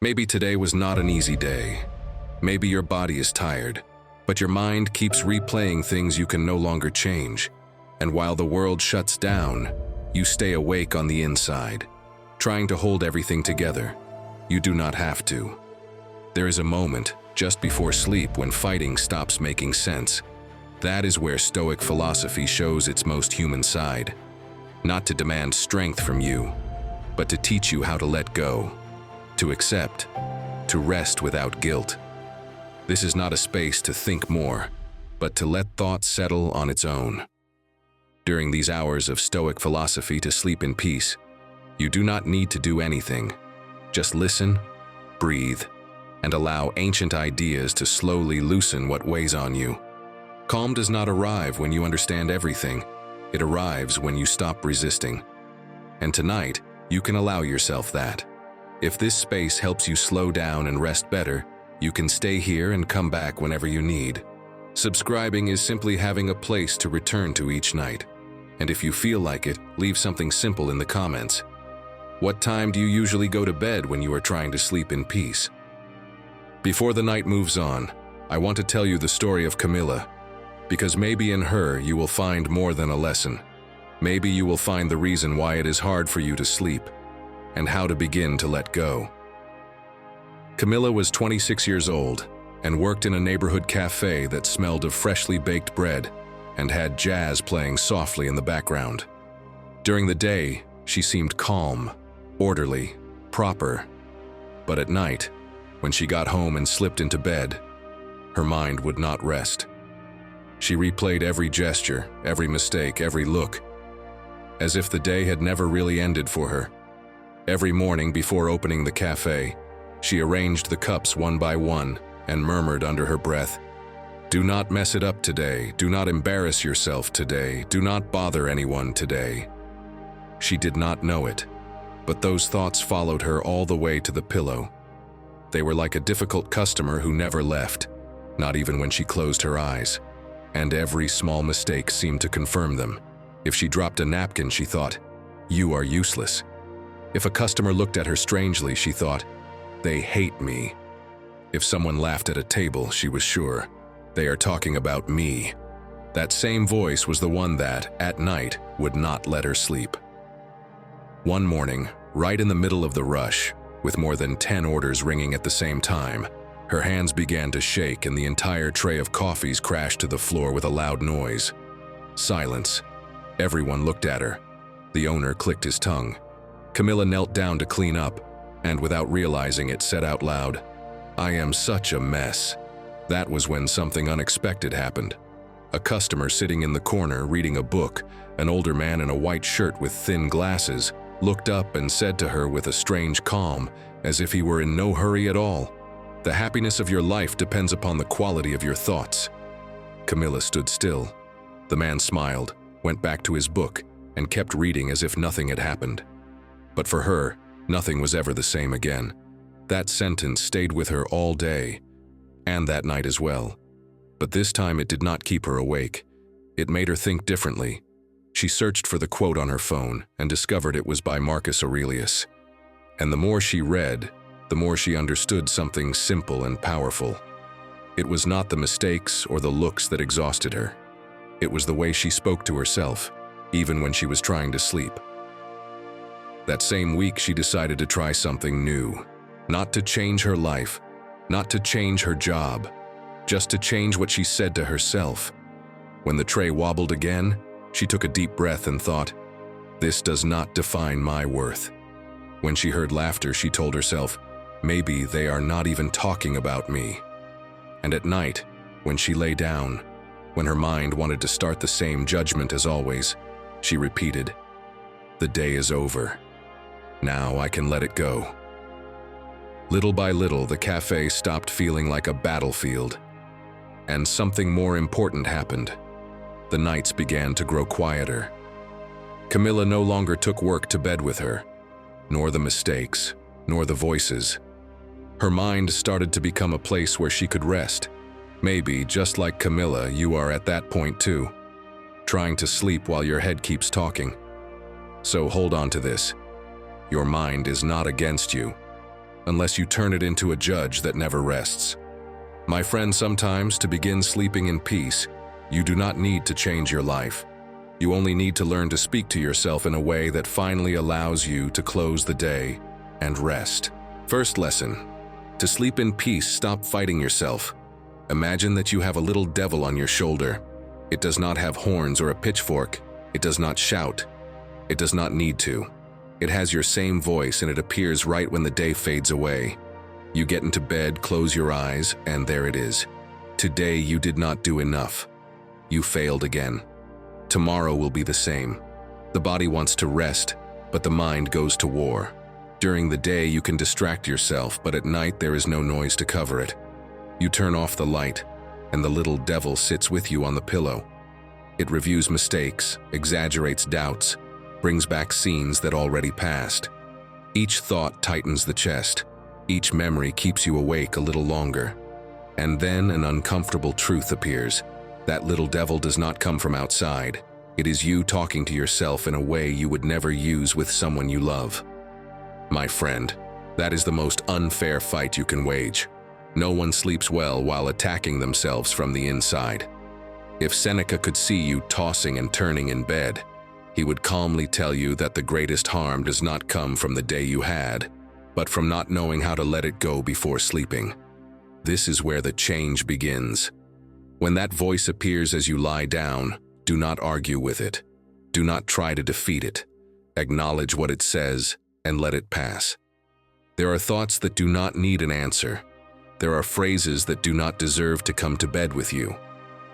Maybe today was not an easy day. Maybe your body is tired, but your mind keeps replaying things you can no longer change. And while the world shuts down, you stay awake on the inside, trying to hold everything together. You do not have to. There is a moment just before sleep when fighting stops making sense. That is where Stoic philosophy shows its most human side. Not to demand strength from you, but to teach you how to let go, to accept, to rest without guilt. This is not a space to think more, but to let thought settle on its own. During these hours of Stoic philosophy to sleep in peace, you do not need to do anything. Just listen, breathe, and allow ancient ideas to slowly loosen what weighs on you. Calm does not arrive when you understand everything. It arrives when you stop resisting. And tonight, you can allow yourself that. If this space helps you slow down and rest better, you can stay here and come back whenever you need. Subscribing is simply having a place to return to each night. And if you feel like it, leave something simple in the comments. What time do you usually go to bed when you are trying to sleep in peace? Before the night moves on, I want to tell you the story of Camilla, because maybe in her you will find more than a lesson. Maybe you will find the reason why it is hard for you to sleep, and how to begin to let go. Camilla was 26 years old and worked in a neighborhood cafe that smelled of freshly baked bread and had jazz playing softly in the background. During the day, she seemed calm, orderly, proper. But at night, when she got home and slipped into bed, her mind would not rest. She replayed every gesture, every mistake, every look, as if the day had never really ended for her. Every morning before opening the cafe, she arranged the cups one by one and murmured under her breath, "Do not mess it up today. Do not embarrass yourself today. Do not bother anyone today." She did not know it, but those thoughts followed her all the way to the pillow. They were like a difficult customer who never left, not even when she closed her eyes. And every small mistake seemed to confirm them. If she dropped a napkin, she thought, "You are useless." If a customer looked at her strangely, she thought, "They hate me." If someone laughed at a table, she was sure, "They are talking about me." That same voice was the one that, at night, would not let her sleep. One morning, right in the middle of the rush, with more than 10 orders ringing at the same time, her hands began to shake and the entire tray of coffees crashed to the floor with a loud noise. Silence. Everyone looked at her. The owner clicked his tongue. Camilla knelt down to clean up, and without realizing it, said out loud, "I am such a mess." That was when something unexpected happened. A customer sitting in the corner reading a book, an older man in a white shirt with thin glasses, looked up and said to her with a strange calm, as if he were in no hurry at all, "The happiness of your life depends upon the quality of your thoughts." Camilla stood still. The man smiled, went back to his book, and kept reading as if nothing had happened. But for her, nothing was ever the same again. That sentence stayed with her all day, and that night as well. But this time it did not keep her awake. It made her think differently. She searched for the quote on her phone and discovered it was by Marcus Aurelius. And the more she read, the more she understood something simple and powerful. It was not the mistakes or the looks that exhausted her. It was the way she spoke to herself, even when she was trying to sleep. That same week, she decided to try something new. Not to change her life, not to change her job, just to change what she said to herself. When the tray wobbled again, she took a deep breath and thought, "This does not define my worth." When she heard laughter, she told herself, "Maybe they are not even talking about me." And at night, when she lay down, when her mind wanted to start the same judgment as always, she repeated, "The day is over. Now I can let it go." Little by little, the cafe stopped feeling like a battlefield. And something more important happened. The nights began to grow quieter. Camilla no longer took work to bed with her, nor the mistakes, nor the voices. Her mind started to become a place where she could rest. Maybe, just like Camilla, you are at that point too, trying to sleep while your head keeps talking. So hold on to this. Your mind is not against you. unless you turn it into a judge that never rests. My friend, sometimes to begin sleeping in peace, you do not need to change your life. You only need to learn to speak to yourself in a way that finally allows you to close the day and rest. First lesson: to sleep in peace, stop fighting yourself. Imagine that you have a little devil on your shoulder. It does not have horns or a pitchfork. It does not shout. It does not need to. It has your same voice, and it appears right when the day fades away. You get into bed, close your eyes, and there it is. Today you did not do enough. You failed again. Tomorrow will be the same. The body wants to rest, but the mind goes to war. During the day you can distract yourself, but at night there is no noise to cover it. You turn off the light, and the little devil sits with you on the pillow. It reviews mistakes, exaggerates doubts, brings back scenes that already passed. Each thought tightens the chest. Each memory keeps you awake a little longer. And then an uncomfortable truth appears. That little devil does not come from outside. It is you talking to yourself in a way you would never use with someone you love. My friend, that is the most unfair fight you can wage. No one sleeps well while attacking themselves from the inside. If Seneca could see you tossing and turning in bed, he would calmly tell you that the greatest harm does not come from the day you had, but from not knowing how to let it go before sleeping. This is where the change begins. When that voice appears as you lie down, do not argue with it. Do not try to defeat it. Acknowledge what it says and let it pass. There are thoughts that do not need an answer. There are phrases that do not deserve to come to bed with you.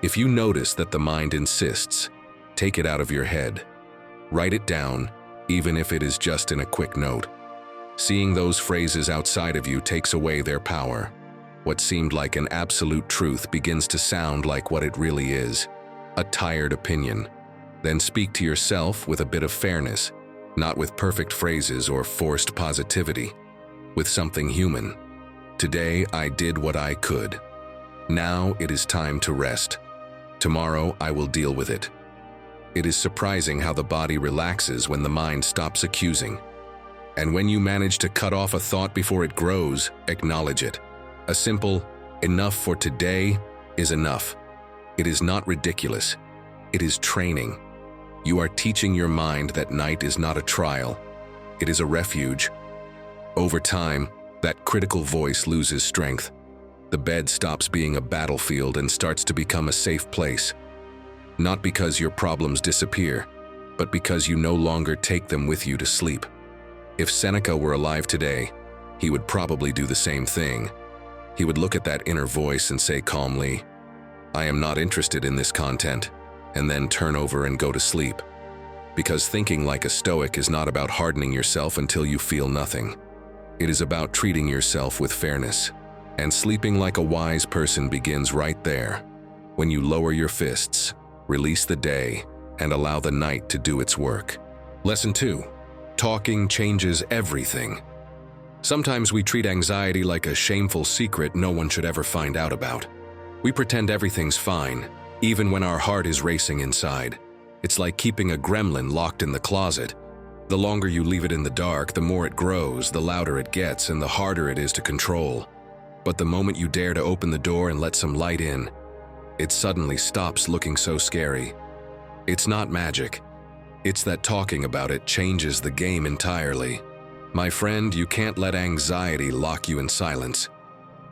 If you notice that the mind insists, take it out of your head. Write it down, even if it is just in a quick note. Seeing those phrases outside of you takes away their power. What seemed like an absolute truth begins to sound like what it really is, a tired opinion. Then speak to yourself with a bit of fairness, not with perfect phrases or forced positivity, with something human. Today I did what I could. Now it is time to rest. Tomorrow I will deal with it. It is surprising how the body relaxes when the mind stops accusing. And when you manage to cut off a thought before it grows, acknowledge it. A simple, enough for today, is enough. It is not ridiculous. It is training. You are teaching your mind that night is not a trial. It is a refuge. Over time, that critical voice loses strength. The bed stops being a battlefield and starts to become a safe place. Not because your problems disappear, but because you no longer take them with you to sleep. If Seneca were alive today, he would probably do the same thing. He would look at that inner voice and say calmly, "I am not interested in this content," and then turn over and go to sleep. Because thinking like a Stoic is not about hardening yourself until you feel nothing. It is about treating yourself with fairness. And sleeping like a wise person begins right there, when you lower your fists, release the day, and allow the night to do its work. Lesson 2. Talking changes everything. Sometimes we treat anxiety like a shameful secret no one should ever find out about. We pretend everything's fine, even when our heart is racing inside. It's like keeping a gremlin locked in the closet. The longer you leave it in the dark, the more it grows, the louder it gets, and the harder it is to control. But the moment you dare to open the door and let some light in, it suddenly stops looking so scary. It's not magic. It's that talking about it changes the game entirely. My friend, you can't let anxiety lock you in silence.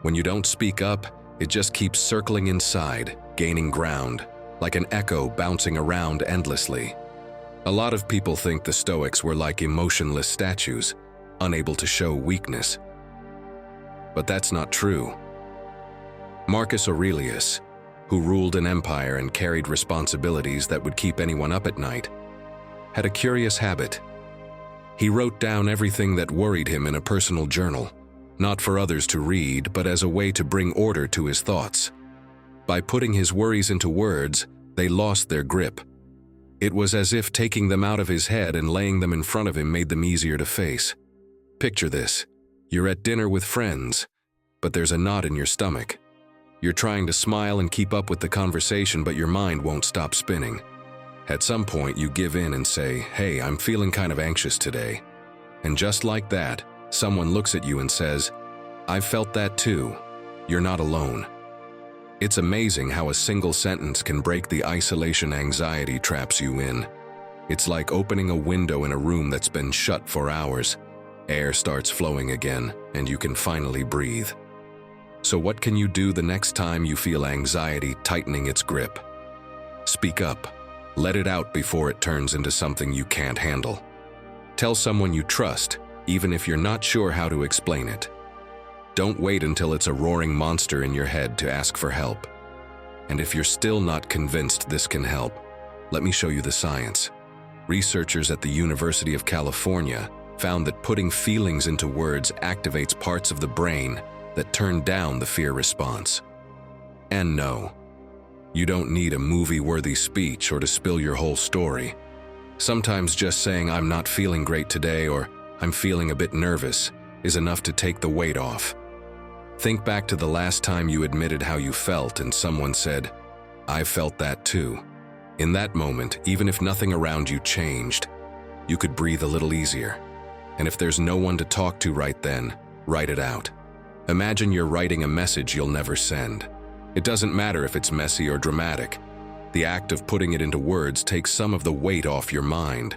When you don't speak up, it just keeps circling inside, gaining ground, like an echo bouncing around endlessly. A lot of people think the Stoics were like emotionless statues, unable to show weakness. But that's not true. Marcus Aurelius, who ruled an empire and carried responsibilities that would keep anyone up at night, had a curious habit. He wrote down everything that worried him in a personal journal, not for others to read, but as a way to bring order to his thoughts. By putting his worries into words, they lost their grip. It was as if taking them out of his head and laying them in front of him made them easier to face. Picture this. You're at dinner with friends, but there's a knot in your stomach. You're trying to smile and keep up with the conversation, but your mind won't stop spinning. At some point, you give in and say, "Hey, I'm feeling kind of anxious today." And just like that, someone looks at you and says, "I've felt that too. You're not alone." It's amazing how a single sentence can break the isolation anxiety traps you in. It's like opening a window in a room that's been shut for hours. Air starts flowing again, and you can finally breathe. So what can you do the next time you feel anxiety tightening its grip? Speak up. Let it out before it turns into something you can't handle. Tell someone you trust, even if you're not sure how to explain it. Don't wait until it's a roaring monster in your head to ask for help. And if you're still not convinced this can help, let me show you the science. Researchers at the University of California found that putting feelings into words activates parts of the brain that turn down the fear response. And no, you don't need a movie-worthy speech or to spill your whole story. Sometimes just saying "I'm not feeling great today" or "I'm feeling a bit nervous" is enough to take the weight off. Think back to the last time you admitted how you felt and someone said, "I felt that too." In that moment, even if nothing around you changed, you could breathe a little easier. And if there's no one to talk to right then, write it out. Imagine you're writing a message you'll never send. It doesn't matter if it's messy or dramatic. The act of putting it into words takes some of the weight off your mind.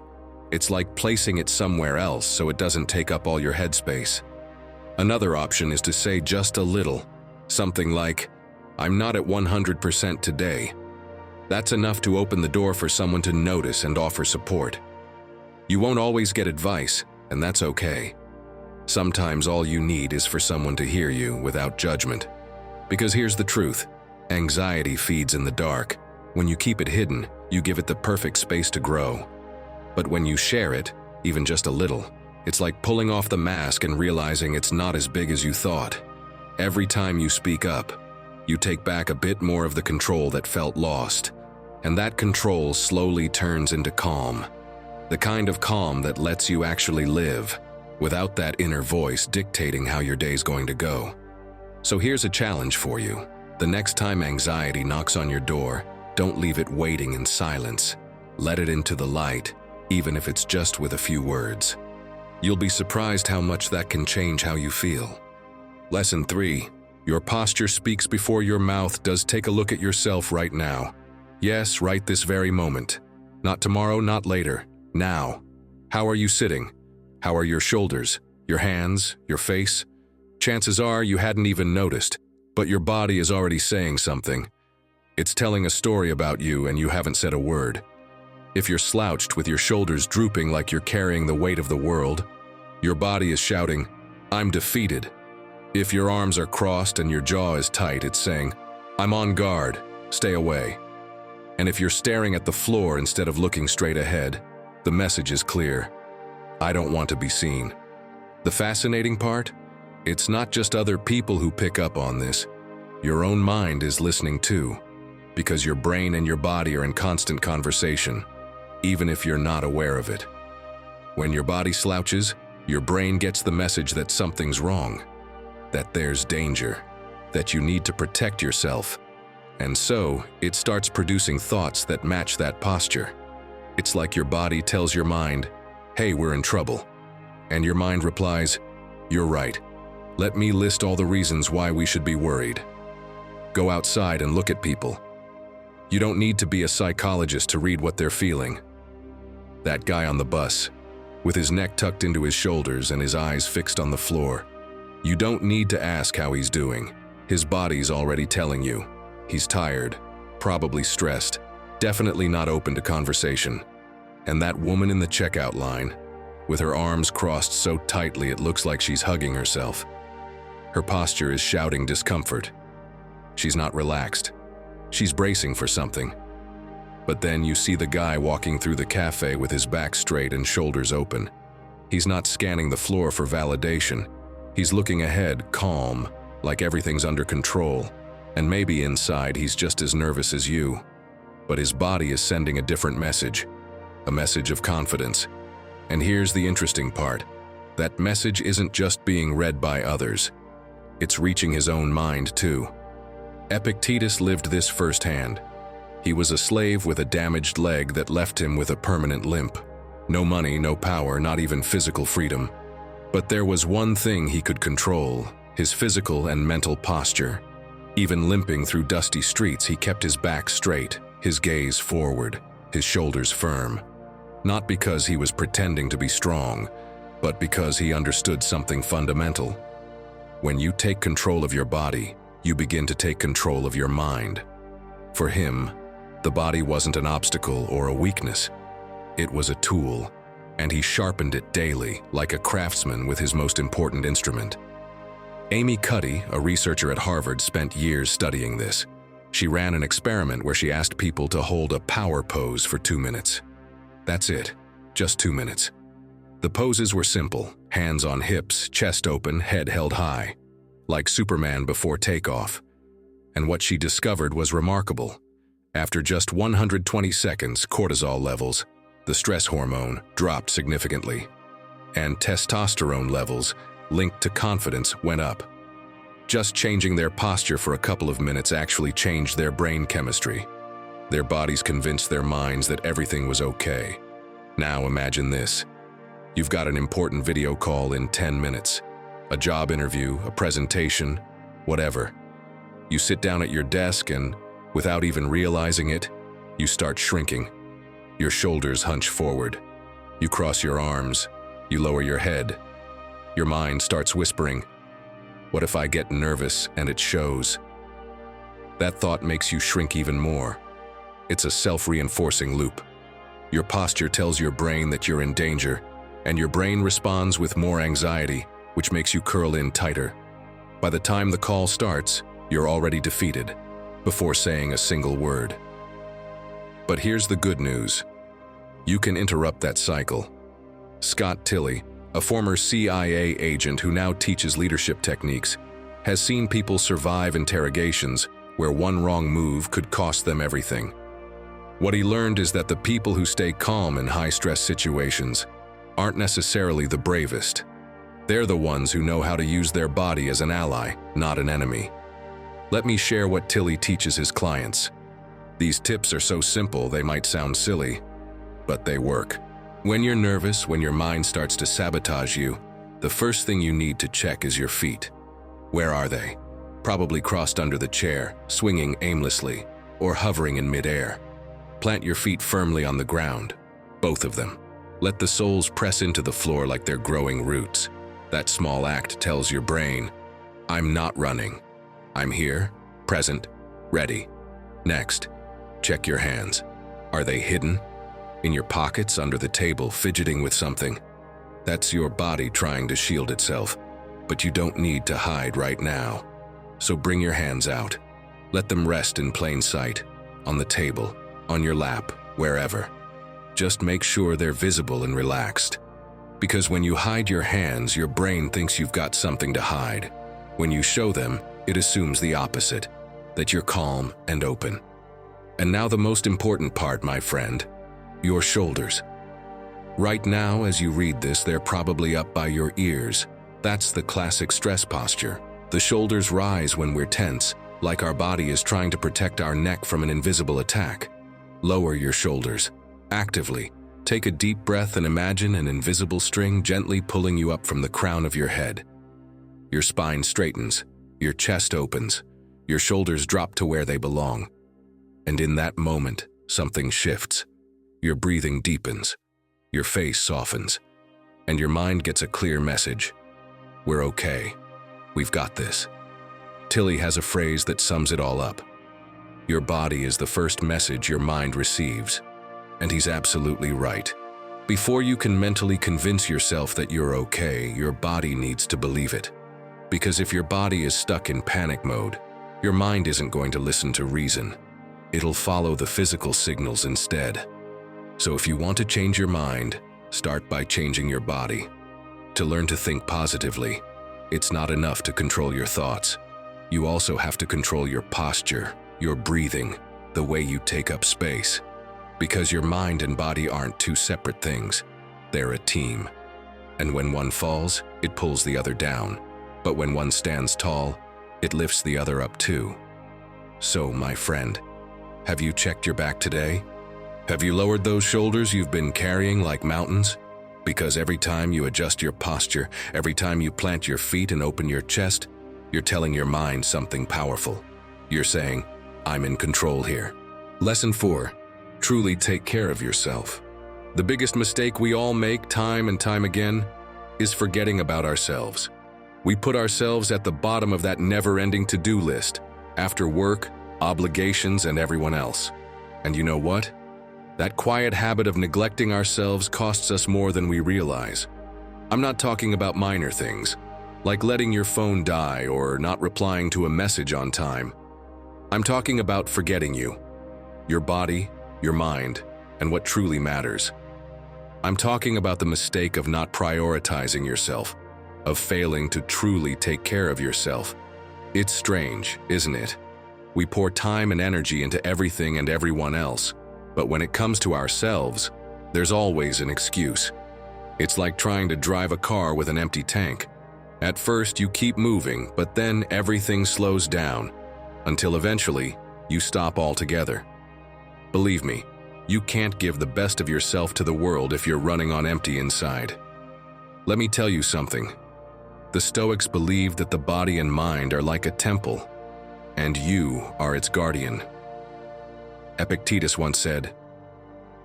It's like placing it somewhere else so it doesn't take up all your headspace. Another option is to say just a little, something like, "I'm not at 100% today." That's enough to open the door for someone to notice and offer support. You won't always get advice, and that's okay. Sometimes all you need is for someone to hear you without judgment. Because here's the truth, anxiety feeds in the dark. When you keep it hidden, you give it the perfect space to grow. But when you share it, even just a little, it's like pulling off the mask and realizing it's not as big as you thought. Every time you speak up, you take back a bit more of the control that felt lost. And that control slowly turns into calm. The kind of calm that lets you actually live, without that inner voice dictating how your day's going to go. So here's a challenge for you. The next time anxiety knocks on your door, don't leave it waiting in silence. Let it into the light, even if it's just with a few words. You'll be surprised how much that can change how you feel. Lesson 3. Your posture speaks before your mouth does. Take a look at yourself right now. Yes, right this very moment. Not tomorrow, not later. Now. How are you sitting? How are your shoulders, your hands, your face? Chances are you hadn't even noticed, but your body is already saying something. It's telling a story about you and you haven't said a word. If you're slouched with your shoulders drooping like you're carrying the weight of the world, your body is shouting, "I'm defeated." If your arms are crossed and your jaw is tight, it's saying, "I'm on guard, stay away." And if you're staring at the floor instead of looking straight ahead, the message is clear. I don't want to be seen. The fascinating part? It's not just other people who pick up on this. Your own mind is listening too, because your brain and your body are in constant conversation, even if you're not aware of it. When your body slouches, your brain gets the message that something's wrong, that there's danger, that you need to protect yourself. And so, it starts producing thoughts that match that posture. It's like your body tells your mind, "Hey, we're in trouble." And your mind replies, "You're right. Let me list all the reasons why we should be worried." Go outside and look at people. You don't need to be a psychologist to read what they're feeling. That guy on the bus, with his neck tucked into his shoulders and his eyes fixed on the floor. You don't need to ask how he's doing. His body's already telling you. He's tired, probably stressed, definitely not open to conversation. And that woman in the checkout line, with her arms crossed so tightly it looks like she's hugging herself. Her posture is shouting discomfort. She's not relaxed. She's bracing for something. But then you see the guy walking through the cafe with his back straight and shoulders open. He's not scanning the floor for validation. He's looking ahead, calm, like everything's under control. And maybe inside he's just as nervous as you. But his body is sending a different message, a message of confidence. And here's the interesting part. That message isn't just being read by others. It's reaching his own mind too. Epictetus lived this firsthand. He was a slave with a damaged leg that left him with a permanent limp. No money, no power, not even physical freedom. But there was one thing he could control: his physical and mental posture. Even limping through dusty streets, he kept his back straight, his gaze forward, his shoulders firm. Not because he was pretending to be strong, but because he understood something fundamental. When you take control of your body, you begin to take control of your mind. For him, the body wasn't an obstacle or a weakness. It was a tool, and he sharpened it daily, like a craftsman with his most important instrument. Amy Cuddy, a researcher at Harvard, spent years studying this. She ran an experiment where she asked people to hold a power pose for 2 minutes. That's it, just 2 minutes. The poses were simple: hands on hips, chest open, head held high, like Superman before takeoff. And what she discovered was remarkable. After just 120 seconds, cortisol levels, the stress hormone, dropped significantly, and testosterone levels, linked to confidence, went up. Just changing their posture for a couple of minutes actually changed their brain chemistry. Their bodies convinced their minds that everything was okay. Now imagine this. You've got an important video call in 10 minutes, a job interview, a presentation, whatever. You sit down at your desk and, without even realizing it, you start shrinking. Your shoulders hunch forward. You cross your arms. You lower your head. Your mind starts whispering, "What if I get nervous and it shows?" That thought makes you shrink even more. It's a self-reinforcing loop. Your posture tells your brain that you're in danger, and your brain responds with more anxiety, which makes you curl in tighter. By the time the call starts, you're already defeated, before saying a single word. But here's the good news. You can interrupt that cycle. Scott Tilley, a former CIA agent who now teaches leadership techniques, has seen people survive interrogations where one wrong move could cost them everything. What he learned is that the people who stay calm in high-stress situations aren't necessarily the bravest. They're the ones who know how to use their body as an ally, not an enemy. Let me share what Tilley teaches his clients. These tips are so simple they might sound silly, but they work. When you're nervous, when your mind starts to sabotage you, the first thing you need to check is your feet. Where are they? Probably crossed under the chair, swinging aimlessly, or hovering in midair. Plant your feet firmly on the ground, both of them. Let the soles press into the floor like they're growing roots. That small act tells your brain, "I'm not running. I'm here, present, ready." Next, check your hands. Are they hidden? In your pockets, under the table, fidgeting with something? That's your body trying to shield itself, but you don't need to hide right now. So bring your hands out. Let them rest in plain sight, on the table, on your lap, wherever. Just make sure they're visible and relaxed. Because when you hide your hands, your brain thinks you've got something to hide. When you show them, it assumes the opposite, that you're calm and open. And now the most important part, my friend, your shoulders. Right now, as you read this, they're probably up by your ears. That's the classic stress posture. The shoulders rise when we're tense, like our body is trying to protect our neck from an invisible attack. Lower your shoulders. Actively, take a deep breath and imagine an invisible string gently pulling you up from the crown of your head. Your spine straightens, your chest opens, your shoulders drop to where they belong. And in that moment, something shifts. Your breathing deepens, your face softens, and your mind gets a clear message. We're okay. We've got this. Tilley has a phrase that sums it all up. Your body is the first message your mind receives. And he's absolutely right. Before you can mentally convince yourself that you're okay, your body needs to believe it. Because if your body is stuck in panic mode, your mind isn't going to listen to reason. It'll follow the physical signals instead. So if you want to change your mind, start by changing your body. To learn to think positively, it's not enough to control your thoughts. You also have to control your posture, your breathing, the way you take up space. Because your mind and body aren't two separate things. They're a team. And when one falls, it pulls the other down. But when one stands tall, it lifts the other up too. So, my friend, have you checked your back today? Have you lowered those shoulders you've been carrying like mountains? Because every time you adjust your posture, every time you plant your feet and open your chest, you're telling your mind something powerful. You're saying, I'm in control here. Lesson 4. Truly take care of yourself. The biggest mistake we all make time and time again is forgetting about ourselves. We put ourselves at the bottom of that never-ending to-do list, after work, obligations, and everyone else. And you know what? That quiet habit of neglecting ourselves costs us more than we realize. I'm not talking about minor things, like letting your phone die or not replying to a message on time. I'm talking about forgetting you, your body, your mind, and what truly matters. I'm talking about the mistake of not prioritizing yourself, of failing to truly take care of yourself. It's strange, isn't it? We pour time and energy into everything and everyone else, but when it comes to ourselves, there's always an excuse. It's like trying to drive a car with an empty tank. At first, you keep moving, but then everything slows down, until eventually, you stop altogether. Believe me, you can't give the best of yourself to the world if you're running on empty inside. Let me tell you something. The Stoics believed that the body and mind are like a temple, and you are its guardian. Epictetus once said,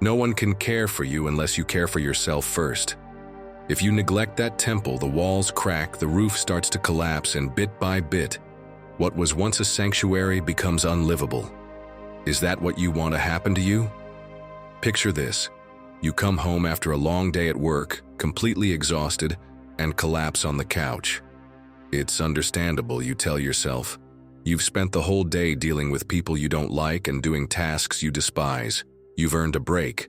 "No one can care for you unless you care for yourself first." If you neglect that temple, the walls crack, the roof starts to collapse, and bit by bit, what was once a sanctuary becomes unlivable. Is that what you want to happen to you? Picture this. You come home after a long day at work, completely exhausted, and collapse on the couch. It's understandable, you tell yourself. You've spent the whole day dealing with people you don't like and doing tasks you despise. You've earned a break.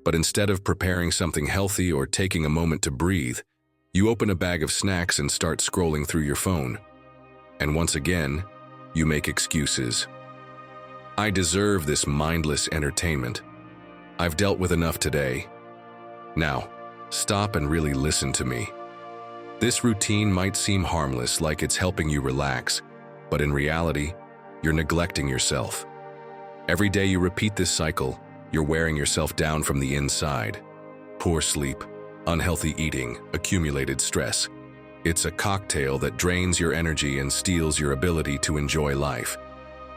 But instead of preparing something healthy or taking a moment to breathe, you open a bag of snacks and start scrolling through your phone. And once again, you make excuses. I deserve this mindless entertainment. I've dealt with enough today. Now, stop and really listen to me. This routine might seem harmless, like it's helping you relax, but in reality, you're neglecting yourself. Every day you repeat this cycle, you're wearing yourself down from the inside. Poor sleep, unhealthy eating, accumulated stress. It's a cocktail that drains your energy and steals your ability to enjoy life.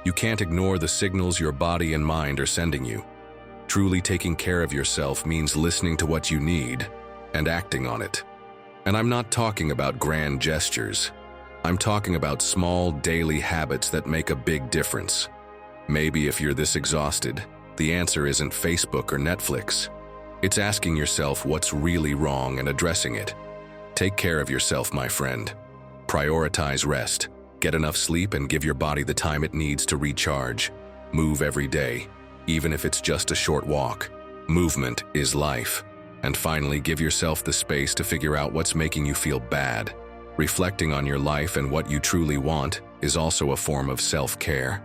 You can't ignore the signals your body and mind are sending you. Truly taking care of yourself means listening to what you need and acting on it. And I'm not talking about grand gestures. I'm talking about small, daily habits that make a big difference. Maybe if you're this exhausted, the answer isn't Facebook or Netflix. It's asking yourself what's really wrong and addressing it. Take care of yourself, my friend. Prioritize rest. Get enough sleep and give your body the time it needs to recharge. Move every day, even if it's just a short walk. Movement is life. And finally, give yourself the space to figure out what's making you feel bad. Reflecting on your life and what you truly want is also a form of self-care.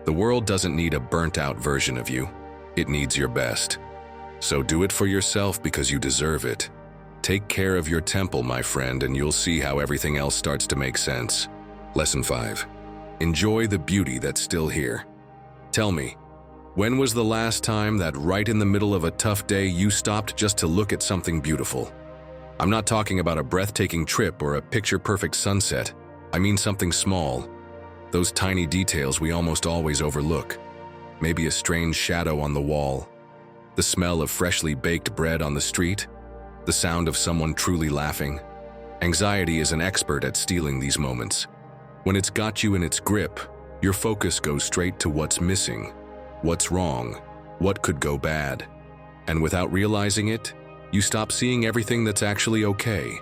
The world doesn't need a burnt-out version of you. It needs your best. So do it for yourself because you deserve it. Take care of your temple, my friend, and you'll see how everything else starts to make sense. Lesson 5. Enjoy the beauty that's still here. Tell me, when was the last time that right in the middle of a tough day you stopped just to look at something beautiful? I'm not talking about a breathtaking trip or a picture-perfect sunset. I mean something small. Those tiny details we almost always overlook. Maybe a strange shadow on the wall, the smell of freshly baked bread on the street, the sound of someone truly laughing. Anxiety is an expert at stealing these moments. When it's got you in its grip, your focus goes straight to what's missing, what's wrong, what could go bad. And without realizing it, you stop seeing everything that's actually okay.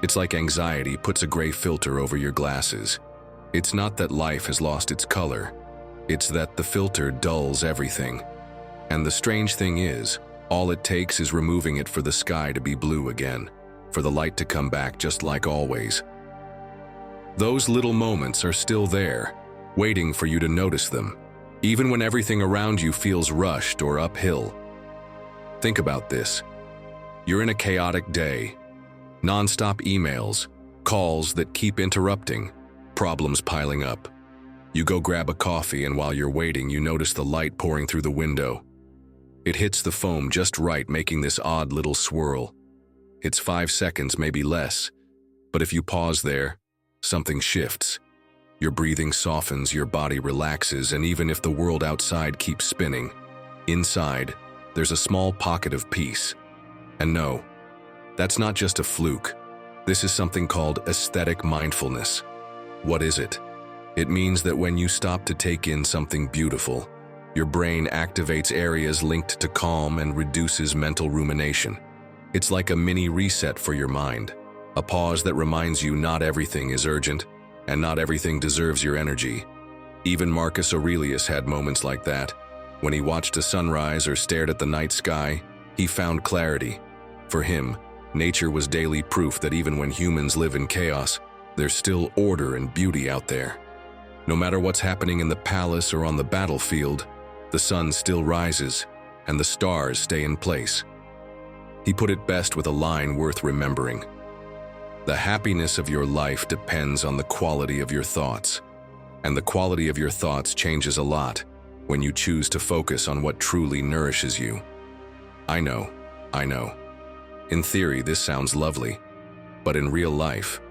It's like anxiety puts a gray filter over your glasses. It's not that life has lost its color. It's that the filter dulls everything. And the strange thing is, all it takes is removing it for the sky to be blue again, for the light to come back just like always. Those little moments are still there, waiting for you to notice them, even when everything around you feels rushed or uphill. Think about this. You're in a chaotic day. Non-stop emails, calls that keep interrupting, problems piling up. You go grab a coffee, and while you're waiting, you notice the light pouring through the window. It hits the foam just right, making this odd little swirl. It's 5 seconds, maybe less. But if you pause there, something shifts. Your breathing softens, your body relaxes, and even if the world outside keeps spinning, inside, there's a small pocket of peace. And no, that's not just a fluke. This is something called aesthetic mindfulness. What is it? It means that when you stop to take in something beautiful, your brain activates areas linked to calm and reduces mental rumination. It's like a mini reset for your mind, a pause that reminds you not everything is urgent, and not everything deserves your energy. Even Marcus Aurelius had moments like that. When he watched a sunrise or stared at the night sky, he found clarity. For him, nature was daily proof that even when humans live in chaos, there's still order and beauty out there. No matter what's happening in the palace or on the battlefield, the sun still rises, and the stars stay in place. He put it best with a line worth remembering. The happiness of your life depends on the quality of your thoughts, and the quality of your thoughts changes a lot when you choose to focus on what truly nourishes you. I know. In theory, this sounds lovely, but in real life,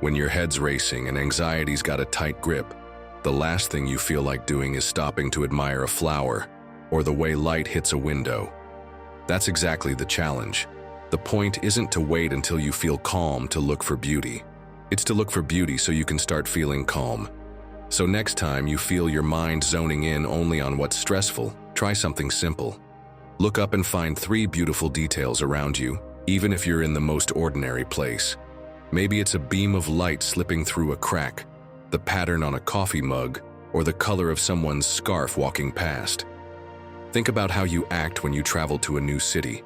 when your head's racing and anxiety's got a tight grip, the last thing you feel like doing is stopping to admire a flower or the way light hits a window. That's exactly the challenge. The point isn't to wait until you feel calm to look for beauty. It's to look for beauty so you can start feeling calm. So next time you feel your mind zoning in only on what's stressful, try something simple. Look up and find 3 beautiful details around you, even if you're in the most ordinary place. Maybe it's a beam of light slipping through a crack, the pattern on a coffee mug, or the color of someone's scarf walking past. Think about how you act when you travel to a new city.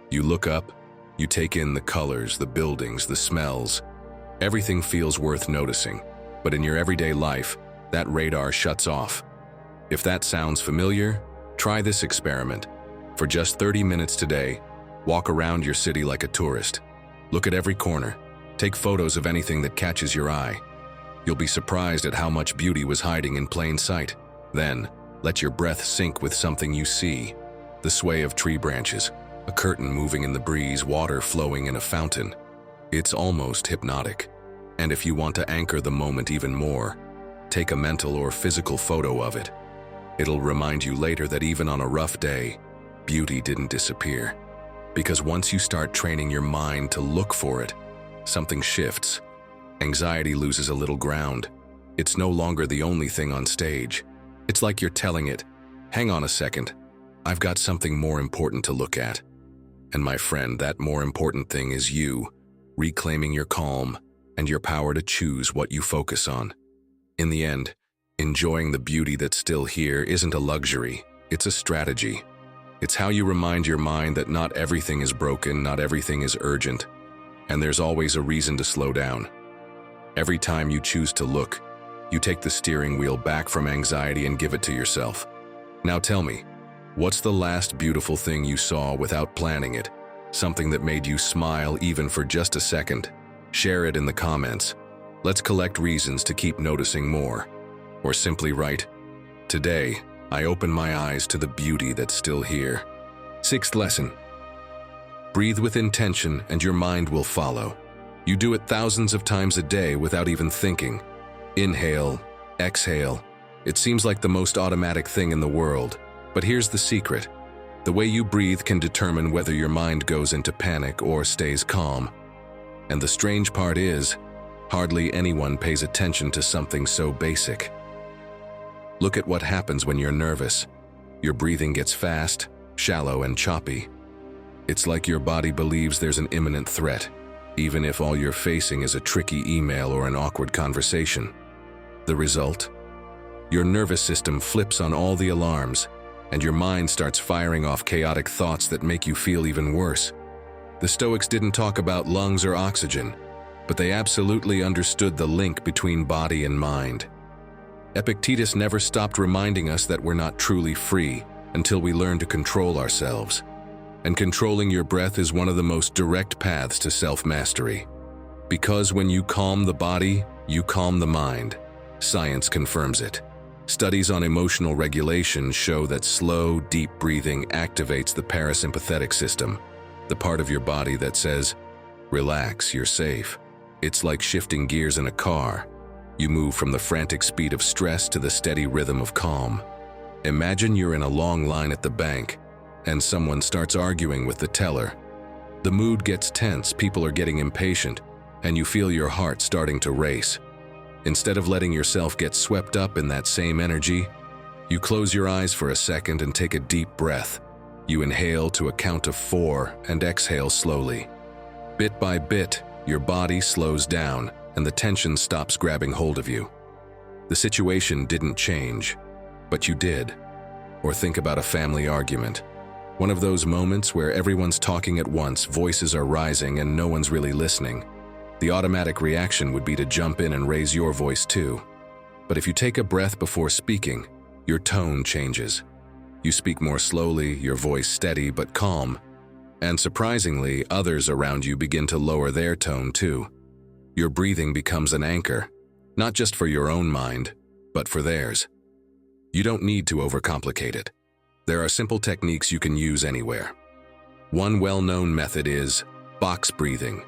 You look up, you take in the colors, the buildings, the smells. Everything feels worth noticing, but in your everyday life, that radar shuts off. If that sounds familiar, try this experiment. For just 30 minutes today, walk around your city like a tourist. Look at every corner. Take photos of anything that catches your eye. You'll be surprised at how much beauty was hiding in plain sight. Then, let your breath sink with something you see. The sway of tree branches, a curtain moving in the breeze, water flowing in a fountain. It's almost hypnotic. And if you want to anchor the moment even more, take a mental or physical photo of it. It'll remind you later that even on a rough day, beauty didn't disappear. Because once you start training your mind to look for it, something shifts. Anxiety loses a little ground. It's no longer the only thing on stage. It's like you're telling it, hang on a second, I've got something more important to look at. And my friend, that more important thing is you, reclaiming your calm and your power to choose what you focus on. In the end, enjoying the beauty that's still here isn't a luxury, it's a strategy. It's how you remind your mind that not everything is broken, not everything is urgent, and there's always a reason to slow down. Every time you choose to look, you take the steering wheel back from anxiety and give it to yourself. Now tell me, what's the last beautiful thing you saw without planning it? Something that made you smile even for just a second? Share it in the comments. Let's collect reasons to keep noticing more. Or simply write, today, I open my eyes to the beauty that's still here. 6th lesson. Breathe with intention and your mind will follow. You do it thousands of times a day without even thinking. Inhale, exhale. It seems like the most automatic thing in the world. But here's the secret. The way you breathe can determine whether your mind goes into panic or stays calm. And the strange part is, hardly anyone pays attention to something so basic. Look at what happens when you're nervous. Your breathing gets fast, shallow, and choppy. It's like your body believes there's an imminent threat, even if all you're facing is a tricky email or an awkward conversation. The result? Your nervous system flips on all the alarms, and your mind starts firing off chaotic thoughts that make you feel even worse. The Stoics didn't talk about lungs or oxygen, but they absolutely understood the link between body and mind. Epictetus never stopped reminding us that we're not truly free until we learn to control ourselves. And controlling your breath is one of the most direct paths to self-mastery. Because when you calm the body, you calm the mind. Science confirms it. Studies on emotional regulation show that slow, deep breathing activates the parasympathetic system, the part of your body that says, Relax, you're safe. It's like shifting gears in a car. You move from the frantic speed of stress to the steady rhythm of calm. Imagine you're in a long line at the bank, and someone starts arguing with the teller. The mood gets tense, people are getting impatient, and you feel your heart starting to race. Instead of letting yourself get swept up in that same energy, you close your eyes for a second and take a deep breath. You inhale to a count of 4 and exhale slowly. Bit by bit, your body slows down and the tension stops grabbing hold of you. The situation didn't change, but you did. Or think about a family argument. One of those moments where everyone's talking at once, voices are rising and no one's really listening. The automatic reaction would be to jump in and raise your voice too. But if you take a breath before speaking, your tone changes. You speak more slowly, your voice steady but calm. And surprisingly, others around you begin to lower their tone too. Your breathing becomes an anchor, not just for your own mind, but for theirs. You don't need to overcomplicate it. There are simple techniques you can use anywhere. One well-known method is box breathing.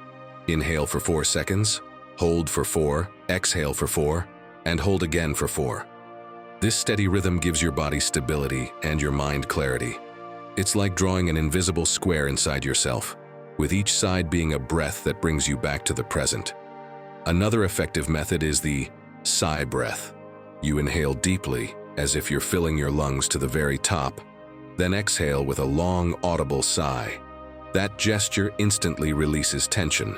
Inhale for 4 seconds, hold for 4, exhale for 4, and hold again for 4. This steady rhythm gives your body stability and your mind clarity. It's like drawing an invisible square inside yourself, with each side being a breath that brings you back to the present. Another effective method is the sigh breath. You inhale deeply, as if you're filling your lungs to the very top, then exhale with a long, audible sigh. That gesture instantly releases tension.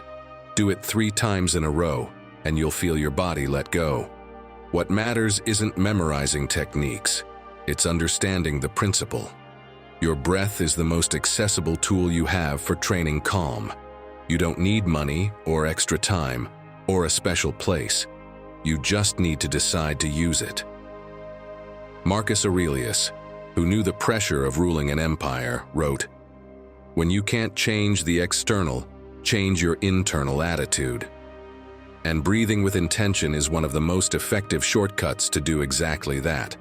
Do it 3 times in a row, and you'll feel your body let go. What matters isn't memorizing techniques, it's understanding the principle. Your breath is the most accessible tool you have for training calm. You don't need money or extra time or a special place. You just need to decide to use it. Marcus Aurelius, who knew the pressure of ruling an empire, wrote, "When you can't change the external, change your internal attitude." And breathing with intention is one of the most effective shortcuts to do exactly that.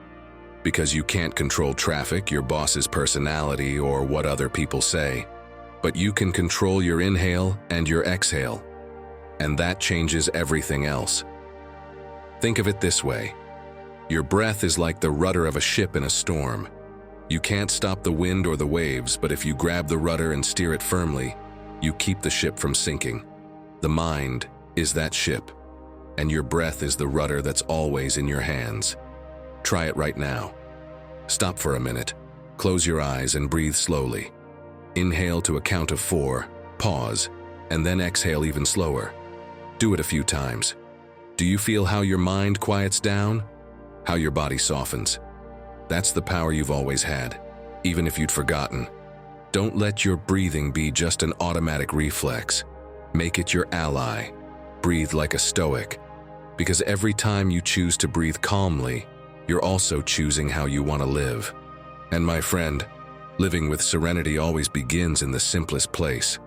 Because you can't control traffic, your boss's personality, or what other people say. But you can control your inhale and your exhale. And that changes everything else. Think of it this way. Your breath is like the rudder of a ship in a storm. You can't stop the wind or the waves, but if you grab the rudder and steer it firmly, you keep the ship from sinking. The mind is that ship, and your breath is the rudder that's always in your hands. Try it right now. Stop for a minute, close your eyes and breathe slowly. Inhale to a count of 4, pause, and then exhale even slower. Do it a few times. Do you feel how your mind quiets down? How your body softens? That's the power you've always had, even if you'd forgotten. Don't let your breathing be just an automatic reflex. Make it your ally. Breathe like a Stoic, because every time you choose to breathe calmly, you're also choosing how you want to live. And my friend, living with serenity always begins in the simplest place,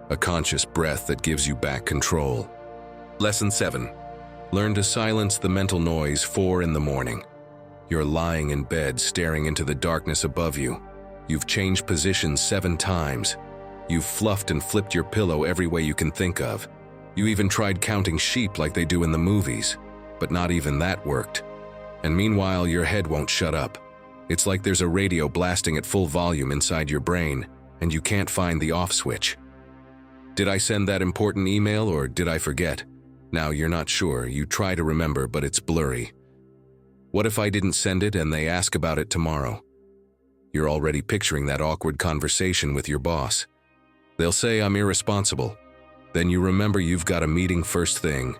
a conscious breath that gives you back control. Lesson 7. Learn to silence the mental noise 4 in the morning. You're lying in bed staring into the darkness above you. You've changed positions 7 times. You've fluffed and flipped your pillow every way you can think of. You even tried counting sheep like they do in the movies, but not even that worked. And meanwhile, your head won't shut up. It's like there's a radio blasting at full volume inside your brain, and you can't find the off switch. Did I send that important email or did I forget? Now you're not sure, you try to remember, but it's blurry. What if I didn't send it and they ask about it tomorrow? You're already picturing that awkward conversation with your boss. They'll say I'm irresponsible. Then you remember you've got a meeting first thing.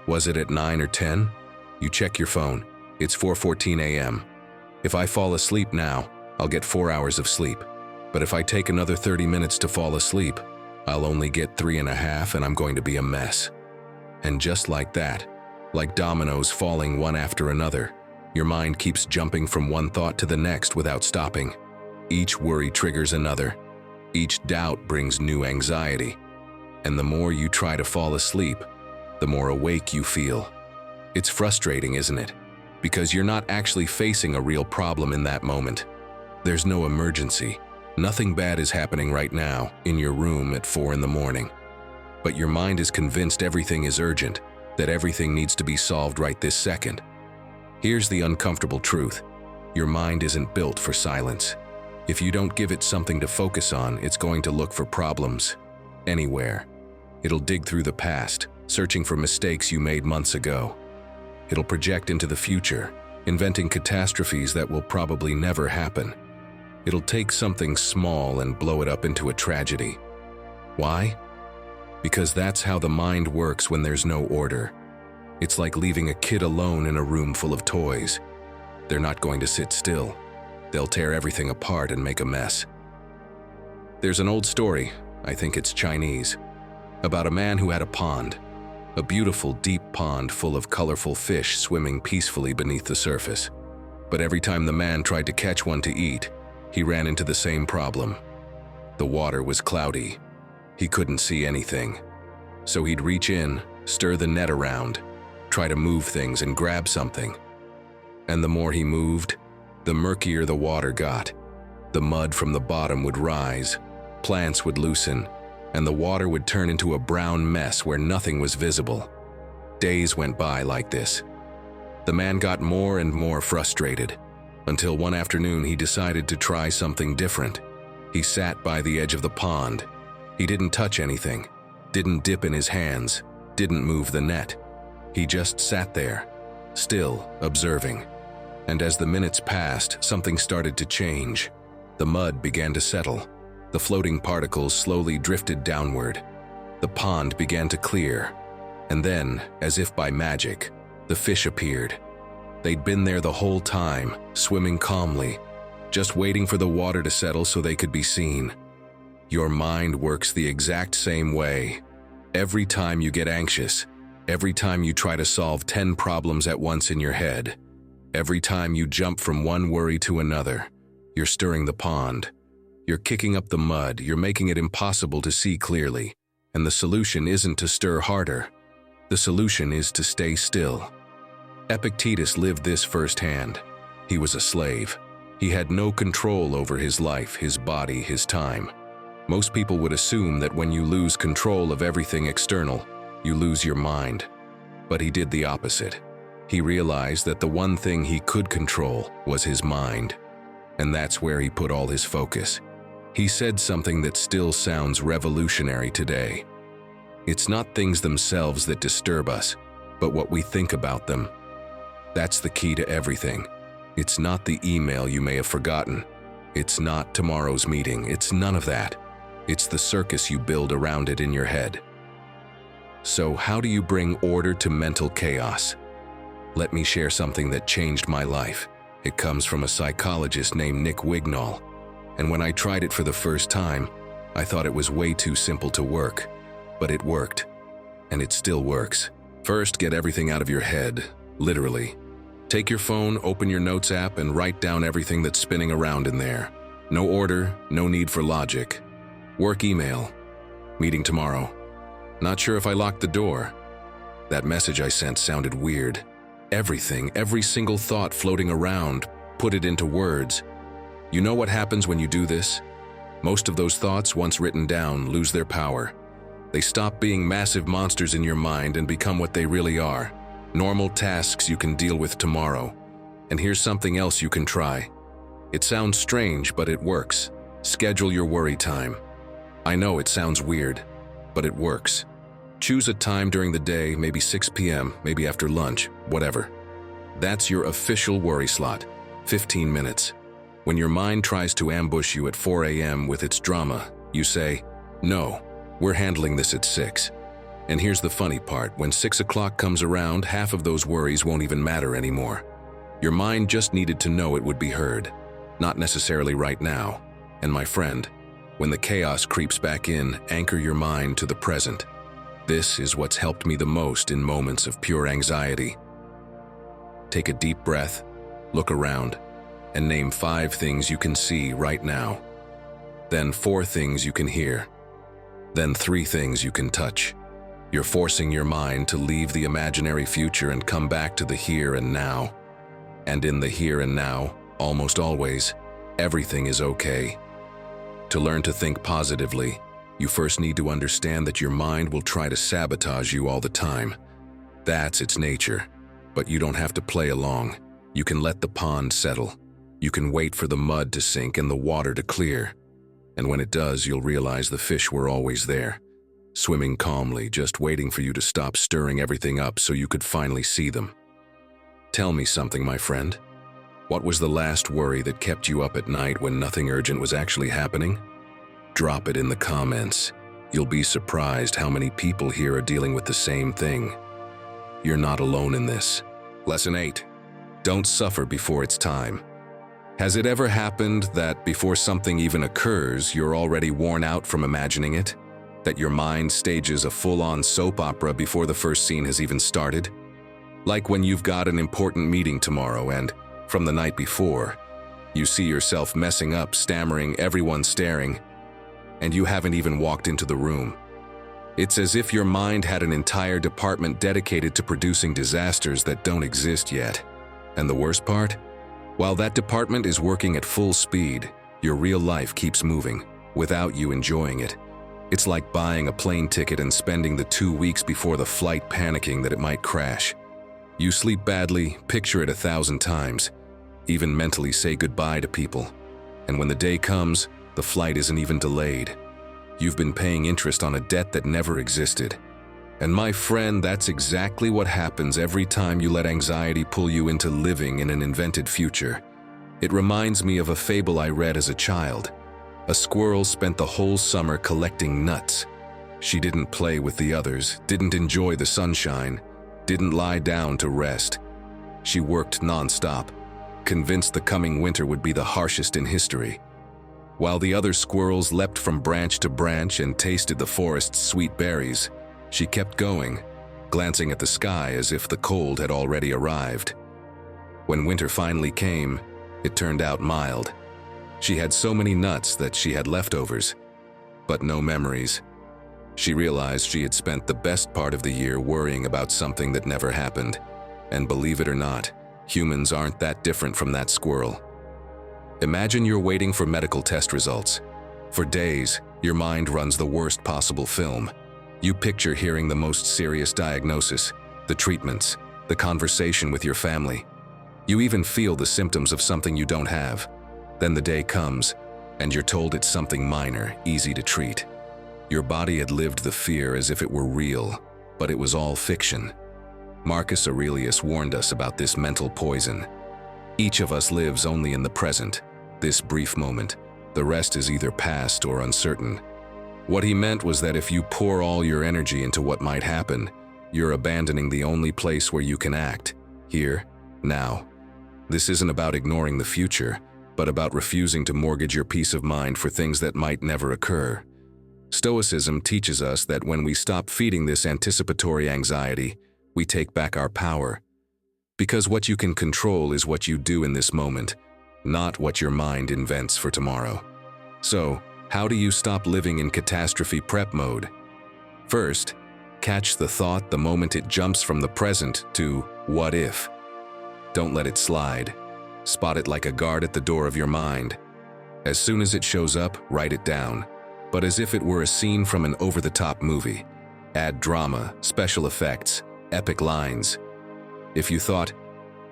Was it at 9 or 10? You check your phone. It's 4:14 a.m. If I fall asleep now, I'll get 4 hours of sleep. But if I take another 30 minutes to fall asleep, I'll only get 3.5 and I'm going to be a mess. And just like that, like dominoes falling one after another, your mind keeps jumping from one thought to the next without stopping. Each worry triggers another. Each doubt brings new anxiety. And the more you try to fall asleep, the more awake you feel. It's frustrating, isn't it? Because you're not actually facing a real problem in that moment. There's no emergency. Nothing bad is happening right now in your room at 4 in the morning. But your mind is convinced everything is urgent, that everything needs to be solved right this second. Here's the uncomfortable truth. Your mind isn't built for silence. If you don't give it something to focus on, it's going to look for problems anywhere. It'll dig through the past, searching for mistakes you made months ago. It'll project into the future, inventing catastrophes that will probably never happen. It'll take something small and blow it up into a tragedy. Why? Because that's how the mind works when there's no order. It's like leaving a kid alone in a room full of toys. They're not going to sit still. They'll tear everything apart and make a mess. There's an old story, I think it's Chinese, about a man who had a pond. A beautiful, deep pond full of colorful fish swimming peacefully beneath the surface. But every time the man tried to catch one to eat, he ran into the same problem. The water was cloudy. He couldn't see anything. So he'd reach in, stir the net around, try to move things and grab something. And the more he moved, the murkier the water got. The mud from the bottom would rise, plants would loosen, and the water would turn into a brown mess where nothing was visible. Days went by like this. The man got more and more frustrated, until one afternoon he decided to try something different. He sat by the edge of the pond. He didn't touch anything, didn't dip in his hands, didn't move the net. He just sat there, still observing. And as the minutes passed, something started to change. The mud began to settle. The floating particles slowly drifted downward. The pond began to clear. And then, as if by magic, the fish appeared. They'd been there the whole time, swimming calmly, just waiting for the water to settle so they could be seen. Your mind works the exact same way. Every time you get anxious, every time you try to solve 10 problems at once in your head, every time you jump from one worry to another, you're stirring the pond. You're kicking up the mud, you're making it impossible to see clearly. And the solution isn't to stir harder. The solution is to stay still. Epictetus lived this firsthand. He was a slave. He had no control over his life, his body, his time. Most people would assume that when you lose control of everything external, you lose your mind. But he did the opposite. He realized that the one thing he could control was his mind. And that's where he put all his focus. He said something that still sounds revolutionary today. It's not things themselves that disturb us, but what we think about them. That's the key to everything. It's not the email you may have forgotten. It's not tomorrow's meeting. It's none of that. It's the circus you build around it in your head. So how do you bring order to mental chaos? Let me share something that changed my life. It comes from a psychologist named Nick Wignall. And when I tried it for the first time, I thought it was way too simple to work. But it worked. And it still works. First, get everything out of your head, literally. Take your phone, open your notes app, and write down everything that's spinning around in there. No order, no need for logic. Work email. Meeting tomorrow. Not sure if I locked the door. That message I sent sounded weird. Everything, every single thought floating around, put it into words. You know what happens when you do this? Most of those thoughts, once written down, lose their power. They stop being massive monsters in your mind and become what they really are. Normal tasks you can deal with tomorrow. And here's something else you can try. It sounds strange, but it works. Schedule your worry time. I know it sounds weird, but it works. Choose a time during the day, maybe 6 p.m., maybe after lunch, whatever. That's your official worry slot, 15 minutes. When your mind tries to ambush you at 4 a.m. with its drama, you say, "No, we're handling this at 6. And here's the funny part, when 6 o'clock comes around, half of those worries won't even matter anymore. Your mind just needed to know it would be heard, not necessarily right now. And my friend, when the chaos creeps back in, anchor your mind to the present. This is what's helped me the most in moments of pure anxiety. Take a deep breath, look around, and name 5 things you can see right now. Then 4 things you can hear. Then 3 things you can touch. You're forcing your mind to leave the imaginary future and come back to the here and now. And in the here and now, almost always, everything is okay. To learn to think positively, You first need to understand that your mind will try to sabotage you all the time. That's its nature. But you don't have to play along. You can let the pond settle. You can wait for the mud to sink and the water to clear. And when it does, you'll realize the fish were always there, swimming calmly, just waiting for you to stop stirring everything up so you could finally see them. Tell me something, my friend. What was the last worry that kept you up at night when nothing urgent was actually happening? Drop it in the comments. You'll be surprised how many people here are dealing with the same thing. You're not alone in this. Lesson 8. Don't suffer before it's time. Has it ever happened that before something even occurs, you're already worn out from imagining it? That your mind stages a full-on soap opera before the first scene has even started? Like when you've got an important meeting tomorrow and, from the night before, you see yourself messing up, stammering, everyone staring, and you haven't even walked into the room. It's as if your mind had an entire department dedicated to producing disasters that don't exist yet. And the worst part? While that department is working at full speed, your real life keeps moving, without you enjoying it. It's like buying a plane ticket and spending the 2 weeks before the flight panicking that it might crash. You sleep badly, picture it 1,000 times, even mentally say goodbye to people. And when the day comes, the flight isn't even delayed. You've been paying interest on a debt that never existed. And my friend, that's exactly what happens every time you let anxiety pull you into living in an invented future. It reminds me of a fable I read as a child. A squirrel spent the whole summer collecting nuts. She didn't play with the others, didn't enjoy the sunshine, didn't lie down to rest. She worked nonstop, convinced the coming winter would be the harshest in history. While the other squirrels leapt from branch to branch and tasted the forest's sweet berries, she kept going, glancing at the sky as if the cold had already arrived. When winter finally came, it turned out mild. She had so many nuts that she had leftovers, but no memories. She realized she had spent the best part of the year worrying about something that never happened. And believe it or not, humans aren't that different from that squirrel. Imagine you're waiting for medical test results. For days, your mind runs the worst possible film. You picture hearing the most serious diagnosis, the treatments, the conversation with your family. You even feel the symptoms of something you don't have. Then the day comes, and you're told it's something minor, easy to treat. Your body had lived the fear as if it were real, but it was all fiction. Marcus Aurelius warned us about this mental poison. Each of us lives only in the present, this brief moment. The rest is either past or uncertain. What he meant was that if you pour all your energy into what might happen, you're abandoning the only place where you can act, here, now. This isn't about ignoring the future, but about refusing to mortgage your peace of mind for things that might never occur. Stoicism teaches us that when we stop feeding this anticipatory anxiety, we take back our power. Because what you can control is what you do in this moment, not what your mind invents for tomorrow. So, how do you stop living in catastrophe prep mode? First, catch the thought the moment it jumps from the present to what if. Don't let it slide. Spot it like a guard at the door of your mind. As soon as it shows up, write it down, but as if it were a scene from an over-the-top movie. Add drama, special effects, epic lines. If you thought,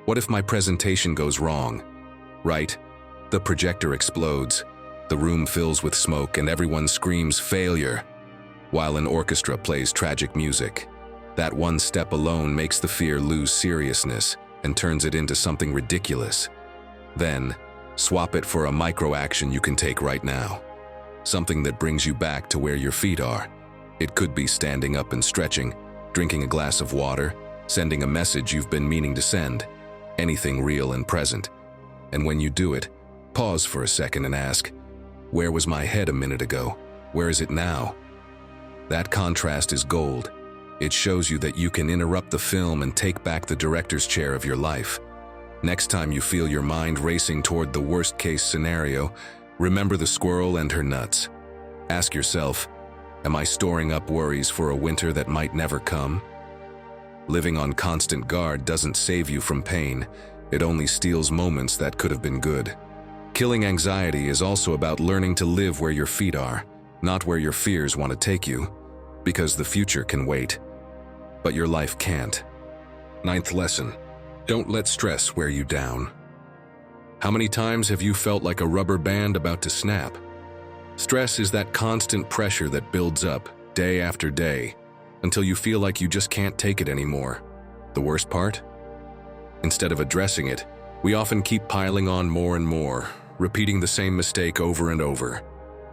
what if my presentation goes wrong? Right, the projector explodes, the room fills with smoke and everyone screams failure, while an orchestra plays tragic music. That one step alone makes the fear lose seriousness and turns it into something ridiculous. Then, swap it for a micro-action you can take right now. Something that brings you back to where your feet are. It could be standing up and stretching, drinking a glass of water, sending a message you've been meaning to send. Anything real and present. And when you do it, pause for a second and ask, where was my head a minute ago? Where is it now? That contrast is gold. It shows you that you can interrupt the film and take back the director's chair of your life. Next time you feel your mind racing toward the worst-case scenario, remember the squirrel and her nuts. Ask yourself, am I storing up worries for a winter that might never come? Living on constant guard doesn't save you from pain. It only steals moments that could have been good. Killing anxiety is also about learning to live where your feet are. not where your fears want to take you, because the future can wait, but your life can't. Ninth lesson, don't let stress wear you down. How many times have you felt like a rubber band about to snap? Stress is that constant pressure that builds up day after day until you feel like you just can't take it anymore. The worst part? Instead of addressing it, we often keep piling on more and more, repeating the same mistake over and over,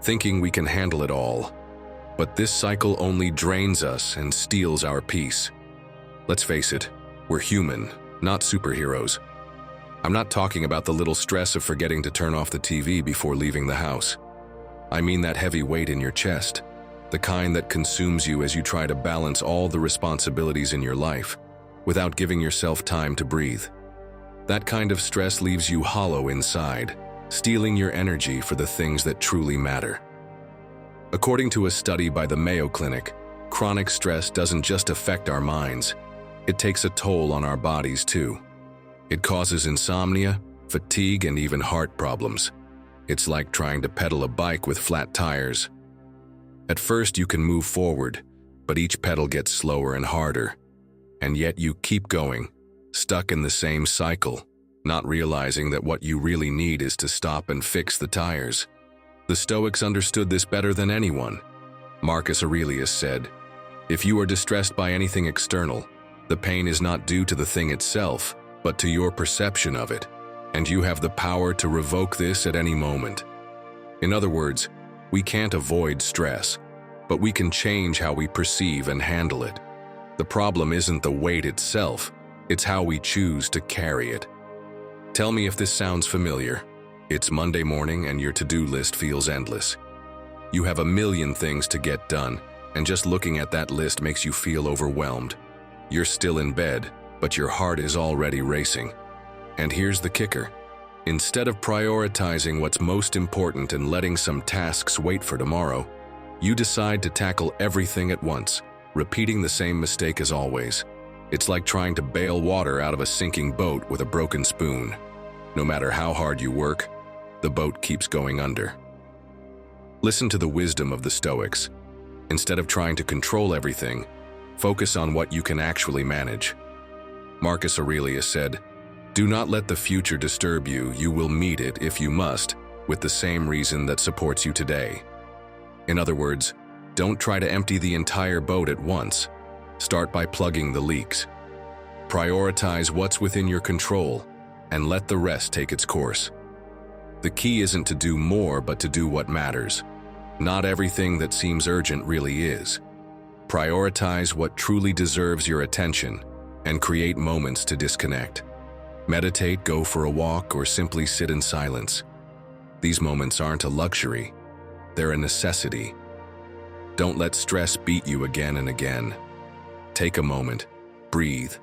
thinking we can handle it all. But this cycle only drains us and steals our peace. Let's face it, we're human, not superheroes. I'm not talking about the little stress of forgetting to turn off the TV before leaving the house. I mean that heavy weight in your chest, the kind that consumes you as you try to balance all the responsibilities in your life without giving yourself time to breathe. That kind of stress leaves you hollow inside, stealing your energy for the things that truly matter. According to a study by the Mayo Clinic, chronic stress doesn't just affect our minds, it takes a toll on our bodies too. It causes insomnia, fatigue, and even heart problems. It's like trying to pedal a bike with flat tires. At first you can move forward, but each pedal gets slower and harder. And yet you keep going, stuck in the same cycle, not realizing that what you really need is to stop and fix the tires. The Stoics understood this better than anyone. Marcus Aurelius said, "If you are distressed by anything external, the pain is not due to the thing itself, but to your perception of it, and you have the power to revoke this at any moment." In other words, we can't avoid stress, but we can change how we perceive and handle it. The problem isn't the weight itself, it's how we choose to carry it. Tell me if this sounds familiar. It's Monday morning and your to-do list feels endless. You have a million things to get done, and just looking at that list makes you feel overwhelmed. You're still in bed, but your heart is already racing. And here's the kicker. Instead of prioritizing what's most important and letting some tasks wait for tomorrow, you decide to tackle everything at once, repeating the same mistake as always. It's like trying to bail water out of a sinking boat with a broken spoon. No matter how hard you work, the boat keeps going under. Listen to the wisdom of the Stoics. Instead of trying to control everything, focus on what you can actually manage. Marcus Aurelius said, "Do not let the future disturb you. You will meet it, if you must, with the same reason that supports you today." In other words, don't try to empty the entire boat at once. Start by plugging the leaks. Prioritize what's within your control, and let the rest take its course. The key isn't to do more, but to do what matters. Not everything that seems urgent really is. Prioritize what truly deserves your attention, and create moments to disconnect. Meditate, go for a walk, or simply sit in silence. These moments aren't a luxury, they're a necessity. Don't let stress beat you again and again. Take a moment, breathe,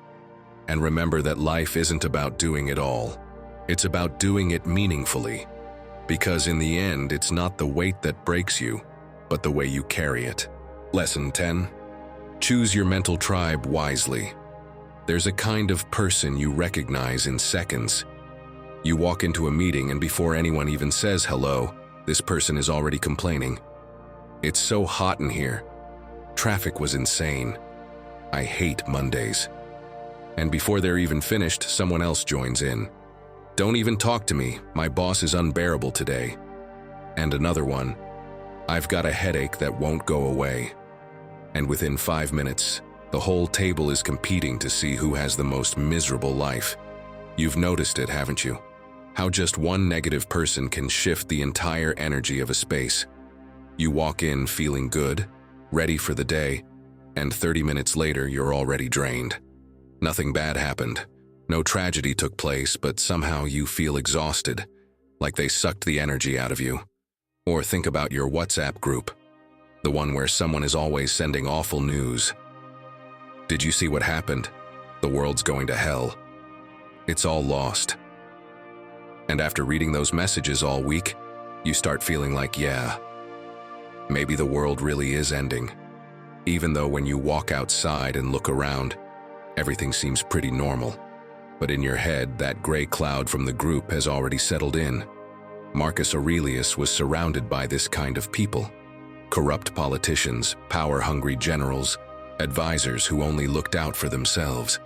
and remember that life isn't about doing it all. It's about doing it meaningfully. Because in the end, it's not the weight that breaks you, but the way you carry it. Lesson 10. Choose your mental tribe wisely. There's a kind of person you recognize in seconds. You walk into a meeting and before anyone even says hello, this person is already complaining. "It's so hot in here. Traffic was insane. I hate Mondays." And before they're even finished, someone else joins in. "Don't even talk to me. My boss is unbearable today." And another one, "I've got a headache that won't go away." And within 5 minutes, the whole table is competing to see who has the most miserable life. You've noticed it, haven't you? How just one negative person can shift the entire energy of a space. You walk in feeling good, ready for the day, and 30 minutes later you're already drained. Nothing bad happened. No tragedy took place, but somehow you feel exhausted, like they sucked the energy out of you. Or think about your WhatsApp group, the one where someone is always sending awful news. Did you see what happened? The world's going to hell. It's all lost. And after reading those messages all week, you start feeling like, yeah, maybe the world really is ending. Even though when you walk outside and look around, everything seems pretty normal. But in your head, that gray cloud from the group has already settled in. Marcus Aurelius was surrounded by this kind of people. Corrupt politicians, power-hungry generals, advisors who only looked out for themselves.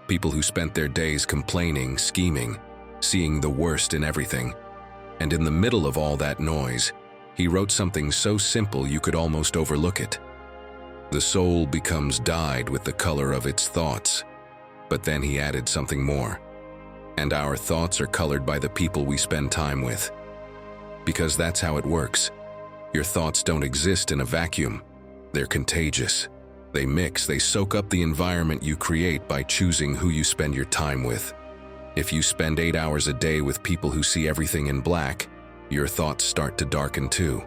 People who spent their days complaining, scheming, seeing the worst in everything. And in the middle of all that noise, he wrote something so simple you could almost overlook it. The soul becomes dyed with the color of its thoughts. But then he added something more. And our thoughts are colored by the people we spend time with. Because that's how it works. Your thoughts don't exist in a vacuum. They're contagious. They mix, they soak up the environment you create by choosing who you spend your time with. If you spend 8 hours a day with people who see everything in black, your thoughts start to darken too.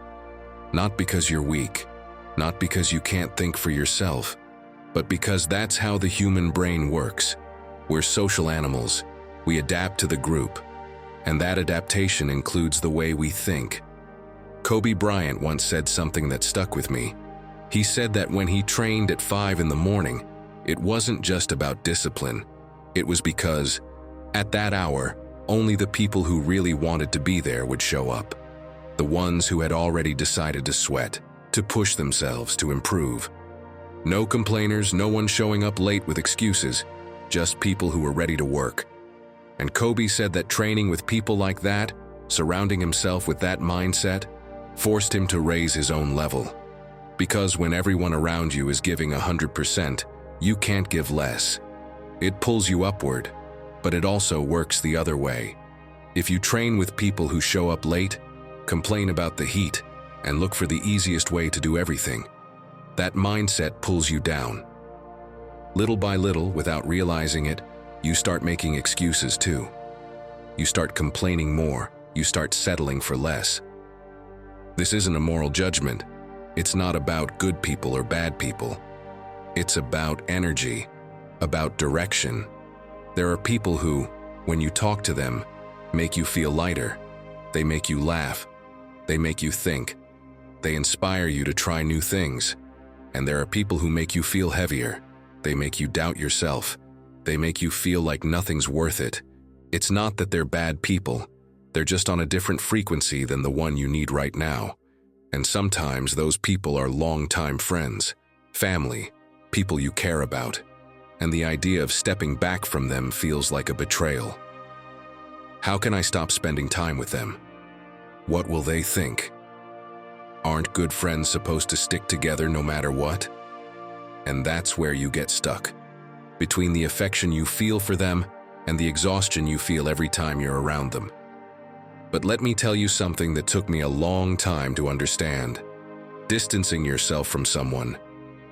Not because you're weak, not because you can't think for yourself, but because that's how the human brain works. We're social animals. We adapt to the group. And that adaptation includes the way we think. Kobe Bryant once said something that stuck with me. He said that when he trained at 5 in the morning, it wasn't just about discipline. It was because, at that hour, only the people who really wanted to be there would show up. The ones who had already decided to sweat, to push themselves, to improve. No complainers, no one showing up late with excuses, just people who were ready to work. And Kobe said that training with people like that, surrounding himself with that mindset, forced him to raise his own level. Because when everyone around you is giving 100%, you can't give less. It pulls you upward, but it also works the other way. If you train with people who show up late, complain about the heat, and look for the easiest way to do everything, that mindset pulls you down. Little by little, without realizing it, you start making excuses too. You start complaining more, you start settling for less. This isn't a moral judgment. It's not about good people or bad people. It's about energy, about direction. There are people who, when you talk to them, make you feel lighter. They make you laugh. They make you think. They inspire you to try new things. And there are people who make you feel heavier. They make you doubt yourself. They make you feel like nothing's worth it. It's not that they're bad people. They're just on a different frequency than the one you need right now. And sometimes those people are longtime friends, family, people you care about. And the idea of stepping back from them feels like a betrayal. How can I stop spending time with them? What will they think? Aren't good friends supposed to stick together no matter what? And that's where you get stuck. Between the affection you feel for them and the exhaustion you feel every time you're around them. But let me tell you something that took me a long time to understand. Distancing yourself from someone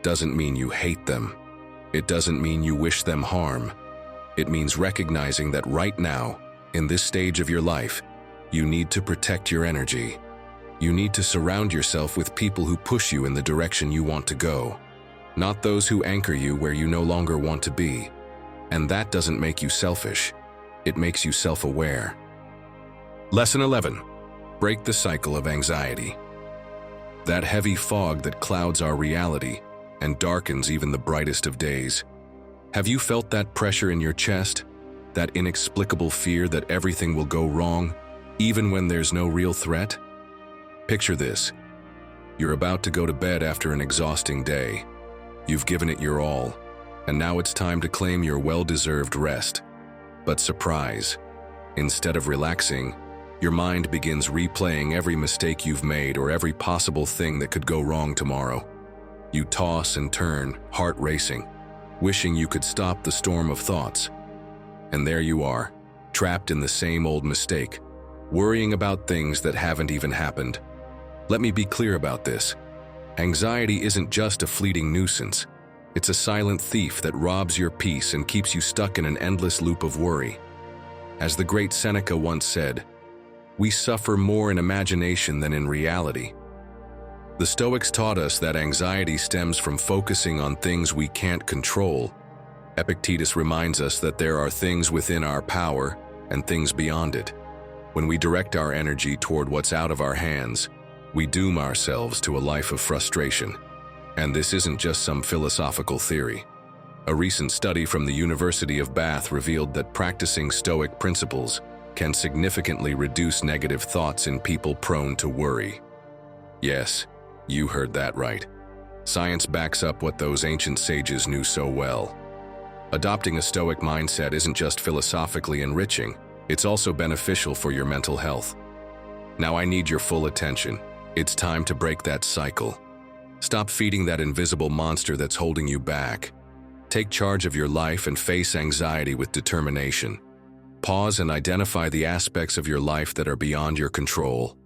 doesn't mean you hate them. It doesn't mean you wish them harm. It means recognizing that right now, in this stage of your life, you need to protect your energy. You need to surround yourself with people who push you in the direction you want to go. Not those who anchor you where you no longer want to be. And that doesn't make you selfish. It makes you self-aware. Lesson 11. Break the cycle of anxiety. That heavy fog that clouds our reality and darkens even the brightest of days. Have you felt that pressure in your chest? That inexplicable fear that everything will go wrong, even when there's no real threat? Picture this. You're about to go to bed after an exhausting day. You've given it your all, and now it's time to claim your well-deserved rest. But surprise, instead of relaxing, your mind begins replaying every mistake you've made or every possible thing that could go wrong tomorrow. You toss and turn, heart racing, wishing you could stop the storm of thoughts. And there you are, trapped in the same old mistake, worrying about things that haven't even happened. Let me be clear about this. Anxiety isn't just a fleeting nuisance. It's a silent thief that robs your peace and keeps you stuck in an endless loop of worry. As the great Seneca once said, "We suffer more in imagination than in reality." The Stoics taught us that anxiety stems from focusing on things we can't control. Epictetus reminds us that there are things within our power and things beyond it. When we direct our energy toward what's out of our hands, we doom ourselves to a life of frustration. And this isn't just some philosophical theory. A recent study from the University of Bath revealed that practicing Stoic principles can significantly reduce negative thoughts in people prone to worry. Yes, You heard that right. Science backs up what those ancient sages knew so well. Adopting a Stoic mindset isn't just philosophically enriching, it's also beneficial for your mental health. Now I need your full attention. It's time to break that cycle. Stop feeding that invisible monster that's holding you back. Take charge of your life and face anxiety with determination. Pause and identify the aspects of your life that are beyond your control.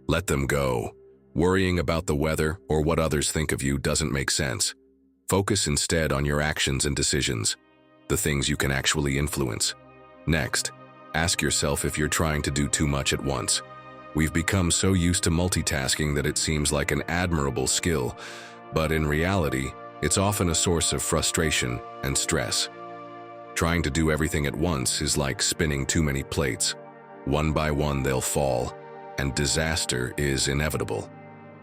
Let them go. Worrying about the weather or what others think of you doesn't make sense. Focus instead on your actions and decisions, the things you can actually influence. Next, ask yourself if you're trying to do too much at once. We've become so used to multitasking that it seems like an admirable skill, but in reality, it's often a source of frustration and stress. Trying to do everything at once is like spinning too many plates. One by one they'll fall, and disaster is inevitable.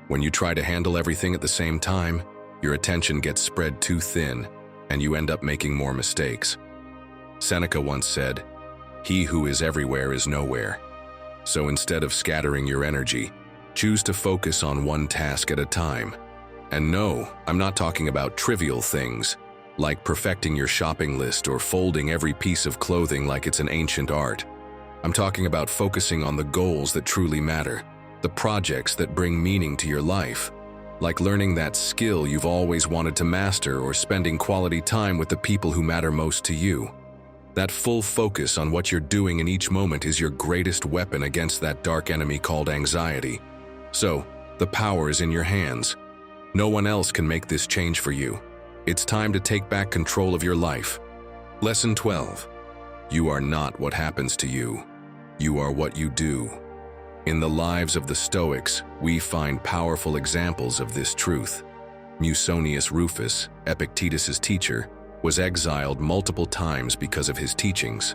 When you try to handle everything at the same time, your attention gets spread too thin, and you end up making more mistakes. Seneca once said, "He who is everywhere is nowhere." So instead of scattering your energy, choose to focus on one task at a time. And no, I'm not talking about trivial things, like perfecting your shopping list or folding every piece of clothing like it's an ancient art. I'm talking about focusing on the goals that truly matter, the projects that bring meaning to your life, like learning that skill you've always wanted to master or spending quality time with the people who matter most to you. That full focus on what you're doing in each moment is your greatest weapon against that dark enemy called anxiety. So, the power is in your hands. No one else can make this change for you. It's time to take back control of your life. Lesson 12. You are not what happens to you. You are what you do. In the lives of the Stoics, we find powerful examples of this truth. Musonius Rufus, Epictetus' teacher, was exiled multiple times because of his teachings.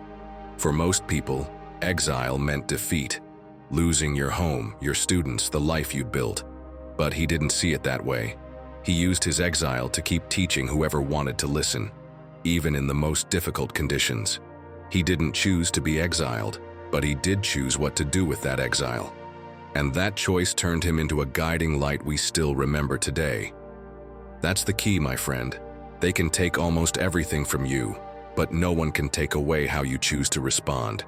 For most people, exile meant defeat, losing your home, your students, the life you'd built. But he didn't see it that way. He used his exile to keep teaching whoever wanted to listen, even in the most difficult conditions. He didn't choose to be exiled, but he did choose what to do with that exile. And that choice turned him into a guiding light we still remember today. That's the key, my friend. They can take almost everything from you, but no one can take away how you choose to respond.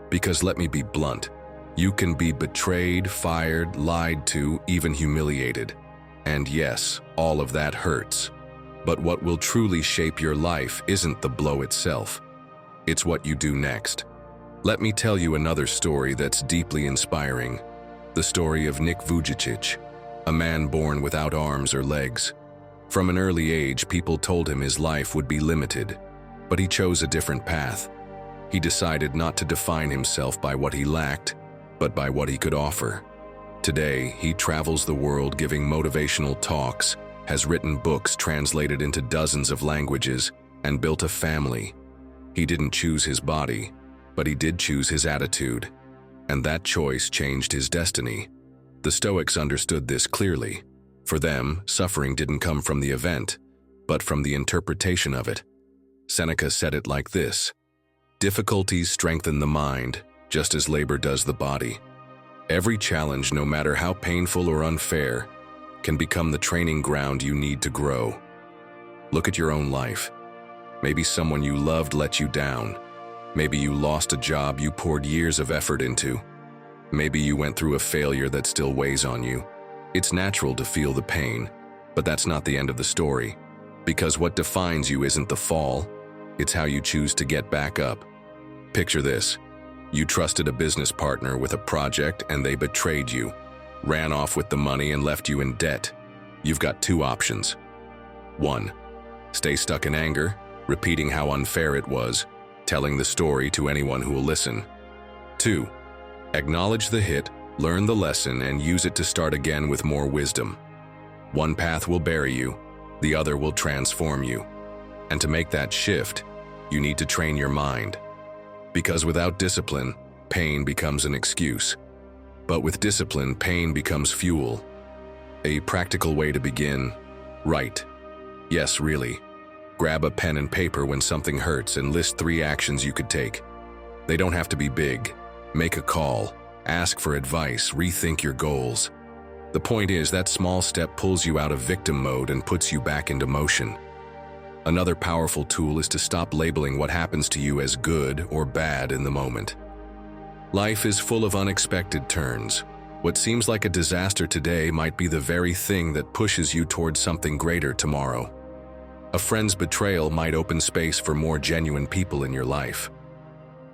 Because let me be blunt, you can be betrayed, fired, lied to, even humiliated. And yes, all of that hurts. But what will truly shape your life isn't the blow itself. It's what you do next. Let me tell you another story that's deeply inspiring. The story of Nick Vujicic, a man born without arms or legs. From an early age, people told him his life would be limited, but he chose a different path. He decided not to define himself by what he lacked, but by what he could offer. Today, he travels the world giving motivational talks, has written books translated into dozens of languages, and built a family. He didn't choose his body, but he did choose his attitude, and that choice changed his destiny. The Stoics understood this clearly. For them, suffering didn't come from the event, but from the interpretation of it. Seneca said it like this: "Difficulties strengthen the mind, just as labor does the body. Every challenge, no matter how painful or unfair, can become the training ground you need to grow." Look at your own life. Maybe someone you loved let you down. Maybe you lost a job you poured years of effort into. Maybe you went through a failure that still weighs on you. It's natural to feel the pain, but that's not the end of the story. Because what defines you isn't the fall, it's how you choose to get back up. Picture this. You trusted a business partner with a project and they betrayed you, ran off with the money and left you in debt. You've got two options. 1. Stay stuck in anger, repeating how unfair it was, telling the story to anyone who will listen. 2. Acknowledge the hit, learn the lesson, and use it to start again with more wisdom. One path will bury you, the other will transform you. And to make that shift, you need to train your mind. Because without discipline, pain becomes an excuse. But with discipline, pain becomes fuel. A practical way to begin: write. Yes, really. Grab a pen and paper when something hurts and list 3 actions you could take. They don't have to be big. Make a call, ask for advice, rethink your goals. The point is that small step pulls you out of victim mode and puts you back into motion. Another powerful tool is to stop labeling what happens to you as good or bad in the moment. Life is full of unexpected turns. What seems like a disaster today might be the very thing that pushes you towards something greater tomorrow. A friend's betrayal might open space for more genuine people in your life.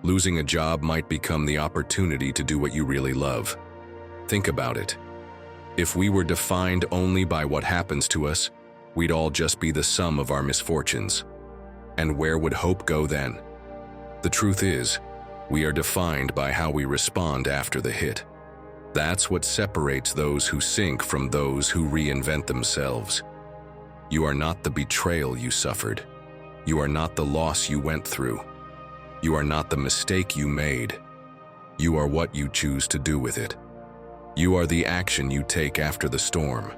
Losing a job might become the opportunity to do what you really love. Think about it. If we were defined only by what happens to us, we'd all just be the sum of our misfortunes. And where would hope go then? The truth is, we are defined by how we respond after the hit. That's what separates those who sink from those who reinvent themselves. You are not the betrayal you suffered. You are not the loss you went through. You are not the mistake you made. You are what you choose to do with it. You are the action you take after the storm.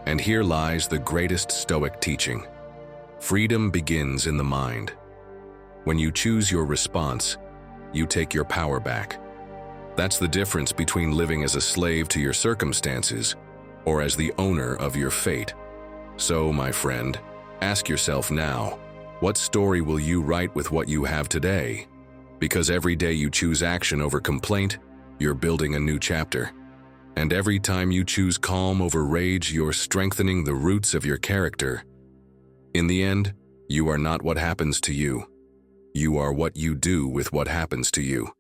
And here lies the greatest Stoic teaching. Freedom begins in the mind. When you choose your response, you take your power back. That's the difference between living as a slave to your circumstances or as the owner of your fate. So, my friend, ask yourself now, what story will you write with what you have today? Because every day you choose action over complaint, you're building a new chapter. And every time you choose calm over rage, you're strengthening the roots of your character. In the end, you are not what happens to you. You are what you do with what happens to you.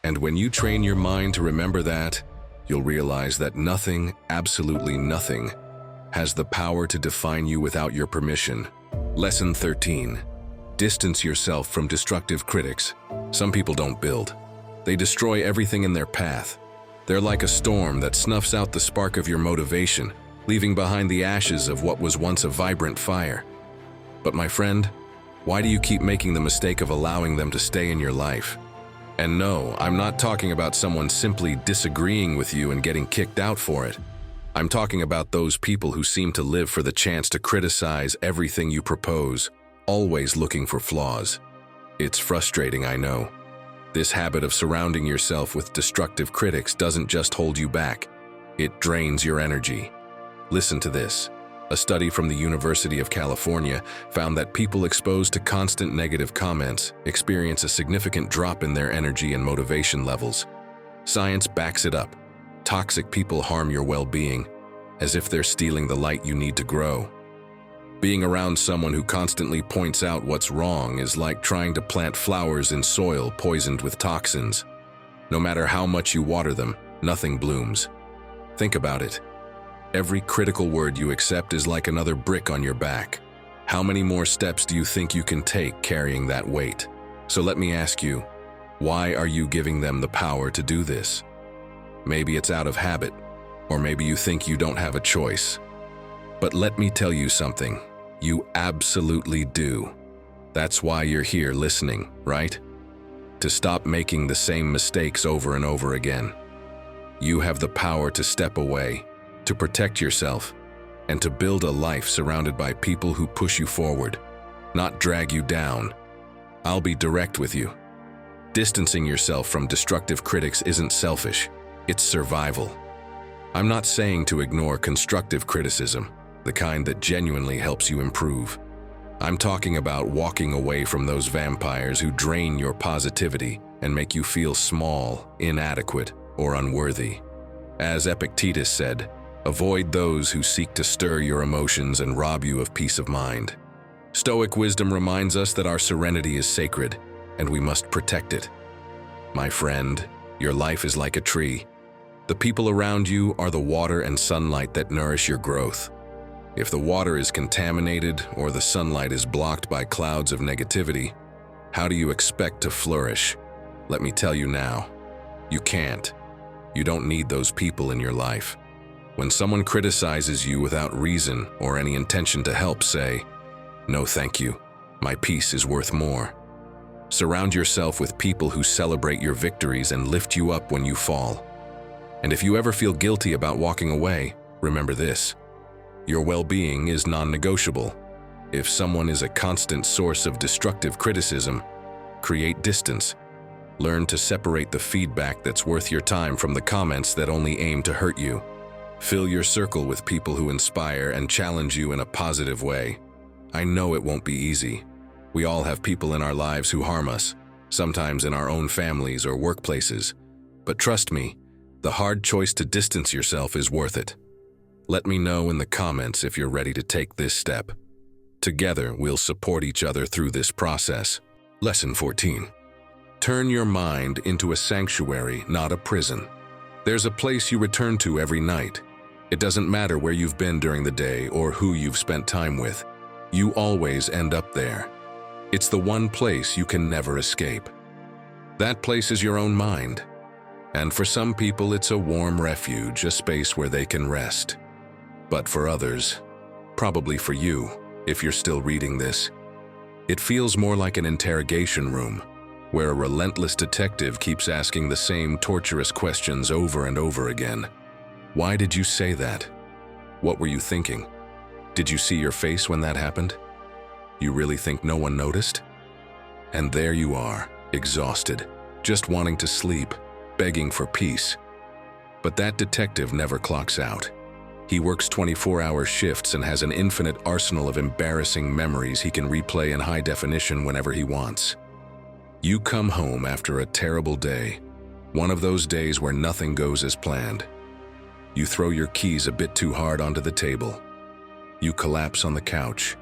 And when you train your mind to remember that, you'll realize that nothing, absolutely nothing, has the power to define you without your permission. Lesson 13. Distance yourself from destructive critics. Some people don't build. They destroy everything in their path. They're like a storm that snuffs out the spark of your motivation, leaving behind the ashes of what was once a vibrant fire. But my friend, why do you keep making the mistake of allowing them to stay in your life? And no, I'm not talking about someone simply disagreeing with you and getting kicked out for it. I'm talking about those people who seem to live for the chance to criticize everything you propose, always looking for flaws. It's frustrating, I know. This habit of surrounding yourself with destructive critics doesn't just hold you back, it drains your energy. Listen to this. A study from the University of California found that people exposed to constant negative comments experience a significant drop in their energy and motivation levels. Science backs it up. Toxic people harm your well-being, as if they're stealing the light you need to grow. Being around someone who constantly points out what's wrong is like trying to plant flowers in soil poisoned with toxins. No matter how much you water them, nothing blooms. Think about it. Every critical word you accept is like another brick on your back. How many more steps do you think you can take carrying that weight? So let me ask you, why are you giving them the power to do this? Maybe it's out of habit, or maybe you think you don't have a choice. But let me tell you something, you absolutely do. That's why you're here listening, right? To stop making the same mistakes over and over again. You have the power to step away, to protect yourself, and to build a life surrounded by people who push you forward, not drag you down. I'll be direct with you. Distancing yourself from destructive critics isn't selfish, it's survival. I'm not saying to ignore constructive criticism, the kind that genuinely helps you improve. I'm talking about walking away from those vampires who drain your positivity and make you feel small, inadequate, or unworthy. As Epictetus said, avoid those who seek to stir your emotions and rob you of peace of mind. Stoic wisdom reminds us that our serenity is sacred, and we must protect it. My friend, your life is like a tree. The people around you are the water and sunlight that nourish your growth. If the water is contaminated or the sunlight is blocked by clouds of negativity, how do you expect to flourish? Let me tell you now, you can't. You don't need those people in your life. When someone criticizes you without reason or any intention to help, say, "No, thank you. My peace is worth more." Surround yourself with people who celebrate your victories and lift you up when you fall. And if you ever feel guilty about walking away, remember this. Your well-being is non-negotiable. If someone is a constant source of destructive criticism, create distance. Learn to separate the feedback that's worth your time from the comments that only aim to hurt you. Fill your circle with people who inspire and challenge you in a positive way. I know it won't be easy. We all have people in our lives who harm us, sometimes in our own families or workplaces. But trust me, the hard choice to distance yourself is worth it. Let me know in the comments if you're ready to take this step. Together, we'll support each other through this process. Lesson 14. Turn your mind into a sanctuary, not a prison. There's a place you return to every night. It doesn't matter where you've been during the day or who you've spent time with. You always end up there. It's the one place you can never escape. That place is your own mind. And for some people, it's a warm refuge, a space where they can rest. But for others, probably for you, if you're still reading this, it feels more like an interrogation room, where a relentless detective keeps asking the same torturous questions over and over again. Why did you say that? What were you thinking? Did you see your face when that happened? You really think no one noticed? And there you are, exhausted, just wanting to sleep, begging for peace. But that detective never clocks out. He works 24-hour shifts and has an infinite arsenal of embarrassing memories he can replay in high definition whenever he wants. You come home after a terrible day, one of those days where nothing goes as planned. You throw your keys a bit too hard onto the table. You collapse on the couch.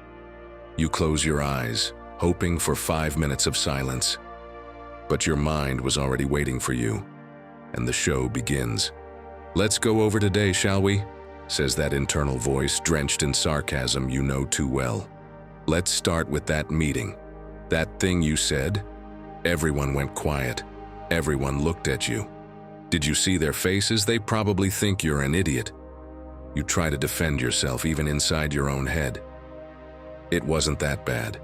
You close your eyes, hoping for 5 minutes of silence. But your mind was already waiting for you, and the show begins. "Let's go over today, shall we?" says that internal voice, drenched in sarcasm you know too well. Let's start with that meeting. That thing you said. Everyone went quiet. Everyone looked at you. Did you see their faces? They probably think you're an idiot. You try to defend yourself even inside your own head. It wasn't that bad.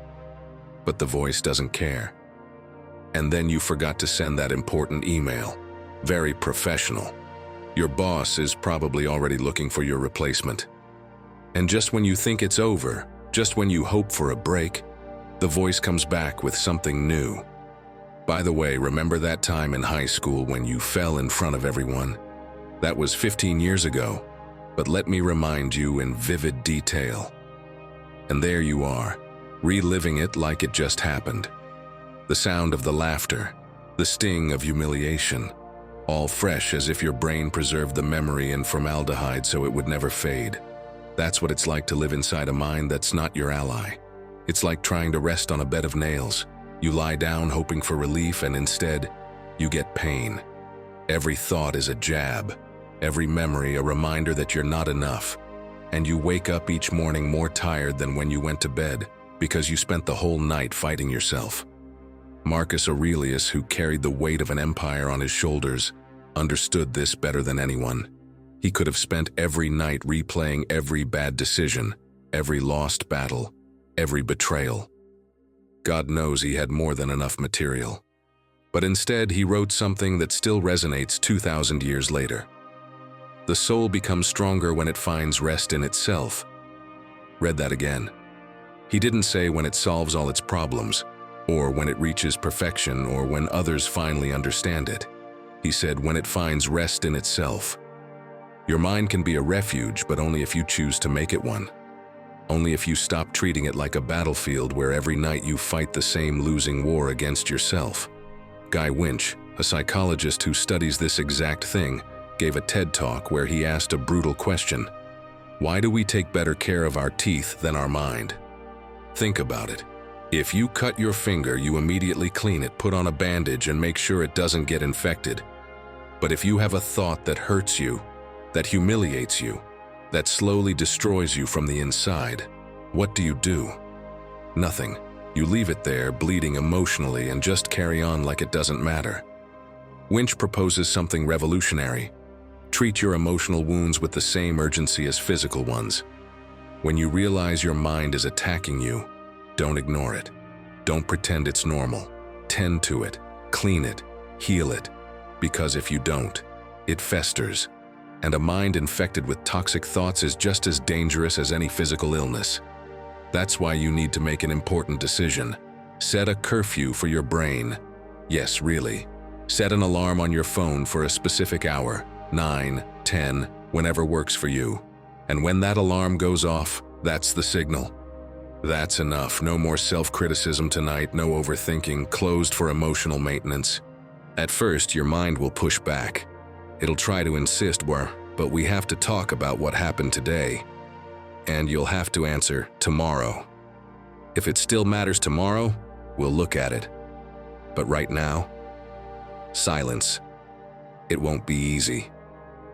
But the voice doesn't care. And then you forgot to send that important email. Very professional. Your boss is probably already looking for your replacement. And just when you think it's over, just when you hope for a break, the voice comes back with something new. By the way, remember that time in high school when you fell in front of everyone? That was 15 years ago, but let me remind you in vivid detail. And there you are, reliving it like it just happened. The sound of the laughter, the sting of humiliation, all fresh as if your brain preserved the memory in formaldehyde so it would never fade. That's what it's like to live inside a mind that's not your ally. It's like trying to rest on a bed of nails. You lie down hoping for relief, and instead, you get pain. Every thought is a jab, every memory a reminder that you're not enough. And you wake up each morning more tired than when you went to bed because you spent the whole night fighting yourself. Marcus Aurelius, who carried the weight of an empire on his shoulders, understood this better than anyone. He could have spent every night replaying every bad decision, every lost battle, every betrayal. God knows he had more than enough material. But instead, he wrote something that still resonates 2,000 years later. The soul becomes stronger when it finds rest in itself. Read that again. He didn't say when it solves all its problems, or when it reaches perfection, or when others finally understand it. He said when it finds rest in itself. Your mind can be a refuge, but only if you choose to make it one. Only if you stop treating it like a battlefield where every night you fight the same losing war against yourself. Guy Winch, a psychologist who studies this exact thing, gave a TED Talk where he asked a brutal question. Why do we take better care of our teeth than our mind? Think about it. If you cut your finger, you immediately clean it, put on a bandage, and make sure it doesn't get infected. But if you have a thought that hurts you, that humiliates you, that slowly destroys you from the inside, what do? Nothing. You leave it there, bleeding emotionally, and just carry on like it doesn't matter. Winch proposes something revolutionary. Treat your emotional wounds with the same urgency as physical ones. When you realize your mind is attacking you, don't ignore it. Don't pretend it's normal. Tend to it, clean it, heal it. Because if you don't, it festers. And a mind infected with toxic thoughts is just as dangerous as any physical illness. That's why you need to make an important decision. Set a curfew for your brain. Yes, really. Set an alarm on your phone for a specific hour, 9, 10, whenever works for you. And when that alarm goes off, that's the signal. That's enough. No more self-criticism tonight, no overthinking, closed for emotional maintenance. At first, your mind will push back. It'll try to insist, but we have to talk about what happened today. And you'll have to answer, tomorrow. If it still matters tomorrow, we'll look at it. But right now, silence. It won't be easy.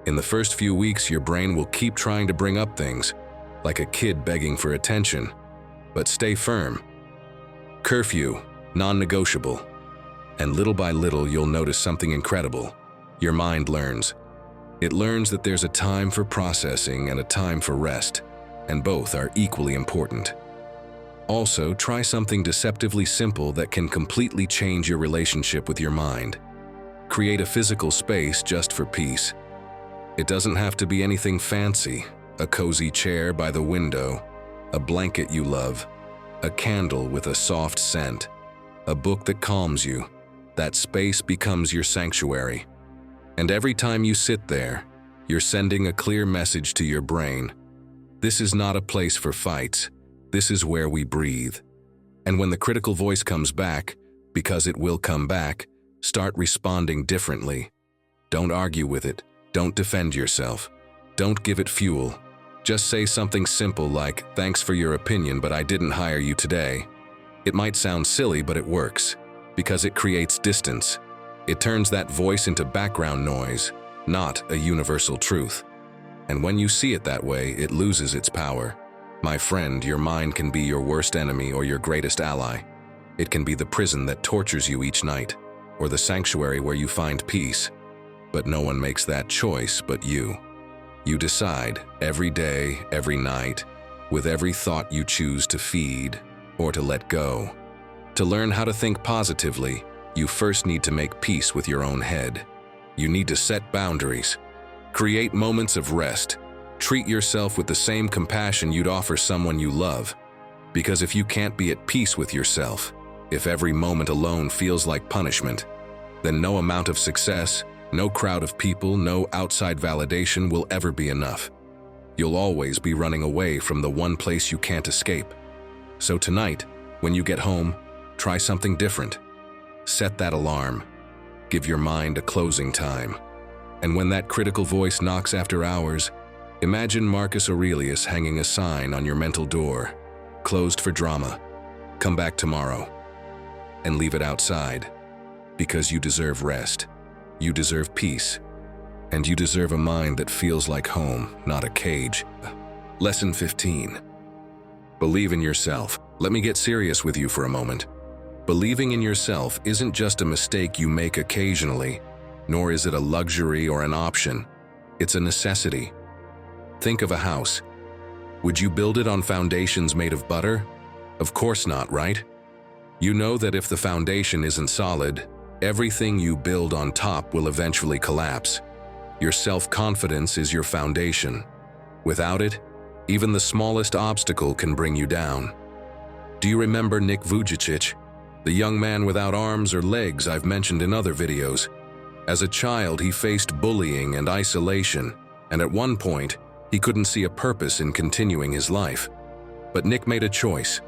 In the first few weeks, your brain will keep trying to bring up things, like a kid begging for attention. But stay firm. Curfew, non-negotiable. And little by little, you'll notice something incredible. Your mind learns. It learns that there's a time for processing and a time for rest, and both are equally important. Also, try something deceptively simple that can completely change your relationship with your mind. Create a physical space just for peace. It doesn't have to be anything fancy. A cozy chair by the window, a blanket you love, a candle with a soft scent, a book that calms you. That space becomes your sanctuary. And every time you sit there, you're sending a clear message to your brain. This is not a place for fights. This is where we breathe. And when the critical voice comes back, because it will come back, start responding differently. Don't argue with it. Don't defend yourself. Don't give it fuel. Just say something simple like, "Thanks for your opinion, but I didn't hire you today." It might sound silly, but it works, because it creates distance. It turns that voice into background noise, not a universal truth. And when you see it that way, it loses its power. My friend, your mind can be your worst enemy or your greatest ally. It can be the prison that tortures you each night, or the sanctuary where you find peace. But no one makes that choice but you. You decide, every day, every night, with every thought you choose to feed or to let go. To learn how to think positively, you first need to make peace with your own head. You need to set boundaries. Create moments of rest. Treat yourself with the same compassion you'd offer someone you love. Because if you can't be at peace with yourself, if every moment alone feels like punishment, then no amount of success, no crowd of people, no outside validation will ever be enough. You'll always be running away from the one place you can't escape. So tonight, when you get home, try something different. Set that alarm. Give your mind a closing time. And when that critical voice knocks after hours, imagine Marcus Aurelius hanging a sign on your mental door, closed for drama. Come back tomorrow. And leave it outside, because you deserve rest. You deserve peace. And you deserve a mind that feels like home, not a cage. Lesson 15. Believe in yourself. Let me get serious with you for a moment. Believing in yourself isn't just a mistake you make occasionally, nor is it a luxury or an option. It's a necessity. Think of a house. Would you build it on foundations made of butter? Of course not, right? You know that if the foundation isn't solid, everything you build on top will eventually collapse. Your self-confidence is your foundation. Without it, even the smallest obstacle can bring you down. Do you remember Nick Vujicic, the young man without arms or legs I've mentioned in other videos? As a child, he faced bullying and isolation, and at one point, he couldn't see a purpose in continuing his life. But Nick made a choice.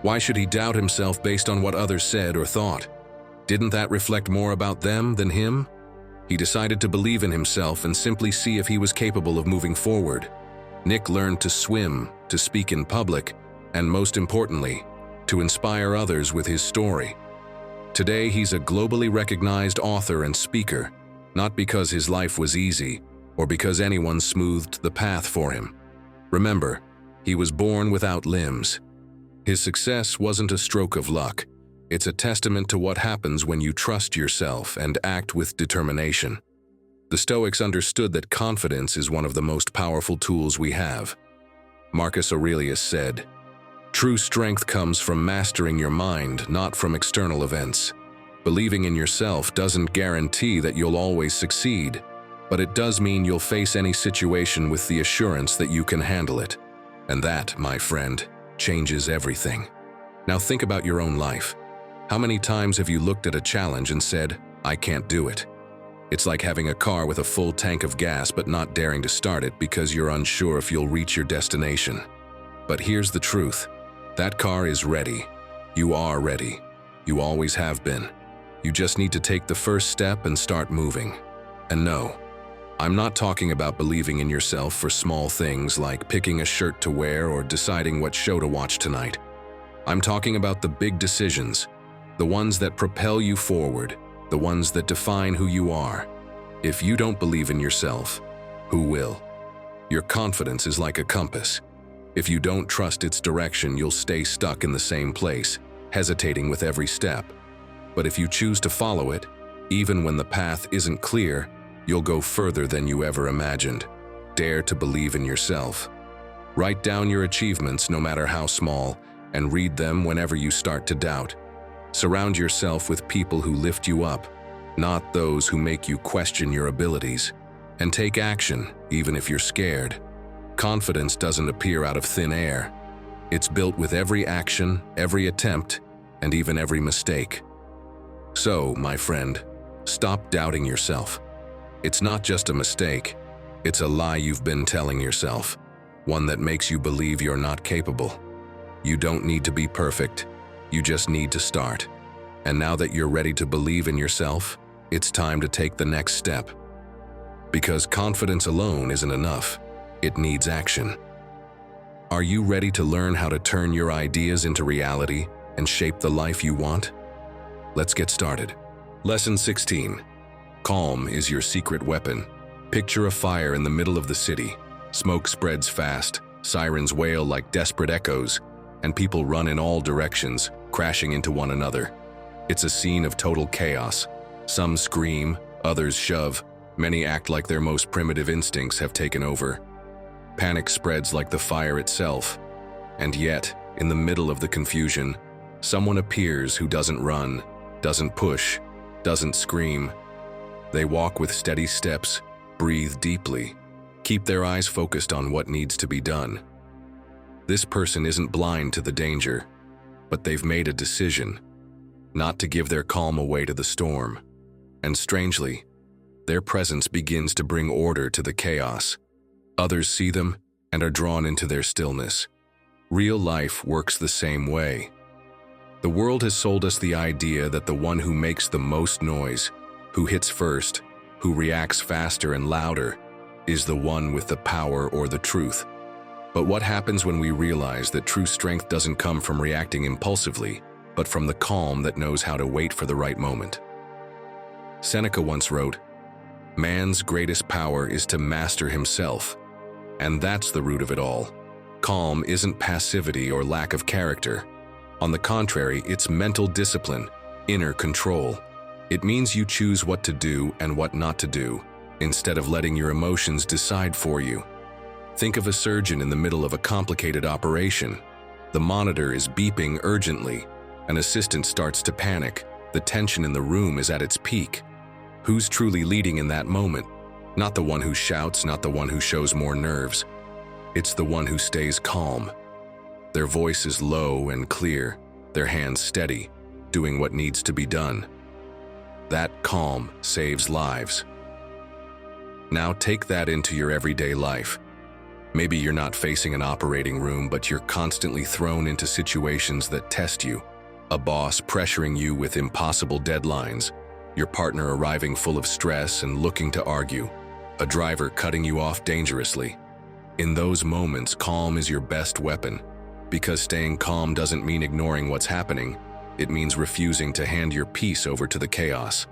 Why should he doubt himself based on what others said or thought? Didn't that reflect more about them than him? He decided to believe in himself and simply see if he was capable of moving forward. Nick learned to swim, to speak in public, and most importantly, to inspire others with his story. Today, he's a globally recognized author and speaker, not because his life was easy or because anyone smoothed the path for him. Remember, he was born without limbs. His success wasn't a stroke of luck. It's a testament to what happens when you trust yourself and act with determination. The Stoics understood that confidence is one of the most powerful tools we have. Marcus Aurelius said, "True strength comes from mastering your mind, not from external events." Believing in yourself doesn't guarantee that you'll always succeed, but it does mean you'll face any situation with the assurance that you can handle it. And that, my friend, changes everything. Now think about your own life. How many times have you looked at a challenge and said, "I can't do it"? It's like having a car with a full tank of gas but not daring to start it because you're unsure if you'll reach your destination. But here's the truth. That car is ready. You are ready. You always have been. You just need to take the first step and start moving. And no, I'm not talking about believing in yourself for small things like picking a shirt to wear or deciding what show to watch tonight. I'm talking about the big decisions, the ones that propel you forward, the ones that define who you are. If you don't believe in yourself, who will? Your confidence is like a compass. If you don't trust its direction, you'll stay stuck in the same place, hesitating with every step. But if you choose to follow it, even when the path isn't clear, you'll go further than you ever imagined. Dare to believe in yourself. Write down your achievements, no matter how small, and read them whenever you start to doubt. Surround yourself with people who lift you up, not those who make you question your abilities. And take action, even if you're scared. Confidence doesn't appear out of thin air. It's built with every action, every attempt, and even every mistake. So, my friend, stop doubting yourself. It's not just a mistake, it's a lie you've been telling yourself, one that makes you believe you're not capable. You don't need to be perfect, you just need to start. And now that you're ready to believe in yourself, it's time to take the next step. Because confidence alone isn't enough, it needs action. Are you ready to learn how to turn your ideas into reality and shape the life you want? Let's get started. Lesson 16. Calm is your secret weapon. Picture a fire in the middle of the city. Smoke spreads fast, sirens wail like desperate echoes, and people run in all directions, crashing into one another. It's a scene of total chaos. Some scream, others shove, many act like their most primitive instincts have taken over. Panic spreads like the fire itself. And yet, in the middle of the confusion, someone appears who doesn't run, doesn't push, doesn't scream. They walk with steady steps, breathe deeply, keep their eyes focused on what needs to be done. This person isn't blind to the danger, but they've made a decision not to give their calm away to the storm. And strangely, their presence begins to bring order to the chaos. Others see them and are drawn into their stillness. Real life works the same way. The world has sold us the idea that the one who makes the most noise, who hits first, who reacts faster and louder, is the one with the power or the truth. But what happens when we realize that true strength doesn't come from reacting impulsively, but from the calm that knows how to wait for the right moment? Seneca once wrote, "Man's greatest power is to master himself." And that's the root of it all. Calm isn't passivity or lack of character. On the contrary, it's mental discipline, inner control. It means you choose what to do and what not to do, instead of letting your emotions decide for you. Think of a surgeon in the middle of a complicated operation. The monitor is beeping urgently. An assistant starts to panic. The tension in the room is at its peak. Who's truly leading in that moment? Not the one who shouts, not the one who shows more nerves. It's the one who stays calm. Their voice is low and clear, their hands steady, doing what needs to be done. That calm saves lives. Now take that into your everyday life. Maybe you're not facing an operating room, but you're constantly thrown into situations that test you. A boss pressuring you with impossible deadlines, your partner arriving full of stress and looking to argue, a driver cutting you off dangerously. In those moments, calm is your best weapon, because staying calm doesn't mean ignoring what's happening. It means refusing to hand your peace over to the chaos.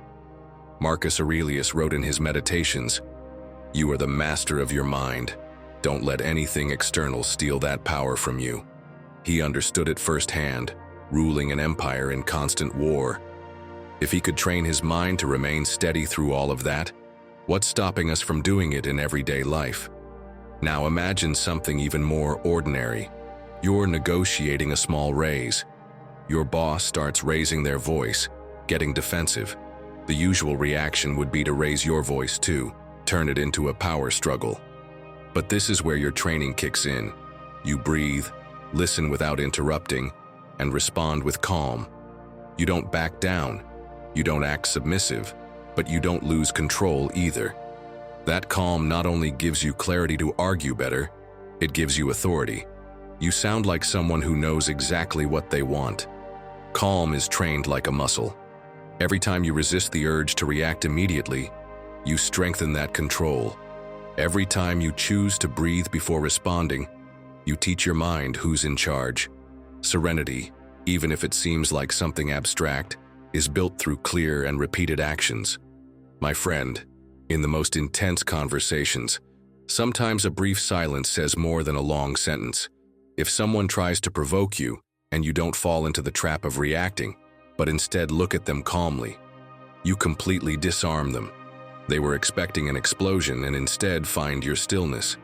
Marcus Aurelius wrote in his Meditations, "You are the master of your mind. Don't let anything external steal that power from you." He understood it firsthand, ruling an empire in constant war. If he could train his mind to remain steady through all of that, what's stopping us from doing it in everyday life? Now imagine something even more ordinary. You're negotiating a small raise. Your boss starts raising their voice, getting defensive. The usual reaction would be to raise your voice too, turn it into a power struggle. But this is where your training kicks in. You breathe, listen without interrupting, and respond with calm. You don't back down. You don't act submissive. but you don't lose control either. That calm not only gives you clarity to argue better, it gives you authority. You sound like someone who knows exactly what they want. Calm is trained like a muscle. Every time you resist the urge to react immediately, you strengthen that control. Every time you choose to breathe before responding, you teach your mind who's in charge. Serenity, even if it seems like something abstract, is built through clear and repeated actions. My friend, in the most intense conversations, sometimes a brief silence says more than a long sentence. If someone tries to provoke you and you don't fall into the trap of reacting, but instead look at them calmly, you completely disarm them. They were expecting an explosion and instead find your stillness.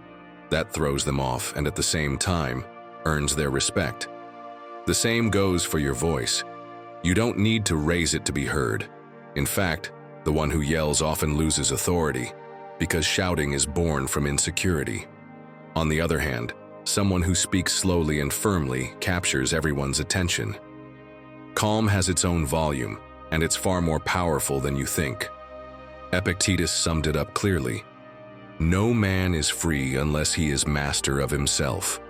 That throws them off and at the same time earns their respect. The same goes for your voice. You don't need to raise it to be heard. In fact, the one who yells often loses authority because shouting is born from insecurity. On the other hand, someone who speaks slowly and firmly captures everyone's attention. Calm has its own volume, and it's far more powerful than you think. Epictetus summed it up clearly. No man is free unless he is master of himself.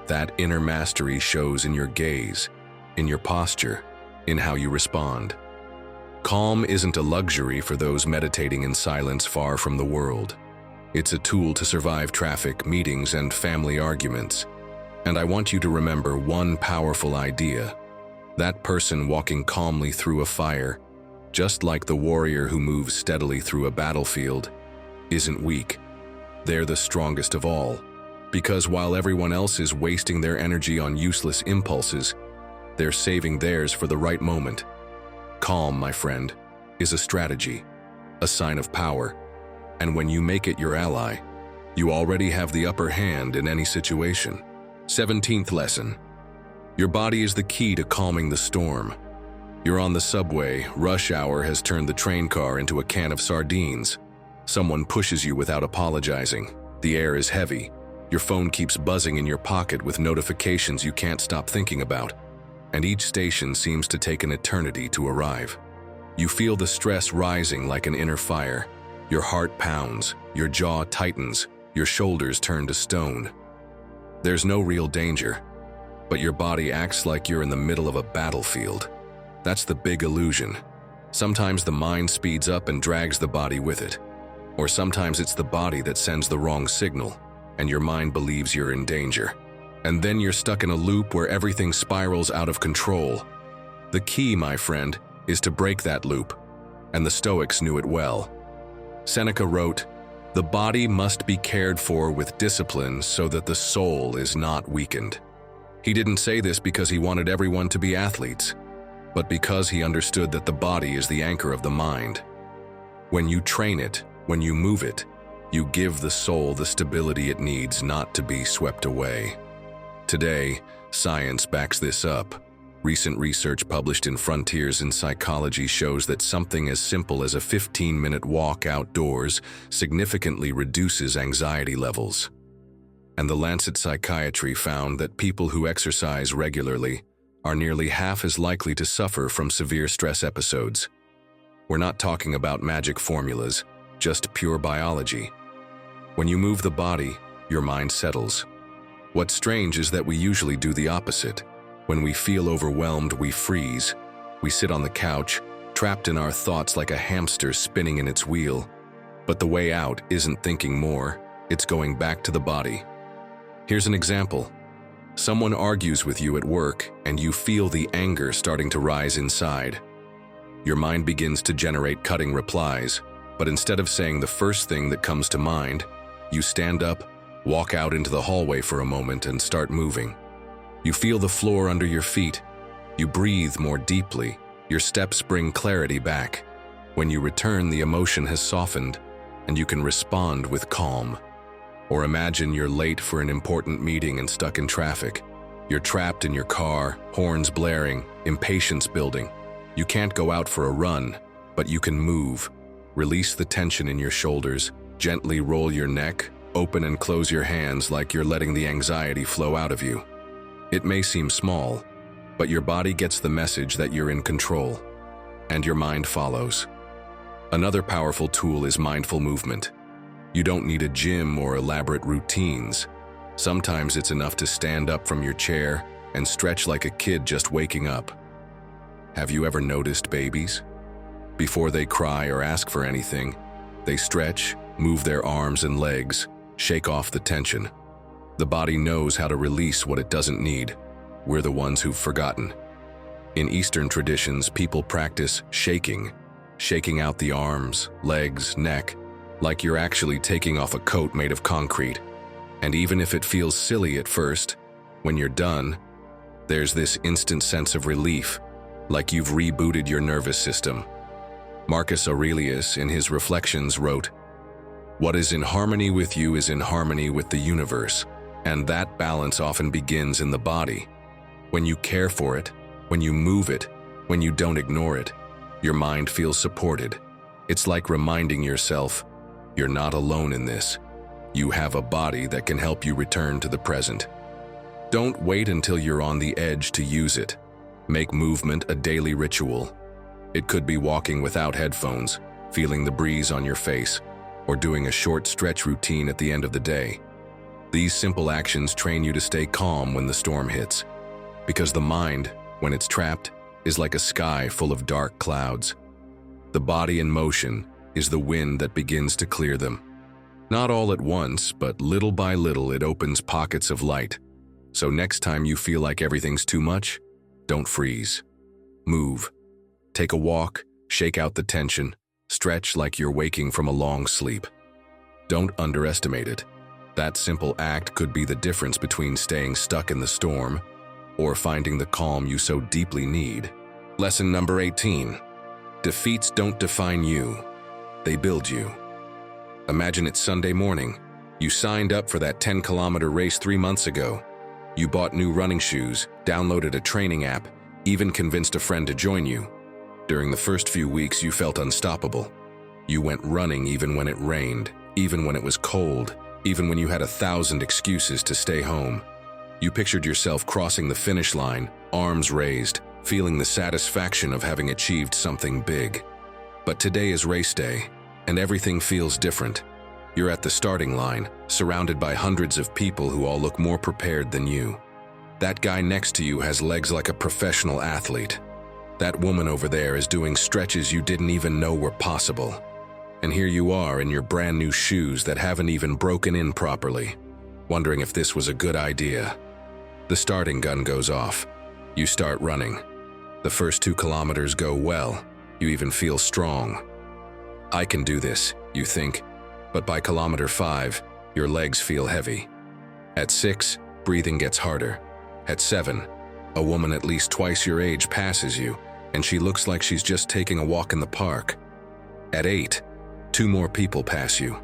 That inner mastery shows in your gaze, in your posture, in how you respond. Calm isn't a luxury for those meditating in silence far from the world. It's a tool to survive traffic, meetings, and family arguments. And I want you to remember one powerful idea. That person walking calmly through a fire, just like the warrior who moves steadily through a battlefield, isn't weak. They're the strongest of all. Because while everyone else is wasting their energy on useless impulses, they're saving theirs for the right moment. Calm, my friend, is a strategy, a sign of power. And when you make it your ally, you already have the upper hand in any situation. 17th lesson. Your body is the key to calming the storm. You're on the subway, rush hour has turned the train car into a can of sardines. Someone pushes you without apologizing. The air is heavy. Your phone keeps buzzing in your pocket with notifications you can't stop thinking about. And each station seems to take an eternity to arrive. You feel the stress rising like an inner fire. Your heart pounds, your jaw tightens, your shoulders turn to stone. There's no real danger, but your body acts like you're in the middle of a battlefield. That's the big illusion. Sometimes the mind speeds up and drags the body with it. Or sometimes it's the body that sends the wrong signal, and your mind believes you're in danger. And then you're stuck in a loop where everything spirals out of control. The key, my friend, is to break that loop, and the Stoics knew it well. Seneca wrote, "The body must be cared for with discipline so that the soul is not weakened." He didn't say this because he wanted everyone to be athletes, but because he understood that the body is the anchor of the mind. When you train it, when you move it, you give the soul the stability it needs not to be swept away. Today, science backs this up. Recent research published in Frontiers in Psychology shows that something as simple as a 15-minute walk outdoors significantly reduces anxiety levels. And the Lancet Psychiatry found that people who exercise regularly are nearly half as likely to suffer from severe stress episodes. We're not talking about magic formulas, just pure biology. When you move the body, your mind settles. What's strange is that we usually do the opposite. When we feel overwhelmed, we freeze. We sit on the couch, trapped in our thoughts like a hamster spinning in its wheel. But the way out isn't thinking more, it's going back to the body. Here's an example. Someone argues with you at work, and you feel the anger starting to rise inside. Your mind begins to generate cutting replies, but instead of saying the first thing that comes to mind, you stand up, walk out into the hallway for a moment, and start moving. You feel the floor under your feet. You breathe more deeply. Your steps bring clarity back. When you return, the emotion has softened, and you can respond with calm. Or imagine you're late for an important meeting and stuck in traffic. You're trapped in your car, horns blaring, impatience building. You can't go out for a run, but you can move. Release the tension in your shoulders, gently roll your neck, open and close your hands like you're letting the anxiety flow out of you. It may seem small, but your body gets the message that you're in control, and your mind follows. Another powerful tool is mindful movement. You don't need a gym or elaborate routines. Sometimes it's enough to stand up from your chair and stretch like a kid just waking up. Have you ever noticed babies? Before they cry or ask for anything, they stretch, move their arms and legs, shake off the tension. The body knows how to release what it doesn't need. We're the ones who've forgotten. In Eastern traditions, people practice shaking out the arms, legs, neck, like you're actually taking off a coat made of concrete. And even if it feels silly at first, when you're done, there's this instant sense of relief, like you've rebooted your nervous system. Marcus Aurelius, in his Reflections, wrote, "What is in harmony with you is in harmony with the universe, and that balance often begins in the body. When you care for it, when you move it, when you don't ignore it, your mind feels supported. It's like reminding yourself, you're not alone in this. You have a body that can help you return to the present." Don't wait until you're on the edge to use it. Make movement a daily ritual. It could be walking without headphones, feeling the breeze on your face, or doing a short stretch routine at the end of the day. These simple actions train you to stay calm when the storm hits. Because the mind, when it's trapped, is like a sky full of dark clouds. The body in motion is the wind that begins to clear them. Not all at once, but little by little it opens pockets of light. So next time you feel like everything's too much, don't freeze. Move. Take a walk, shake out the tension, stretch like you're waking from a long sleep. Don't underestimate it. That simple act could be the difference between staying stuck in the storm or finding the calm you so deeply need. Lesson number 18. Defeats don't define you. They build you. Imagine it's Sunday morning. You signed up for that 10-kilometer race 3 months ago. You bought new running shoes, downloaded a training app, even convinced a friend to join you. During the first few weeks, you felt unstoppable. You went running even when it rained, even when it was cold, even when you had 1,000 excuses to stay home. You pictured yourself crossing the finish line, arms raised, feeling the satisfaction of having achieved something big. But today is race day, and everything feels different. You're at the starting line, surrounded by hundreds of people who all look more prepared than you. That guy next to you has legs like a professional athlete. That woman over there is doing stretches you didn't even know were possible. And here you are in your brand new shoes that haven't even broken in properly, wondering if this was a good idea. The starting gun goes off. You start running. The first 2 kilometers go well. You even feel strong. I can do this, you think, but by kilometer 5, your legs feel heavy. At 6, breathing gets harder. At 7, a woman at least twice your age passes you, and she looks like she's just taking a walk in the park. At 8, 2 more people pass you,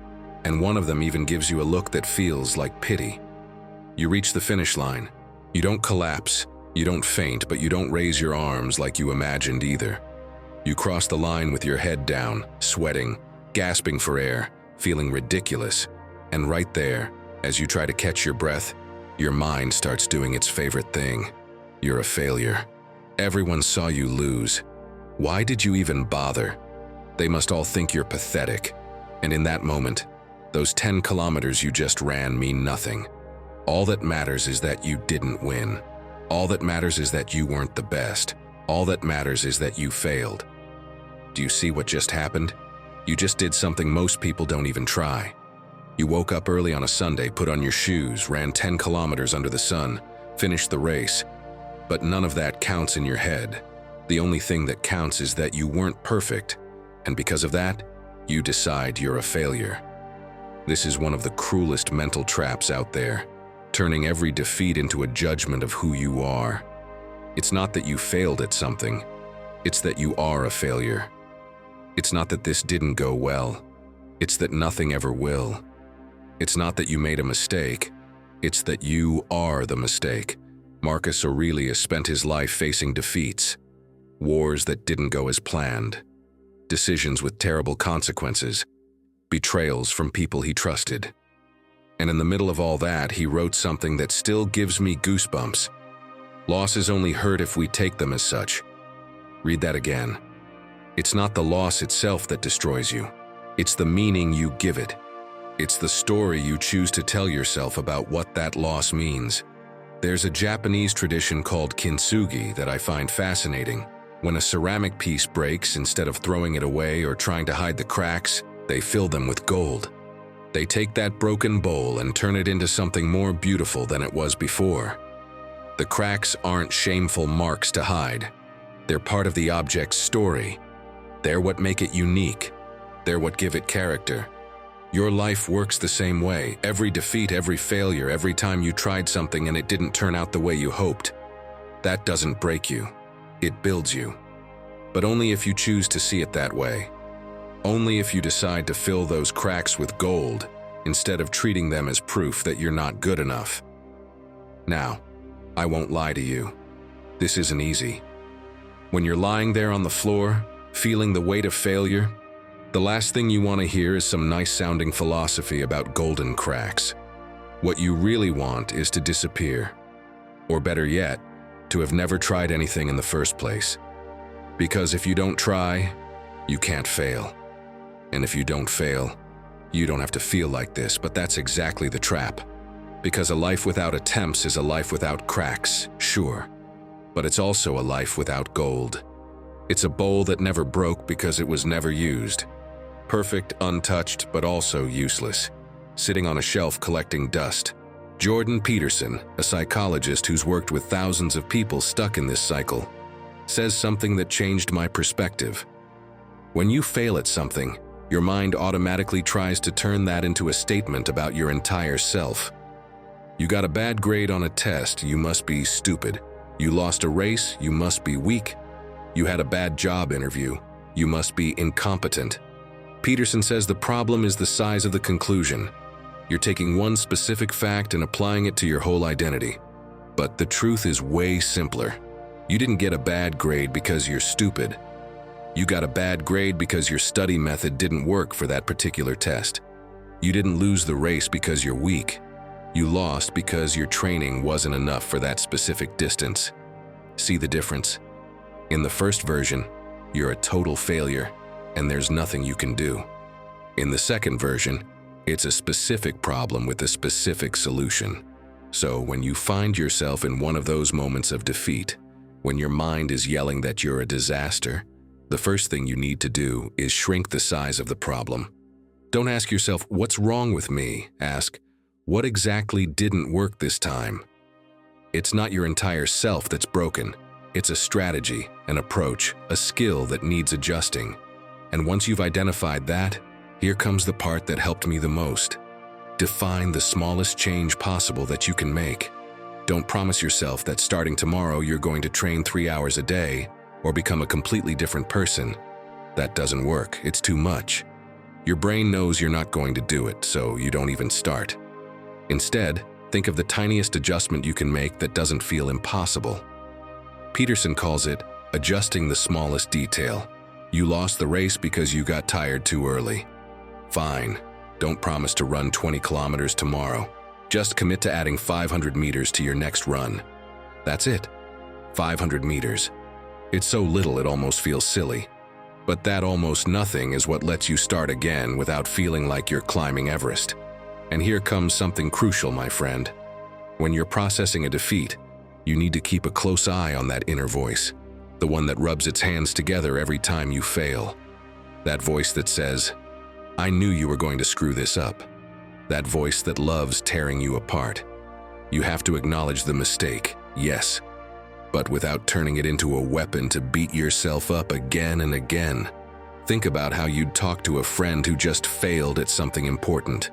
and one of them even gives you a look that feels like pity. You reach the finish line. You don't collapse, you don't faint, but you don't raise your arms like you imagined either. You cross the line with your head down, sweating, gasping for air, feeling ridiculous, and right there, as you try to catch your breath, your mind starts doing its favorite thing. You're a failure. Everyone saw you lose. Why did you even bother? They must all think you're pathetic. And in that moment, those 10 kilometers you just ran mean nothing. All that matters is that you didn't win. All that matters is that you weren't the best. All that matters is that you failed. Do you see what just happened? You just did something most people don't even try. You woke up early on a Sunday, put on your shoes, ran 10 kilometers under the sun, finished the race. But none of that counts in your head. The only thing that counts is that you weren't perfect, and because of that, you decide you're a failure. This is one of the cruelest mental traps out there, turning every defeat into a judgment of who you are. It's not that you failed at something, it's that you are a failure. It's not that this didn't go well, it's that nothing ever will. It's not that you made a mistake, it's that you are the mistake. Marcus Aurelius spent his life facing defeats, wars that didn't go as planned, decisions with terrible consequences, betrayals from people he trusted. And in the middle of all that, he wrote something that still gives me goosebumps. Losses only hurt if we take them as such. Read that again. It's not the loss itself that destroys you. It's the meaning you give it. It's the story you choose to tell yourself about what that loss means. There's a Japanese tradition called kintsugi that I find fascinating. When a ceramic piece breaks, instead of throwing it away or trying to hide the cracks, they fill them with gold. They take that broken bowl and turn it into something more beautiful than it was before. The cracks aren't shameful marks to hide. They're part of the object's story. They're what make it unique. They're what give it character. Your life works the same way. Every defeat, every failure, every time you tried something and it didn't turn out the way you hoped, that doesn't break you. It builds you. But only if you choose to see it that way. Only if you decide to fill those cracks with gold instead of treating them as proof that you're not good enough. Now, I won't lie to you. This isn't easy. When you're lying there on the floor, feeling the weight of failure, the last thing you want to hear is some nice-sounding philosophy about golden cracks. What you really want is to disappear. Or better yet, to have never tried anything in the first place. Because if you don't try, you can't fail. And if you don't fail, you don't have to feel like this, but that's exactly the trap. Because a life without attempts is a life without cracks, sure. But it's also a life without gold. It's a bowl that never broke because it was never used. Perfect, untouched, but also useless. Sitting on a shelf collecting dust. Jordan Peterson, a psychologist who's worked with thousands of people stuck in this cycle, says something that changed my perspective. When you fail at something, your mind automatically tries to turn that into a statement about your entire self. You got a bad grade on a test, you must be stupid. You lost a race, you must be weak. You had a bad job interview, you must be incompetent. Peterson says the problem is the size of the conclusion. You're taking one specific fact and applying it to your whole identity. But the truth is way simpler. You didn't get a bad grade because you're stupid. You got a bad grade because your study method didn't work for that particular test. You didn't lose the race because you're weak. You lost because your training wasn't enough for that specific distance. See the difference? In the first version, you're a total failure, and there's nothing you can do. In the second version, it's a specific problem with a specific solution. So when you find yourself in one of those moments of defeat, when your mind is yelling that you're a disaster, the first thing you need to do is shrink the size of the problem. Don't ask yourself, what's wrong with me? Ask, what exactly didn't work this time? It's not your entire self that's broken. It's a strategy, an approach, a skill that needs adjusting. And once you've identified that, here comes the part that helped me the most. Define the smallest change possible that you can make. Don't promise yourself that starting tomorrow you're going to train 3 hours a day or become a completely different person. That doesn't work. It's too much. Your brain knows you're not going to do it, so you don't even start. Instead, think of the tiniest adjustment you can make that doesn't feel impossible. Peterson calls it adjusting the smallest detail. You lost the race because you got tired too early. Fine, don't promise to run 20 kilometers tomorrow. Just commit to adding 500 meters to your next run. That's it. 500 meters. It's so little it almost feels silly. But that almost nothing is what lets you start again without feeling like you're climbing Everest. And here comes something crucial, my friend. When you're processing a defeat, you need to keep a close eye on that inner voice. The one that rubs its hands together every time you fail. That voice that says, I knew you were going to screw this up. That voice that loves tearing you apart. You have to acknowledge the mistake, yes, but without turning it into a weapon to beat yourself up again and again. Think about how you'd talk to a friend who just failed at something important.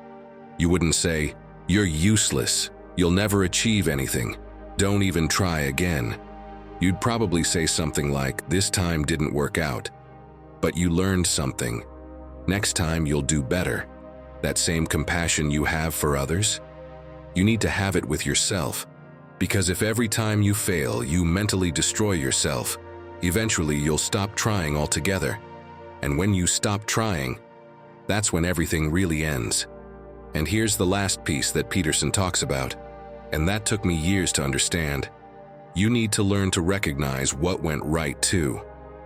You wouldn't say, you're useless, you'll never achieve anything, don't even try again. You'd probably say something like, this time didn't work out, but you learned something. Next time you'll do better. That same compassion you have for others, you need to have it with yourself. Because if every time you fail, you mentally destroy yourself, eventually you'll stop trying altogether. And when you stop trying, that's when everything really ends. And here's the last piece that Peterson talks about, and that took me years to understand. You need to learn to recognize what went right too.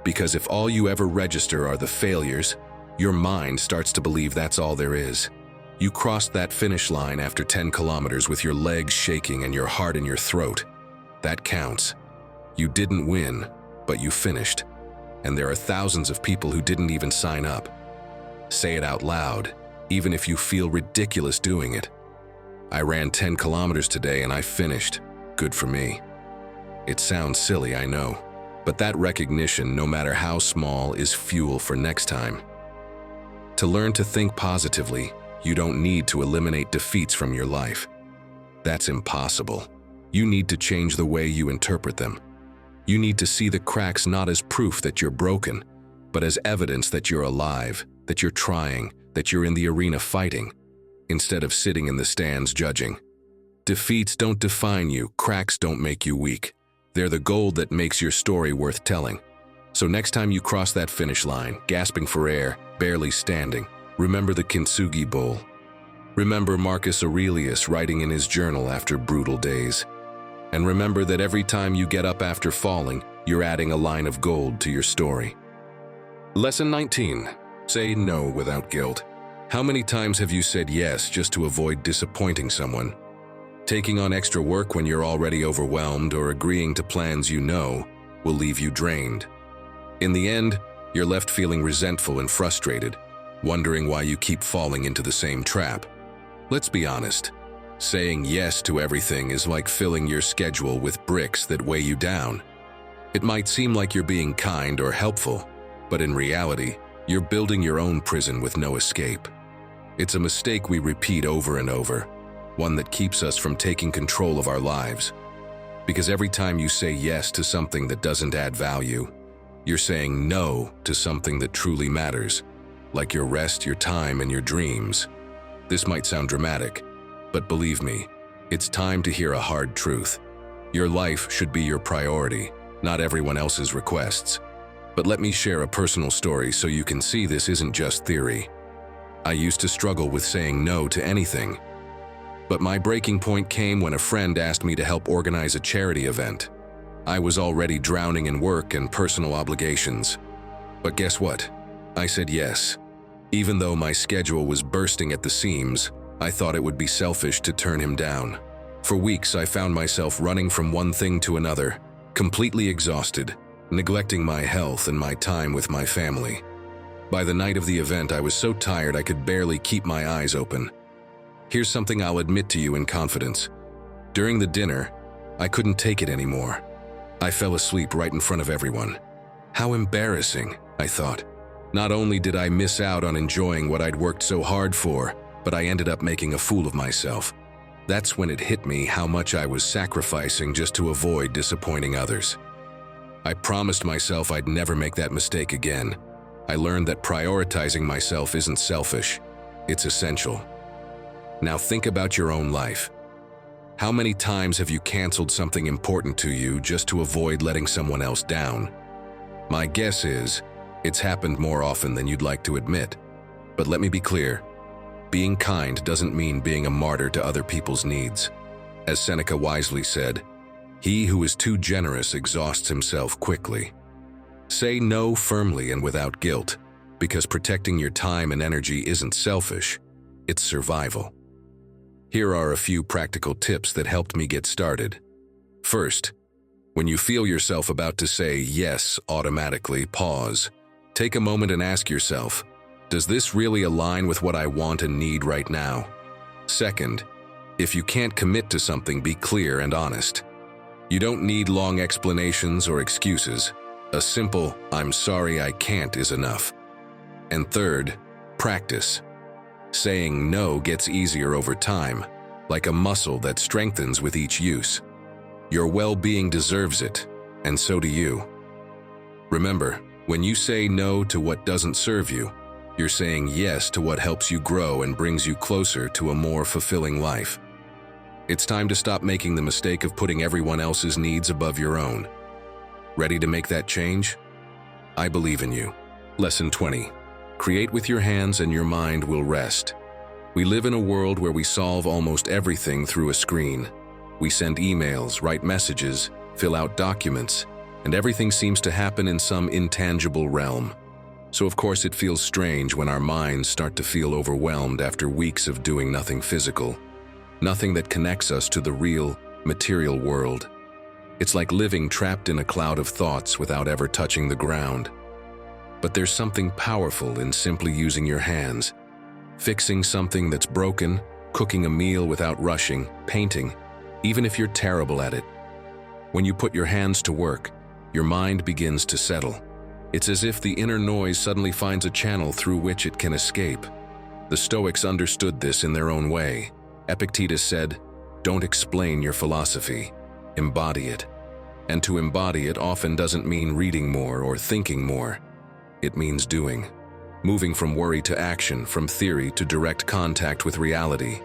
Because if all you ever register are the failures, your mind starts to believe that's all there is. You crossed that finish line after 10 kilometers with your legs shaking and your heart in your throat. That counts. You didn't win, but you finished. And there are thousands of people who didn't even sign up. Say it out loud, even if you feel ridiculous doing it. I ran 10 kilometers today and I finished. Good for me. It sounds silly, I know, but that recognition, no matter how small, is fuel for next time. To learn to think positively, you don't need to eliminate defeats from your life. That's impossible. You need to change the way you interpret them. You need to see the cracks not as proof that you're broken, but as evidence that you're alive, that you're trying, that you're in the arena fighting, instead of sitting in the stands judging. Defeats don't define you, cracks don't make you weak. They're the gold that makes your story worth telling. So next time you cross that finish line, gasping for air, barely standing, remember the kintsugi bowl. Remember Marcus Aurelius writing in his journal after brutal days. And remember that every time you get up after falling, you're adding a line of gold to your story. Lesson 19. Say no without guilt. How many times have you said yes just to avoid disappointing someone? Taking on extra work when you're already overwhelmed or agreeing to plans you know will leave you drained. In the end, you're left feeling resentful and frustrated, wondering why you keep falling into the same trap. Let's be honest. Saying yes to everything is like filling your schedule with bricks that weigh you down. It might seem like you're being kind or helpful, but in reality, you're building your own prison with no escape. It's a mistake we repeat over and over, one that keeps us from taking control of our lives. Because every time you say yes to something that doesn't add value, you're saying no to something that truly matters, like your rest, your time, and your dreams. This might sound dramatic, but believe me, it's time to hear a hard truth. Your life should be your priority, not everyone else's requests. But let me share a personal story so you can see this isn't just theory. I used to struggle with saying no to anything. But my breaking point came when a friend asked me to help organize a charity event. I was already drowning in work and personal obligations. But guess what? I said yes. Even though my schedule was bursting at the seams, I thought it would be selfish to turn him down. For weeks, I found myself running from one thing to another, completely exhausted, neglecting my health and my time with my family. By the night of the event, I was so tired I could barely keep my eyes open. Here's something I'll admit to you in confidence. During the dinner, I couldn't take it anymore. I fell asleep right in front of everyone. How embarrassing, I thought. Not only did I miss out on enjoying what I'd worked so hard for, but I ended up making a fool of myself. That's when it hit me how much I was sacrificing just to avoid disappointing others. I promised myself I'd never make that mistake again. I learned that prioritizing myself isn't selfish, it's essential. Now think about your own life. How many times have you canceled something important to you just to avoid letting someone else down? My guess is, it's happened more often than you'd like to admit. But let me be clear, being kind doesn't mean being a martyr to other people's needs. As Seneca wisely said, "He who is too generous exhausts himself quickly." Say no firmly and without guilt, because protecting your time and energy isn't selfish, it's survival. Here are a few practical tips that helped me get started. First, when you feel yourself about to say yes automatically, pause. Take a moment and ask yourself, does this really align with what I want and need right now? Second, if you can't commit to something, be clear and honest. You don't need long explanations or excuses. A simple, "I'm sorry I can't" is enough. And third, practice. Saying no gets easier over time, like a muscle that strengthens with each use. Your well-being deserves it, and so do you. Remember, when you say no to what doesn't serve you, you're saying yes to what helps you grow and brings you closer to a more fulfilling life. It's time to stop making the mistake of putting everyone else's needs above your own. Ready to make that change? I believe in you. Lesson 20. Create with your hands and your mind will rest. We live in a world where we solve almost everything through a screen. We send emails, write messages, fill out documents, and everything seems to happen in some intangible realm. So of course it feels strange when our minds start to feel overwhelmed after weeks of doing nothing physical, nothing that connects us to the real, material world. It's like living trapped in a cloud of thoughts without ever touching the ground. But there's something powerful in simply using your hands, fixing something that's broken, cooking a meal without rushing, painting, even if you're terrible at it. When you put your hands to work, your mind begins to settle. It's as if the inner noise suddenly finds a channel through which it can escape. The Stoics understood this in their own way. Epictetus said, "Don't explain your philosophy, embody it." And to embody it often doesn't mean reading more or thinking more. It means doing. Moving from worry to action, from theory to direct contact with reality.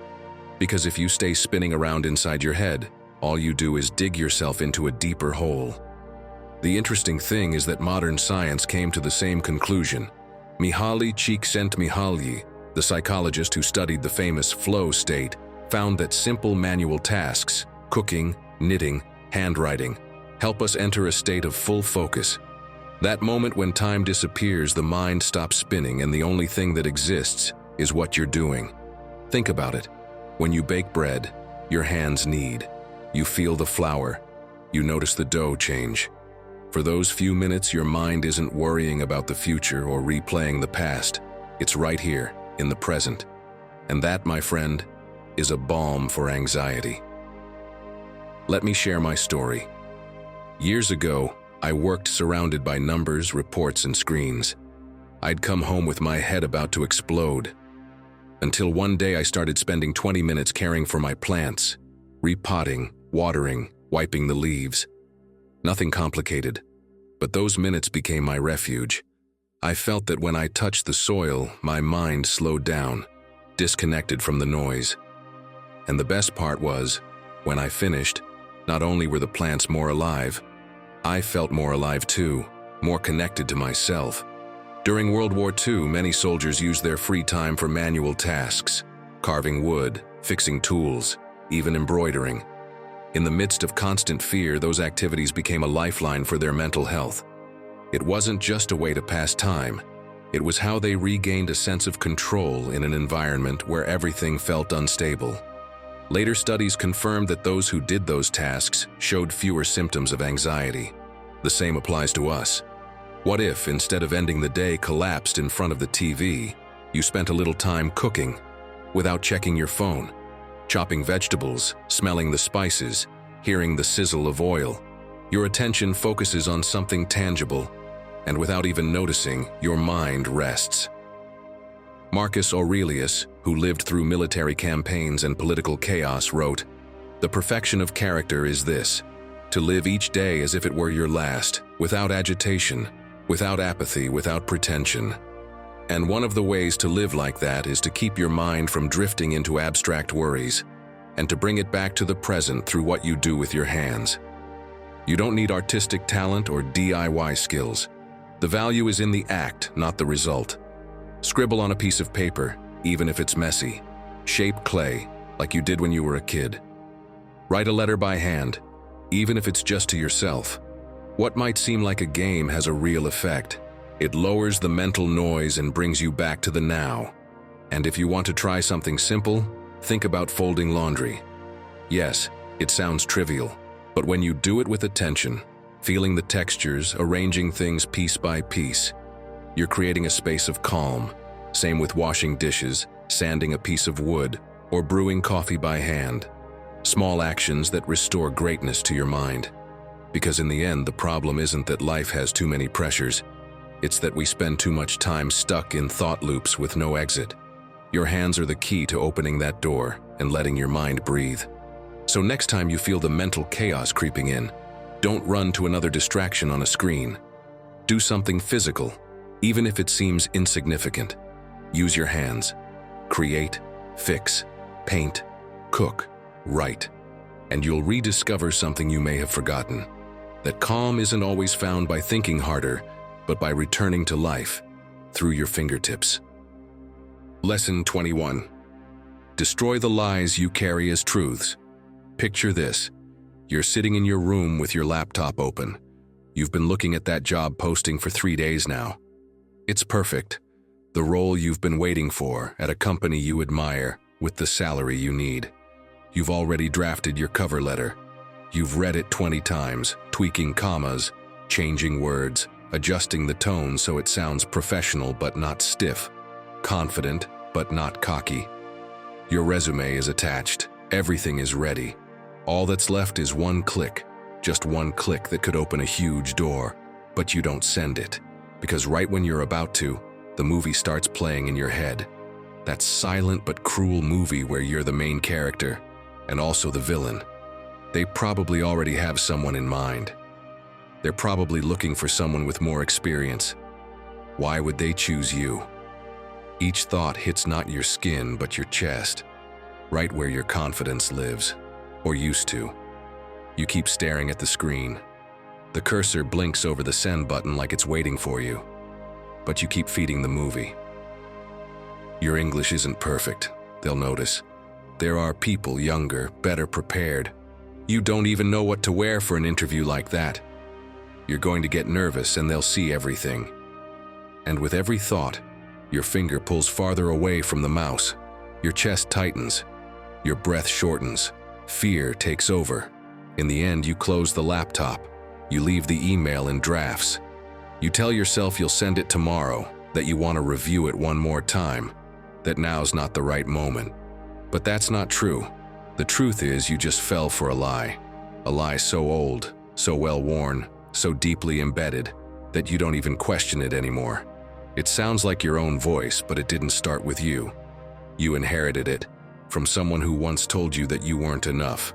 Because if you stay spinning around inside your head, all you do is dig yourself into a deeper hole. The interesting thing is that modern science came to the same conclusion. Mihaly Csikszentmihalyi, the psychologist who studied the famous flow state, found that simple manual tasks, cooking, knitting, handwriting, help us enter a state of full focus. That moment when time disappears, the mind stops spinning, and the only thing that exists is what you're doing. Think about it. When you bake bread, your hands knead. You feel the flour. You notice the dough change. For those few minutes, your mind isn't worrying about the future or replaying the past. It's right here, in the present. And that, my friend, is a balm for anxiety. Let me share my story. Years ago, I worked surrounded by numbers, reports, and screens. I'd come home with my head about to explode. Until one day I started spending 20 minutes caring for my plants, repotting, watering, wiping the leaves. Nothing complicated, but those minutes became my refuge. I felt that when I touched the soil, my mind slowed down, disconnected from the noise. And the best part was, when I finished, not only were the plants more alive, I felt more alive too, more connected to myself. During World War II, many soldiers used their free time for manual tasks, carving wood, fixing tools, even embroidering. In the midst of constant fear, those activities became a lifeline for their mental health. It wasn't just a way to pass time. It was how they regained a sense of control in an environment where everything felt unstable. Later studies confirmed that those who did those tasks showed fewer symptoms of anxiety. The same applies to us. What if, instead of ending the day collapsed in front of the TV, you spent a little time cooking, without checking your phone, chopping vegetables, smelling the spices, hearing the sizzle of oil? Your attention focuses on something tangible, and without even noticing, your mind rests. Marcus Aurelius, who lived through military campaigns and political chaos, wrote, "The perfection of character is this, to live each day as if it were your last, without agitation, without apathy, without pretension." And one of the ways to live like that is to keep your mind from drifting into abstract worries, and to bring it back to the present through what you do with your hands. You don't need artistic talent or DIY skills. The value is in the act, not the result. Scribble on a piece of paper, even if it's messy. Shape clay, like you did when you were a kid. Write a letter by hand, even if it's just to yourself. What might seem like a game has a real effect. It lowers the mental noise and brings you back to the now. And if you want to try something simple, think about folding laundry. Yes, it sounds trivial, but when you do it with attention, feeling the textures, arranging things piece by piece, you're creating a space of calm. Same with washing dishes, sanding a piece of wood, or brewing coffee by hand. Small actions that restore greatness to your mind. Because in the end, the problem isn't that life has too many pressures. It's that we spend too much time stuck in thought loops with no exit. Your hands are the key to opening that door and letting your mind breathe. So next time you feel the mental chaos creeping in, don't run to another distraction on a screen. Do something physical, even if it seems insignificant. Use your hands. Create, fix, paint, cook, write. And you'll rediscover something you may have forgotten. That calm isn't always found by thinking harder, but by returning to life through your fingertips. Lesson 21. Destroy the lies you carry as truths. Picture this. You're sitting in your room with your laptop open. You've been looking at that job posting for 3 days now. It's perfect. The role you've been waiting for at a company you admire with the salary you need. You've already drafted your cover letter. You've read it 20 times, tweaking commas, changing words, adjusting the tone so it sounds professional but not stiff, confident but not cocky. Your resume is attached. Everything is ready. All that's left is one click, just one click that could open a huge door, but you don't send it, because right when you're about to, the movie starts playing in your head. That silent but cruel movie where you're the main character and also the villain. They probably already have someone in mind. They're probably looking for someone with more experience. Why would they choose you? Each thought hits not your skin but your chest, right where your confidence lives, or used to. You keep staring at the screen. The cursor blinks over the send button like it's waiting for you, but you keep feeding the movie. Your English isn't perfect, they'll notice. There are people younger, better prepared. You don't even know what to wear for an interview like that. You're going to get nervous and they'll see everything. And with every thought, your finger pulls farther away from the mouse. Your chest tightens. Your breath shortens. Fear takes over. In the end, you close the laptop. You leave the email in drafts. You tell yourself you'll send it tomorrow, that you want to review it one more time, that now's not the right moment. But that's not true. The truth is you just fell for a lie so old, so well-worn, so deeply embedded, that you don't even question it anymore. It sounds like your own voice, but it didn't start with you. You inherited it from someone who once told you that you weren't enough,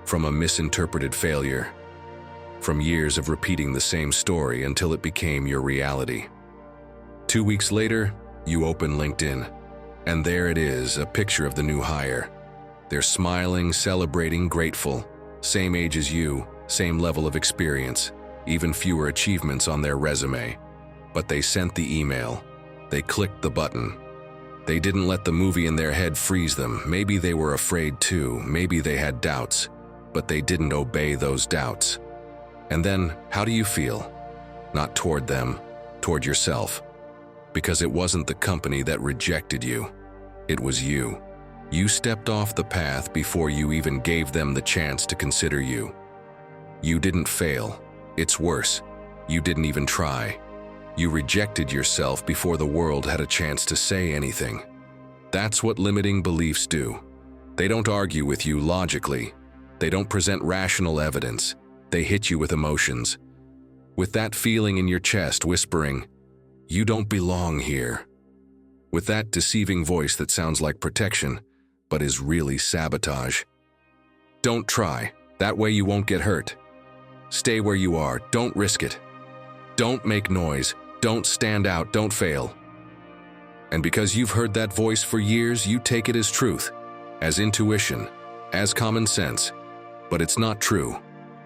from a misinterpreted failure, from years of repeating the same story until it became your reality. 2 weeks later, you open LinkedIn, and there it is, a picture of the new hire. They're smiling, celebrating, grateful, same age as you, same level of experience, even fewer achievements on their resume. But they sent the email. They clicked the button. They didn't let the movie in their head freeze them. Maybe they were afraid too, maybe they had doubts, but they didn't obey those doubts. And then, how do you feel? Not toward them, toward yourself. Because it wasn't the company that rejected you. It was you. You stepped off the path before you even gave them the chance to consider you. You didn't fail. It's worse. You didn't even try. You rejected yourself before the world had a chance to say anything. That's what limiting beliefs do. They don't argue with you logically. They don't present rational evidence. They hit you with emotions. With that feeling in your chest whispering, "You don't belong here." With that deceiving voice that sounds like protection, but is really sabotage. Don't try. That way you won't get hurt. Stay where you are. Don't risk it. Don't make noise. Don't stand out. Don't fail. And because you've heard that voice for years, you take it as truth, as intuition, as common sense. But it's not true.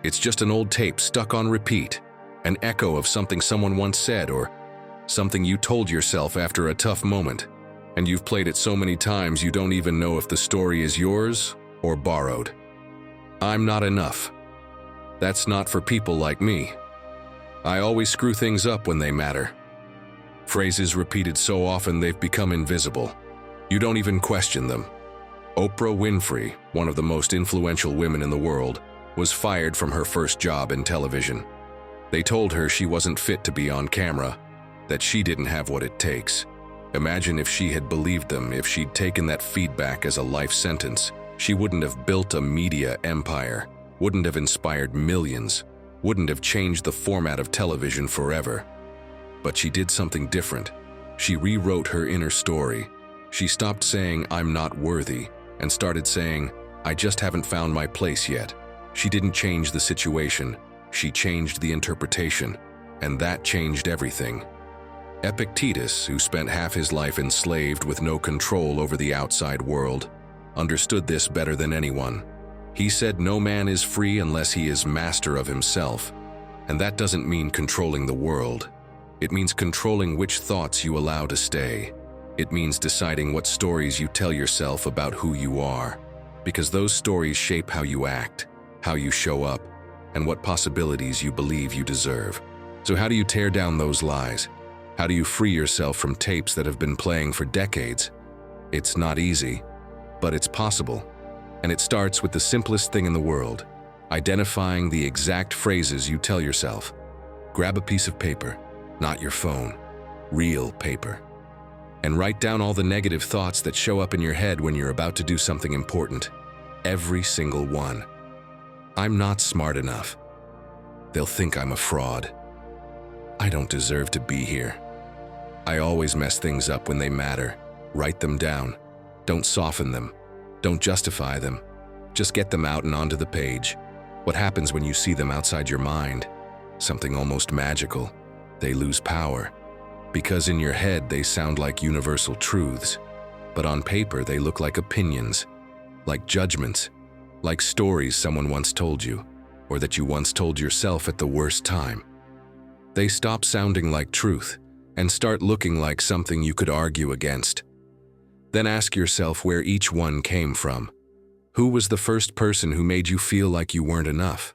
It's just an old tape stuck on repeat, an echo of something someone once said or something you told yourself after a tough moment. And you've played it so many times you don't even know if the story is yours or borrowed. I'm not enough. That's not for people like me. I always screw things up when they matter. Phrases repeated so often they've become invisible. You don't even question them. Oprah Winfrey, one of the most influential women in the world, was fired from her first job in television. They told her she wasn't fit to be on camera, that she didn't have what it takes. Imagine if she had believed them, if she'd taken that feedback as a life sentence. She wouldn't have built a media empire, wouldn't have inspired millions, wouldn't have changed the format of television forever. But she did something different. She rewrote her inner story. She stopped saying, "I'm not worthy," and started saying, "I just haven't found my place yet." She didn't change the situation. She changed the interpretation, and that changed everything. Epictetus, who spent half his life enslaved with no control over the outside world, understood this better than anyone. He said no man is free unless he is master of himself. And that doesn't mean controlling the world. It means controlling which thoughts you allow to stay. It means deciding what stories you tell yourself about who you are. Because those stories shape how you act, how you show up, and what possibilities you believe you deserve. So how do you tear down those lies? How do you free yourself from tapes that have been playing for decades? It's not easy, but it's possible. And it starts with the simplest thing in the world, identifying the exact phrases you tell yourself. Grab a piece of paper, not your phone, real paper, and write down all the negative thoughts that show up in your head when you're about to do something important. Every single one. I'm not smart enough. They'll think I'm a fraud. I don't deserve to be here. I always mess things up when they matter. Write them down. Don't soften them. Don't justify them. Just get them out and onto the page. What happens when you see them outside your mind? Something almost magical. They lose power. Because in your head they sound like universal truths, but on paper they look like opinions, like judgments, like stories someone once told you, or that you once told yourself at the worst time. They stop sounding like truth and start looking like something you could argue against. Then ask yourself where each one came from. Who was the first person who made you feel like you weren't enough?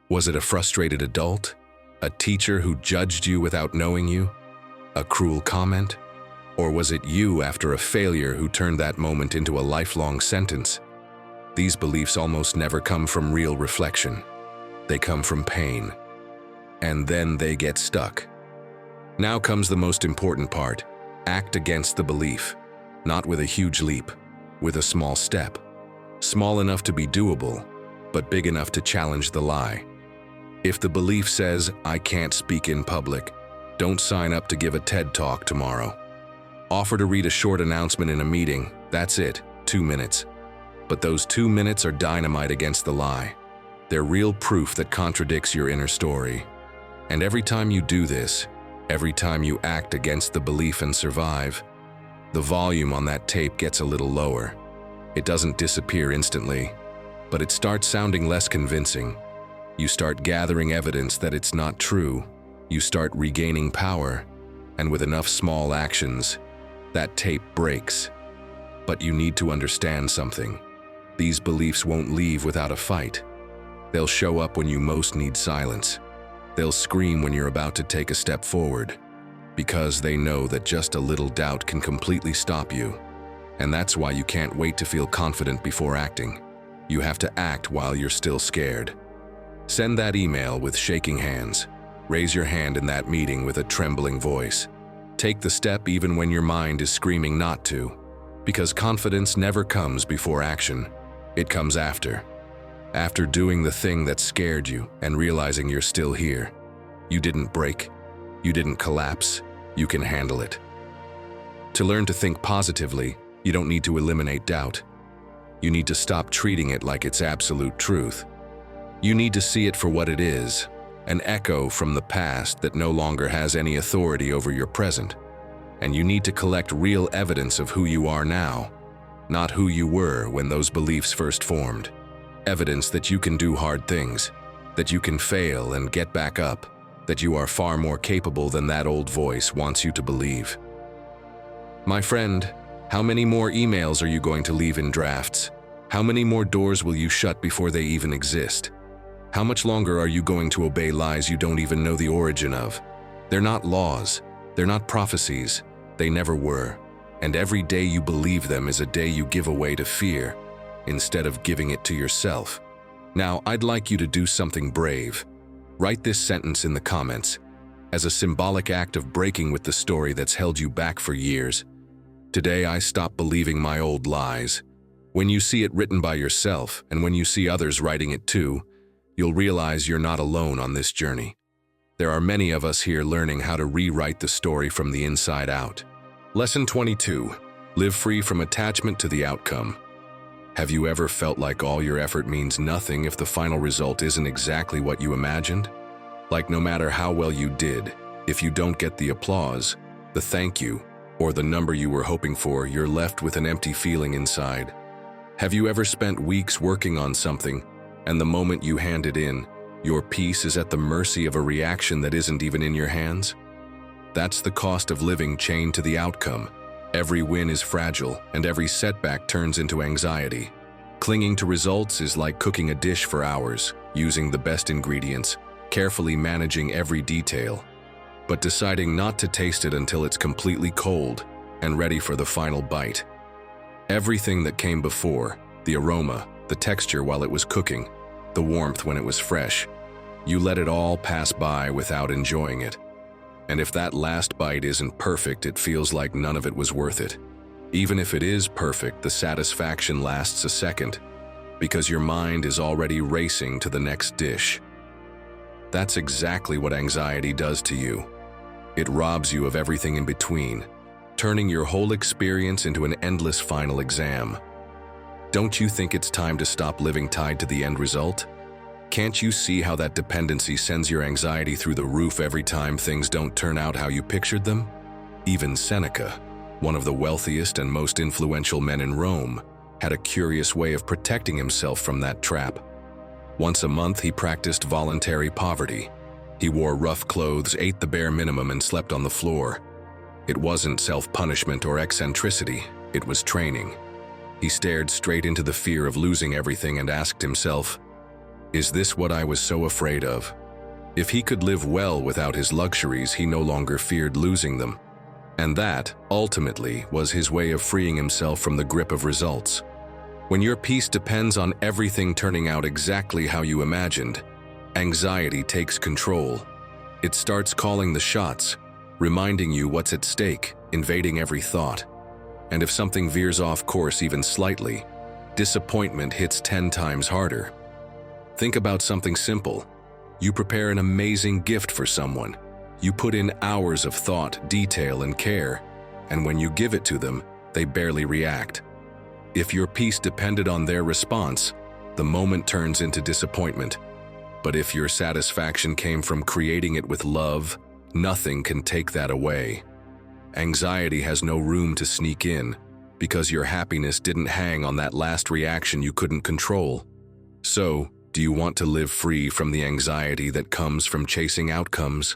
Was it a frustrated adult? A teacher who judged you without knowing you? A cruel comment? Or was it you after a failure who turned that moment into a lifelong sentence? These beliefs almost never come from real reflection. They come from pain. And then they get stuck. Now comes the most important part. Act against the belief. Not with a huge leap, with a small step. Small enough to be doable, but big enough to challenge the lie. If the belief says, "I can't speak in public," don't sign up to give a TED Talk tomorrow. Offer to read a short announcement in a meeting. That's it, 2 minutes. But those 2 minutes are dynamite against the lie. They're real proof that contradicts your inner story. And every time you do this, every time you act against the belief and survive, the volume on that tape gets a little lower. It doesn't disappear instantly, but it starts sounding less convincing. You start gathering evidence that it's not true. You start regaining power, and with enough small actions, that tape breaks. But you need to understand something. These beliefs won't leave without a fight. They'll show up when you most need silence. They'll scream when you're about to take a step forward, because they know that just a little doubt can completely stop you. And that's why you can't wait to feel confident before acting. You have to act while you're still scared. Send that email with shaking hands. Raise your hand in that meeting with a trembling voice. Take the step even when your mind is screaming not to, because confidence never comes before action. It comes after. After doing the thing that scared you and realizing you're still here. You didn't break. You didn't collapse. You can handle it. To learn to think positively, you don't need to eliminate doubt. You need to stop treating it like it's absolute truth. You need to see it for what it is, an echo from the past that no longer has any authority over your present. And you need to collect real evidence of who you are now, not who you were when those beliefs first formed. Evidence that you can do hard things, that you can fail and get back up, that you are far more capable than that old voice wants you to believe. My friend, how many more emails are you going to leave in drafts? How many more doors will you shut before they even exist? How much longer are you going to obey lies you don't even know the origin of? They're not laws. They're not prophecies. They never were. And every day you believe them is a day you give away to fear, instead of giving it to yourself. Now, I'd like you to do something brave. Write this sentence in the comments, as a symbolic act of breaking with the story that's held you back for years. Today, I stopped believing my old lies. When you see it written by yourself, and when you see others writing it too, you'll realize you're not alone on this journey. There are many of us here learning how to rewrite the story from the inside out. Lesson 22. Live free from attachment to the outcome. Have you ever felt like all your effort means nothing if the final result isn't exactly what you imagined? Like no matter how well you did, if you don't get the applause, the thank you, or the number you were hoping for, you're left with an empty feeling inside. Have you ever spent weeks working on something, and the moment you hand it in, your peace is at the mercy of a reaction that isn't even in your hands? That's the cost of living chained to the outcome. Every win is fragile, and every setback turns into anxiety. Clinging to results is like cooking a dish for hours. using the best ingredients, carefully managing every detail, but deciding not to taste it until it's completely cold and ready for the final bite. Everything that came before, the aroma, the texture while it was cooking, the warmth when it was fresh, you let it all pass by without enjoying it. And if that last bite isn't perfect, it feels like none of it was worth it. Even if it is perfect, the satisfaction lasts a second, because your mind is already racing to the next dish. That's exactly what anxiety does to you. It robs you of everything in between, turning your whole experience into an endless final exam. Don't you think it's time to stop living tied to the end result? Can't you see how that dependency sends your anxiety through the roof every time things don't turn out how you pictured them? Even Seneca, one of the wealthiest and most influential men in Rome, had a curious way of protecting himself from that trap. Once a month, he practiced voluntary poverty. He wore rough clothes, ate the bare minimum, and slept on the floor. It wasn't self-punishment or eccentricity, it was training. He stared straight into the fear of losing everything and asked himself, "Is this what I was so afraid of?" If he could live well without his luxuries, he no longer feared losing them. And that, ultimately, was his way of freeing himself from the grip of results. When your peace depends on everything turning out exactly how you imagined, anxiety takes control. It starts calling the shots, reminding you what's at stake, invading every thought. And if something veers off course even slightly, disappointment hits 10 times harder. Think about something simple. You prepare an amazing gift for someone. You put in hours of thought, detail, and care, and when you give it to them, they barely react. If your peace depended on their response, the moment turns into disappointment. But if your satisfaction came from creating it with love, nothing can take that away. Anxiety has no room to sneak in, because your happiness didn't hang on that last reaction you couldn't control. So, do you want to live free from the anxiety that comes from chasing outcomes?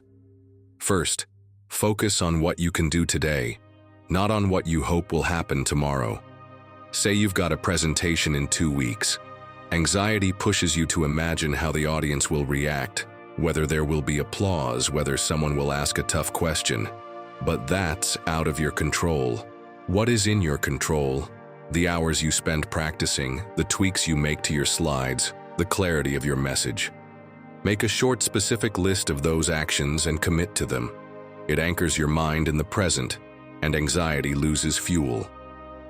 First, focus on what you can do today, not on what you hope will happen tomorrow. Say you've got a presentation in 2 weeks. Anxiety pushes you to imagine how the audience will react, whether there will be applause, whether someone will ask a tough question. But that's out of your control. What is in your control? The hours you spend practicing, the tweaks you make to your slides, the clarity of your message. Make a short, specific list of those actions and commit to them. It anchors your mind in the present, and anxiety loses fuel.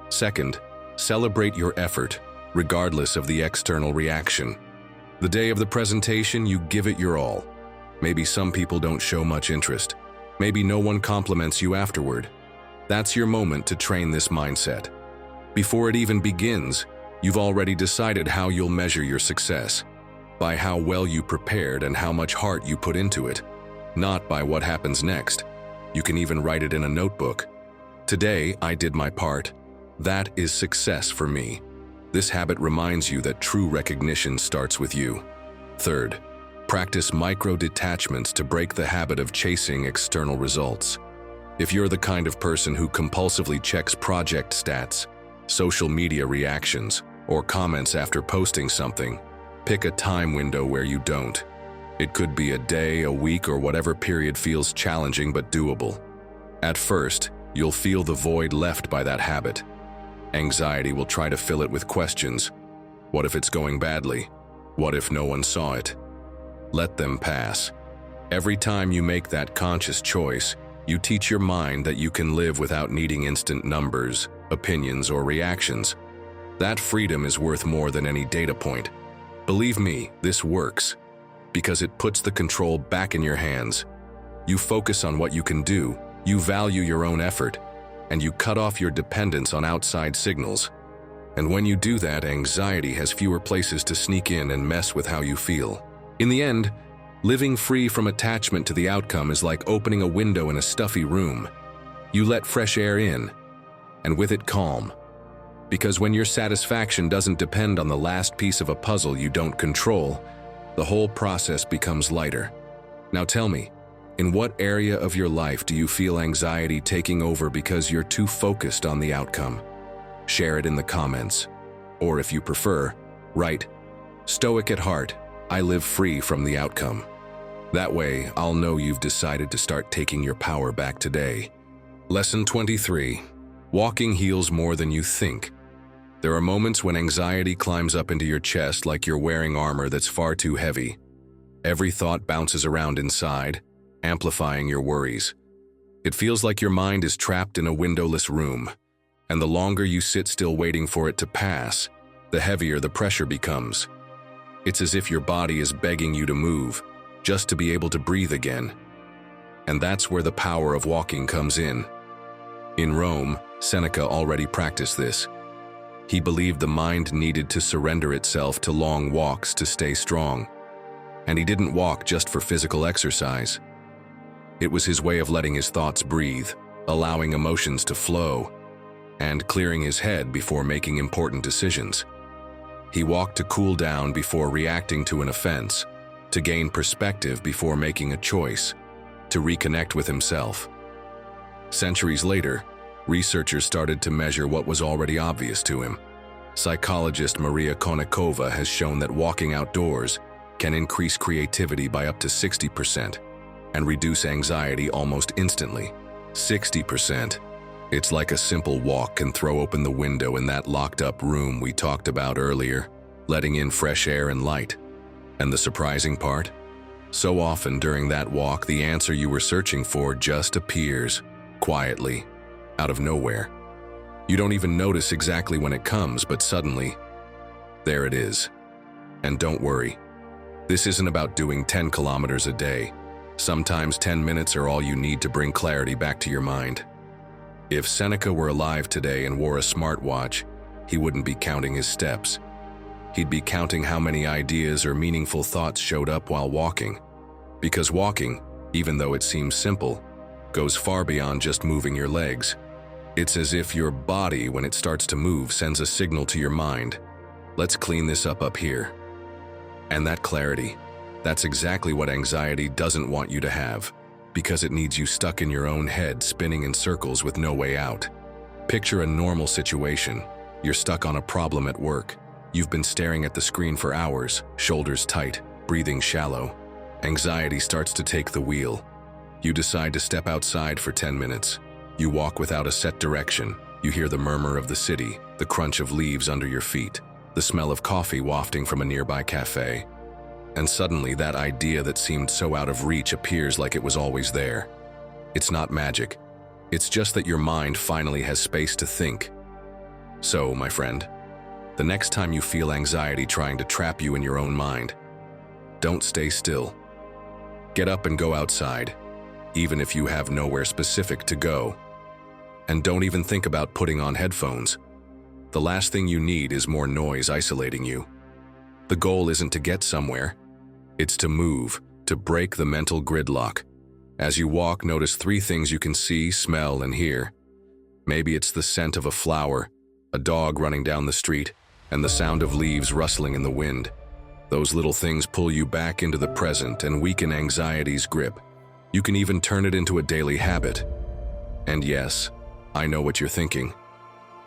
Second, celebrate your effort, regardless of the external reaction. The day of the presentation, you give it your all. Maybe some people don't show much interest. Maybe no one compliments you afterward. That's your moment to train this mindset. Before it even begins, you've already decided how you'll measure your success, by how well you prepared and how much heart you put into it, not by what happens next. You can even write it in a notebook. Today, I did my part. That is success for me. This habit reminds you that true recognition starts with you. Third, practice micro-detachments to break the habit of chasing external results. If you're the kind of person who compulsively checks project stats, social media reactions, or comments after posting something, pick a time window where you don't. It could be a day, a week, or whatever period feels challenging but doable. At first, you'll feel the void left by that habit. Anxiety will try to fill it with questions. What if it's going badly? What if no one saw it? Let them pass. Every time you make that conscious choice, you teach your mind that you can live without needing instant numbers, opinions, or reactions. That freedom is worth more than any data point. Believe me, this works, because it puts the control back in your hands. You focus on what you can do, you value your own effort, and you cut off your dependence on outside signals. And when you do that, anxiety has fewer places to sneak in and mess with how you feel. In the end, living free from attachment to the outcome is like opening a window in a stuffy room. You let fresh air in, and with it calm. Because when your satisfaction doesn't depend on the last piece of a puzzle you don't control, the whole process becomes lighter. Now tell me, in what area of your life do you feel anxiety taking over because you're too focused on the outcome? Share it in the comments. Or if you prefer, write, "Stoic at heart, I live free from the outcome. That way, I'll know you've decided to start taking your power back today. Lesson 23. Walking heals more than you think. There are moments when anxiety climbs up into your chest like you're wearing armor that's far too heavy. Every thought bounces around inside, amplifying your worries. It feels like your mind is trapped in a windowless room, and the longer you sit still waiting for it to pass, the heavier the pressure becomes. It's as if your body is begging you to move, just to be able to breathe again. And that's where the power of walking comes in. In Rome, Seneca already practiced this. He believed the mind needed to surrender itself to long walks to stay strong. And he didn't walk just for physical exercise. It was his way of letting his thoughts breathe, allowing emotions to flow, and clearing his head before making important decisions. He walked to cool down before reacting to an offense, to gain perspective before making a choice, to reconnect with himself. Centuries later, researchers started to measure what was already obvious to him. Psychologist Maria Konnikova has shown that walking outdoors can increase creativity by up to 60% and reduce anxiety almost instantly. 60%. It's like a simple walk can throw open the window in that locked-up room we talked about earlier, letting in fresh air and light. And the surprising part? So often during that walk, the answer you were searching for just appears, quietly, out of nowhere. You don't even notice exactly when it comes, but suddenly, there it is. And don't worry, this isn't about doing 10 kilometers a day. Sometimes 10 minutes are all you need to bring clarity back to your mind. If Seneca were alive today and wore a smartwatch, he wouldn't be counting his steps. He'd be counting how many ideas or meaningful thoughts showed up while walking. Because walking, even though it seems simple, goes far beyond just moving your legs. It's as if your body, when it starts to move, sends a signal to your mind. Let's clean this up here. And that clarity, that's exactly what anxiety doesn't want you to have, because it needs you stuck in your own head, spinning in circles with no way out. Picture a normal situation. You're stuck on a problem at work. You've been staring at the screen for hours, shoulders tight, breathing shallow. Anxiety starts to take the wheel. You decide to step outside for 10 minutes. You walk without a set direction. You hear the murmur of the city, the crunch of leaves under your feet, the smell of coffee wafting from a nearby cafe. And suddenly that idea that seemed so out of reach appears like it was always there. It's not magic. It's just that your mind finally has space to think. So, my friend, the next time you feel anxiety trying to trap you in your own mind, don't stay still. Get up and go outside, even if you have nowhere specific to go. And don't even think about putting on headphones. The last thing you need is more noise isolating you. The goal isn't to get somewhere. It's to move, to break the mental gridlock. As you walk, notice 3 things you can see, smell, and hear. Maybe it's the scent of a flower, a dog running down the street, and the sound of leaves rustling in the wind. Those little things pull you back into the present and weaken anxiety's grip. You can even turn it into a daily habit. And yes, I know what you're thinking.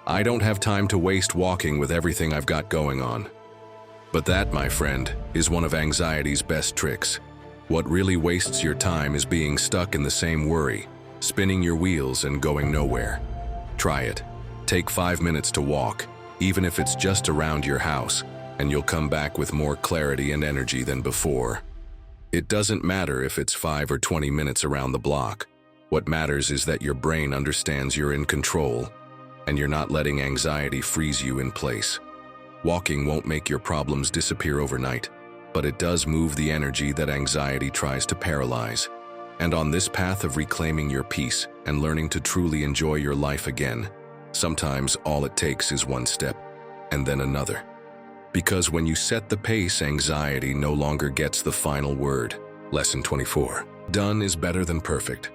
I don't have time to waste walking with everything I've got going on. But that, my friend, is one of anxiety's best tricks. What really wastes your time is being stuck in the same worry, spinning your wheels and going nowhere. Try it. Take 5 minutes to walk, even if it's just around your house, and you'll come back with more clarity and energy than before. It doesn't matter if it's 5 or 20 minutes around the block. What matters is that your brain understands you're in control, and you're not letting anxiety freeze you in place. Walking won't make your problems disappear overnight, but it does move the energy that anxiety tries to paralyze. And on this path of reclaiming your peace and learning to truly enjoy your life again, sometimes all it takes is one step, and then another. Because when you set the pace, anxiety no longer gets the final word. Lesson 24. Done is better than perfect.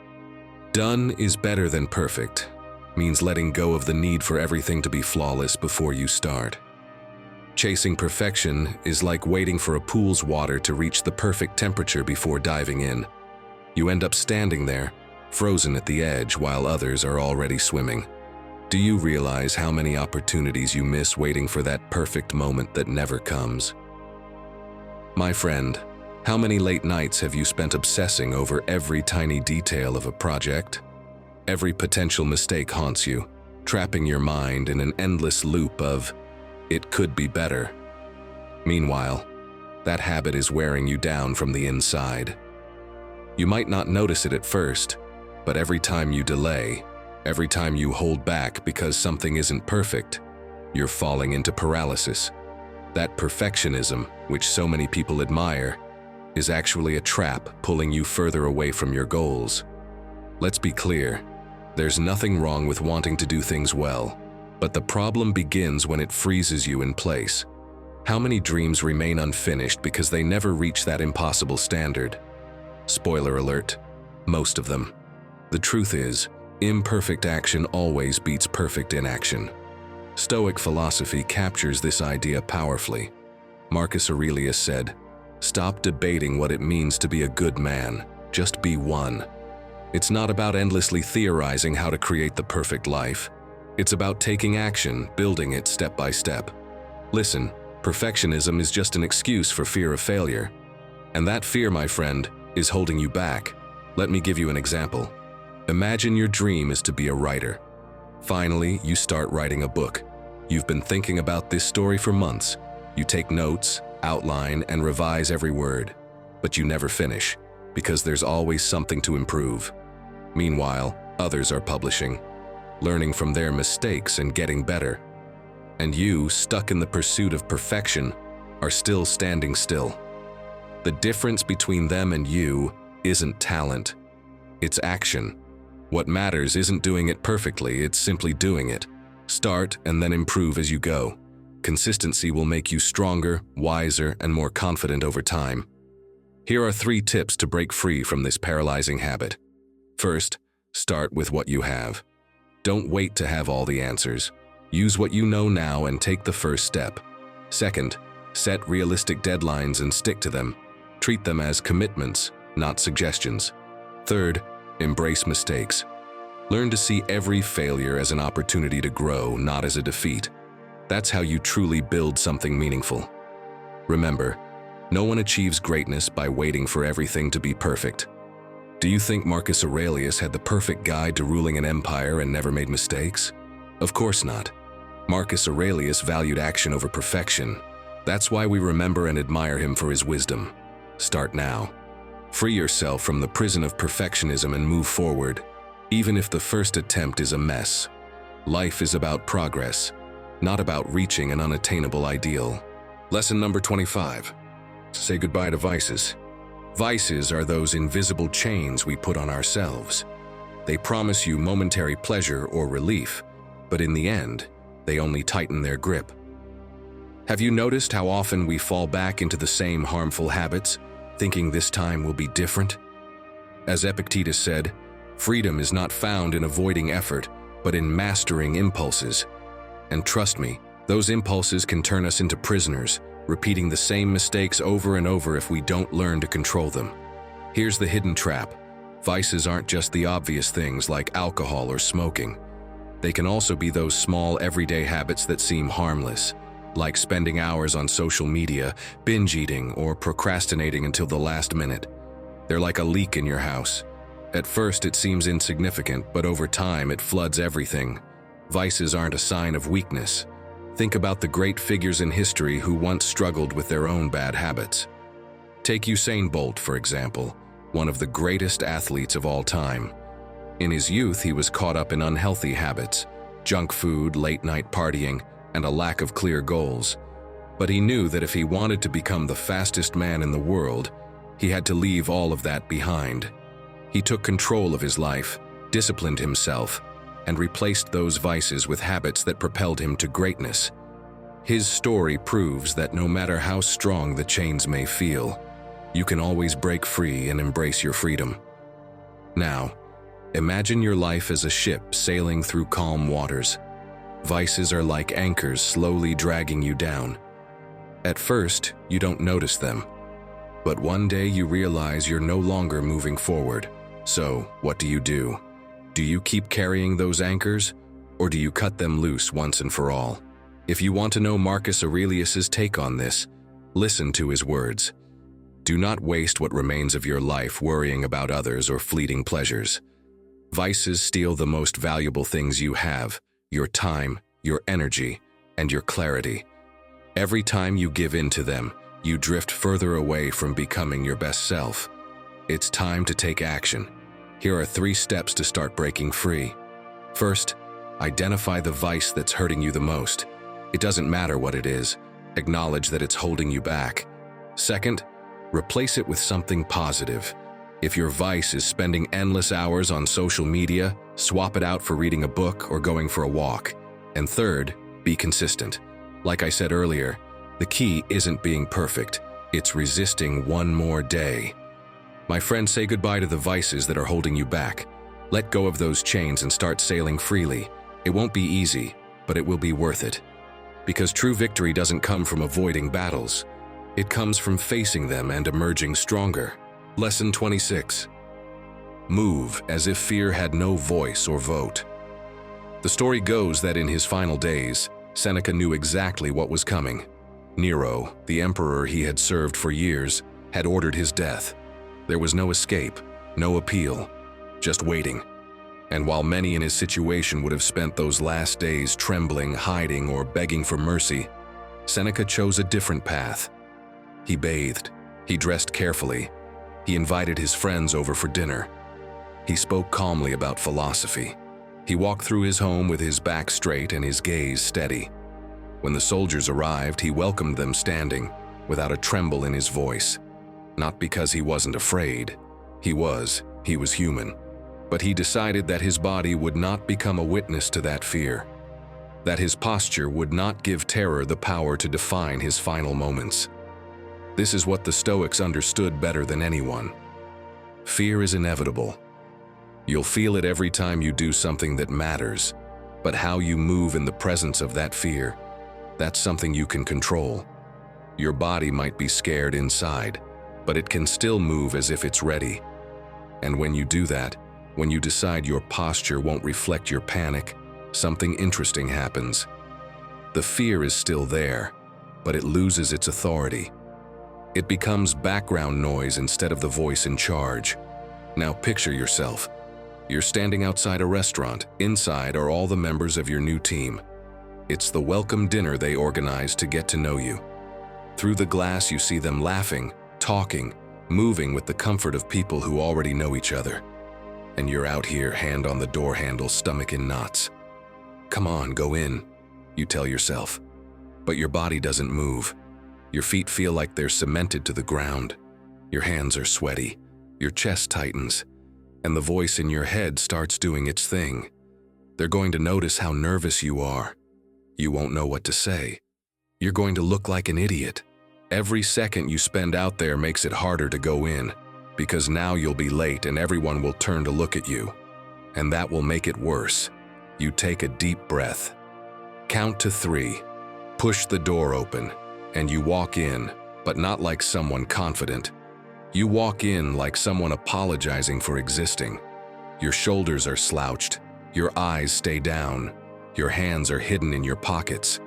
Done is better than perfect means letting go of the need for everything to be flawless before you start. Chasing perfection is like waiting for a pool's water to reach the perfect temperature before diving in. You end up standing there, frozen at the edge while others are already swimming. Do you realize how many opportunities you miss waiting for that perfect moment that never comes? My friend, how many late nights have you spent obsessing over every tiny detail of a project? Every potential mistake haunts you, trapping your mind in an endless loop of, "It could be better." Meanwhile, that habit is wearing you down from the inside. You might not notice it at first, but every time you delay, every time you hold back because something isn't perfect, you're falling into paralysis. That perfectionism, which so many people admire, is actually a trap pulling you further away from your goals. Let's be clear, there's nothing wrong with wanting to do things well, but the problem begins when it freezes you in place. How many dreams remain unfinished because they never reach that impossible standard? Spoiler alert, most of them. The truth is, imperfect action always beats perfect inaction. Stoic philosophy captures this idea powerfully. Marcus Aurelius said, "Stop debating what it means to be a good man, just be one." It's not about endlessly theorizing how to create the perfect life. It's about taking action, building it step by step. Listen, perfectionism is just an excuse for fear of failure. And that fear, my friend, is holding you back. Let me give you an example. Imagine your dream is to be a writer. Finally, you start writing a book. You've been thinking about this story for months. You take notes, outline, and revise every word. But you never finish, because there's always something to improve. Meanwhile, others are publishing, learning from their mistakes and getting better. And you, stuck in the pursuit of perfection, are still standing still. The difference between them and you isn't talent, it's action. What matters isn't doing it perfectly, it's simply doing it. Start and then improve as you go. Consistency will make you stronger, wiser, and more confident over time. Here are 3 tips to break free from this paralyzing habit. First, start with what you have. Don't wait to have all the answers. Use what you know now and take the first step. Second, set realistic deadlines and stick to them. Treat them as commitments, not suggestions. Third, embrace mistakes. Learn to see every failure as an opportunity to grow, not as a defeat. That's how you truly build something meaningful. Remember, no one achieves greatness by waiting for everything to be perfect. Do you think Marcus Aurelius had the perfect guide to ruling an empire and never made mistakes? Of course not. Marcus Aurelius valued action over perfection. That's why we remember and admire him for his wisdom. Start now. Free yourself from the prison of perfectionism and move forward, even if the first attempt is a mess. Life is about progress, not about reaching an unattainable ideal. Lesson number 25. Say goodbye to vices. Vices are those invisible chains we put on ourselves. They promise you momentary pleasure or relief, but in the end, they only tighten their grip. Have you noticed how often we fall back into the same harmful habits, thinking this time will be different? As Epictetus said, freedom is not found in avoiding effort, but in mastering impulses. And trust me, those impulses can turn us into prisoners, repeating the same mistakes over and over if we don't learn to control them. Here's the hidden trap. Vices aren't just the obvious things like alcohol or smoking. They can also be those small everyday habits that seem harmless, like spending hours on social media, binge eating, or procrastinating until the last minute. They're like a leak in your house. At first it seems insignificant, but over time it floods everything. Vices aren't a sign of weakness. Think about the great figures in history who once struggled with their own bad habits. Take Usain Bolt, for example, one of the greatest athletes of all time. In his youth, he was caught up in unhealthy habits, junk food, late-night partying, and a lack of clear goals. But he knew that if he wanted to become the fastest man in the world, he had to leave all of that behind. He took control of his life, disciplined himself, and replaced those vices with habits that propelled him to greatness. His story proves that no matter how strong the chains may feel, you can always break free and embrace your freedom. Now, imagine your life as a ship sailing through calm waters. Vices are like anchors slowly dragging you down. At first, you don't notice them, but one day you realize you're no longer moving forward. So, what do? Do you keep carrying those anchors, or do you cut them loose once and for all? If you want to know Marcus Aurelius's take on this, listen to his words. Do not waste what remains of your life worrying about others or fleeting pleasures. Vices steal the most valuable things you have: your time, your energy, and your clarity. Every time you give in to them, you drift further away from becoming your best self. It's time to take action. Here are 3 steps to start breaking free. First, identify the vice that's hurting you the most. It doesn't matter what it is. Acknowledge that it's holding you back. Second, replace it with something positive. If your vice is spending endless hours on social media, swap it out for reading a book or going for a walk. And third, be consistent. Like I said earlier, the key isn't being perfect. It's resisting one more day. My friend, say goodbye to the vices that are holding you back. Let go of those chains and start sailing freely. It won't be easy, but it will be worth it. Because true victory doesn't come from avoiding battles. It comes from facing them and emerging stronger. Lesson 26. Move as if fear had no voice or vote. The story goes that in his final days, Seneca knew exactly what was coming. Nero, the emperor he had served for years, had ordered his death. There was no escape, no appeal, just waiting. And while many in his situation would have spent those last days trembling, hiding, or begging for mercy, Seneca chose a different path. He bathed, he dressed carefully, he invited his friends over for dinner. He spoke calmly about philosophy. He walked through his home with his back straight and his gaze steady. When the soldiers arrived, he welcomed them standing, without a tremble in his voice. Not because he wasn't afraid. He was human. But he decided that his body would not become a witness to that fear. That his posture would not give terror the power to define his final moments. This is what the Stoics understood better than anyone. Fear is inevitable. You'll feel it every time you do something that matters, but how you move in the presence of that fear, that's something you can control. Your body might be scared inside, but it can still move as if it's ready. And when you do that, when you decide your posture won't reflect your panic, something interesting happens. The fear is still there, but it loses its authority. It becomes background noise instead of the voice in charge. Now picture yourself. You're standing outside a restaurant. Inside are all the members of your new team. It's the welcome dinner they organized to get to know you. Through the glass you see them laughing, talking, moving with the comfort of people who already know each other. And you're out here, hand on the door handle, stomach in knots. Come on, go in, you tell yourself. But your body doesn't move. Your feet feel like they're cemented to the ground. Your hands are sweaty. Your chest tightens. And the voice in your head starts doing its thing. They're going to notice how nervous you are. You won't know what to say. You're going to look like an idiot. Every second you spend out there makes it harder to go in, because now you'll be late and everyone will turn to look at you. And that will make it worse. You take a deep breath. Count to 3. Push the door open. And you walk in, but not like someone confident. You walk in like someone apologizing for existing. Your shoulders are slouched. Your eyes stay down. Your hands are hidden in your pockets.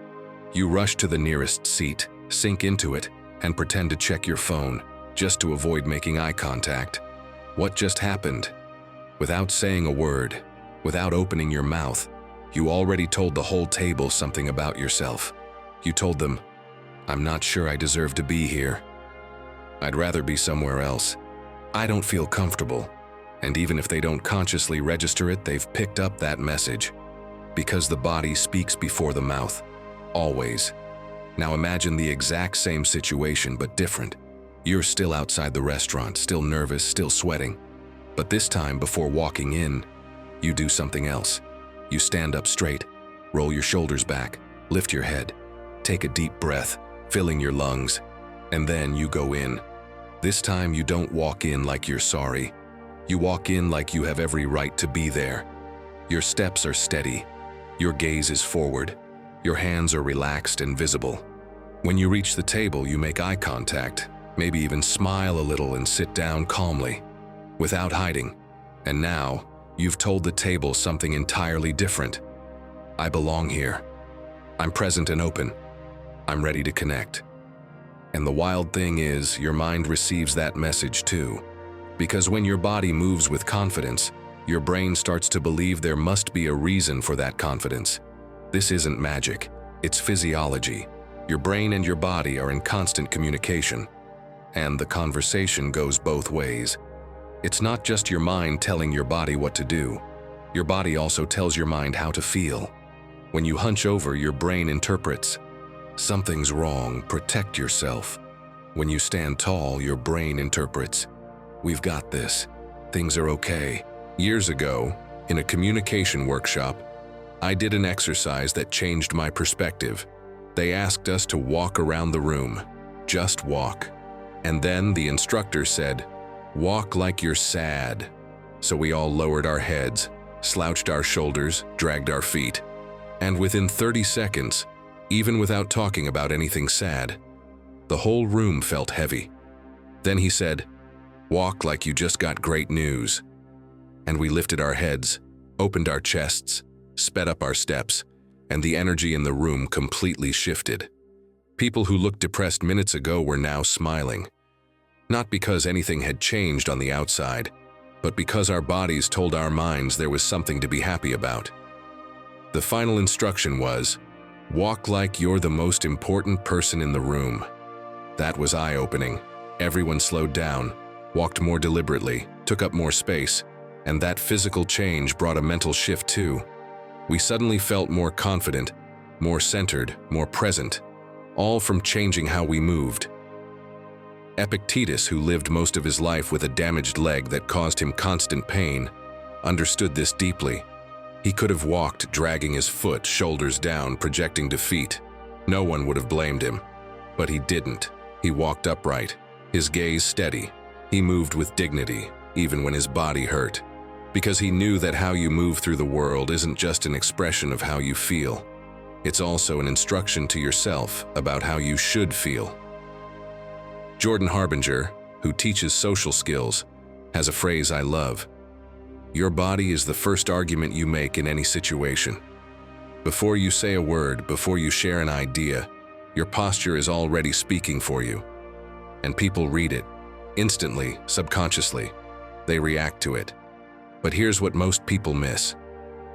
You rush to the nearest seat, sink into it, and pretend to check your phone, just to avoid making eye contact. What just happened? Without saying a word, without opening your mouth, you already told the whole table something about yourself. You told them, "I'm not sure I deserve to be here. I'd rather be somewhere else. I don't feel comfortable." And even if they don't consciously register it, they've picked up that message. Because the body speaks before the mouth. Always. Now imagine the exact same situation, but different. You're still outside the restaurant, still nervous, still sweating. But this time, before walking in, you do something else. You stand up straight, roll your shoulders back, lift your head, take a deep breath, filling your lungs, and then you go in. This time you don't walk in like you're sorry. You walk in like you have every right to be there. Your steps are steady. Your gaze is forward. Your hands are relaxed and visible. When you reach the table, you make eye contact, maybe even smile a little and sit down calmly, without hiding. And now, you've told the table something entirely different. I belong here. I'm present and open. I'm ready to connect. And the wild thing is, your mind receives that message too. Because when your body moves with confidence, your brain starts to believe there must be a reason for that confidence. This isn't magic, it's physiology. Your brain and your body are in constant communication. And the conversation goes both ways. It's not just your mind telling your body what to do. Your body also tells your mind how to feel. When you hunch over, your brain interprets, "Something's wrong, protect yourself." When you stand tall, your brain interprets, "We've got this, things are okay." Years ago, in a communication workshop, I did an exercise that changed my perspective. They asked us to walk around the room, just walk. And then the instructor said, "Walk like you're sad." So we all lowered our heads, slouched our shoulders, dragged our feet. And within 30 seconds, even without talking about anything sad, the whole room felt heavy. Then he said, "Walk like you just got great news." And we lifted our heads, opened our chests, sped up our steps, and the energy in the room completely shifted. People who looked depressed minutes ago were now smiling. Not because anything had changed on the outside, but because our bodies told our minds there was something to be happy about. The final instruction was, "Walk like you're the most important person in the room." That was eye-opening. Everyone slowed down, walked more deliberately, took up more space, and that physical change brought a mental shift too. We suddenly felt more confident, more centered, more present, all from changing how we moved. Epictetus, who lived most of his life with a damaged leg that caused him constant pain, understood this deeply. He could have walked, dragging his foot, shoulders down, projecting defeat. No one would have blamed him. But he didn't. He walked upright, his gaze steady. He moved with dignity, even when his body hurt. Because he knew that how you move through the world isn't just an expression of how you feel. It's also an instruction to yourself about how you should feel. Jordan Harbinger, who teaches social skills, has a phrase I love. Your body is the first argument you make in any situation. Before you say a word, before you share an idea, your posture is already speaking for you. And people read it, instantly, subconsciously. They react to it. But here's what most people miss.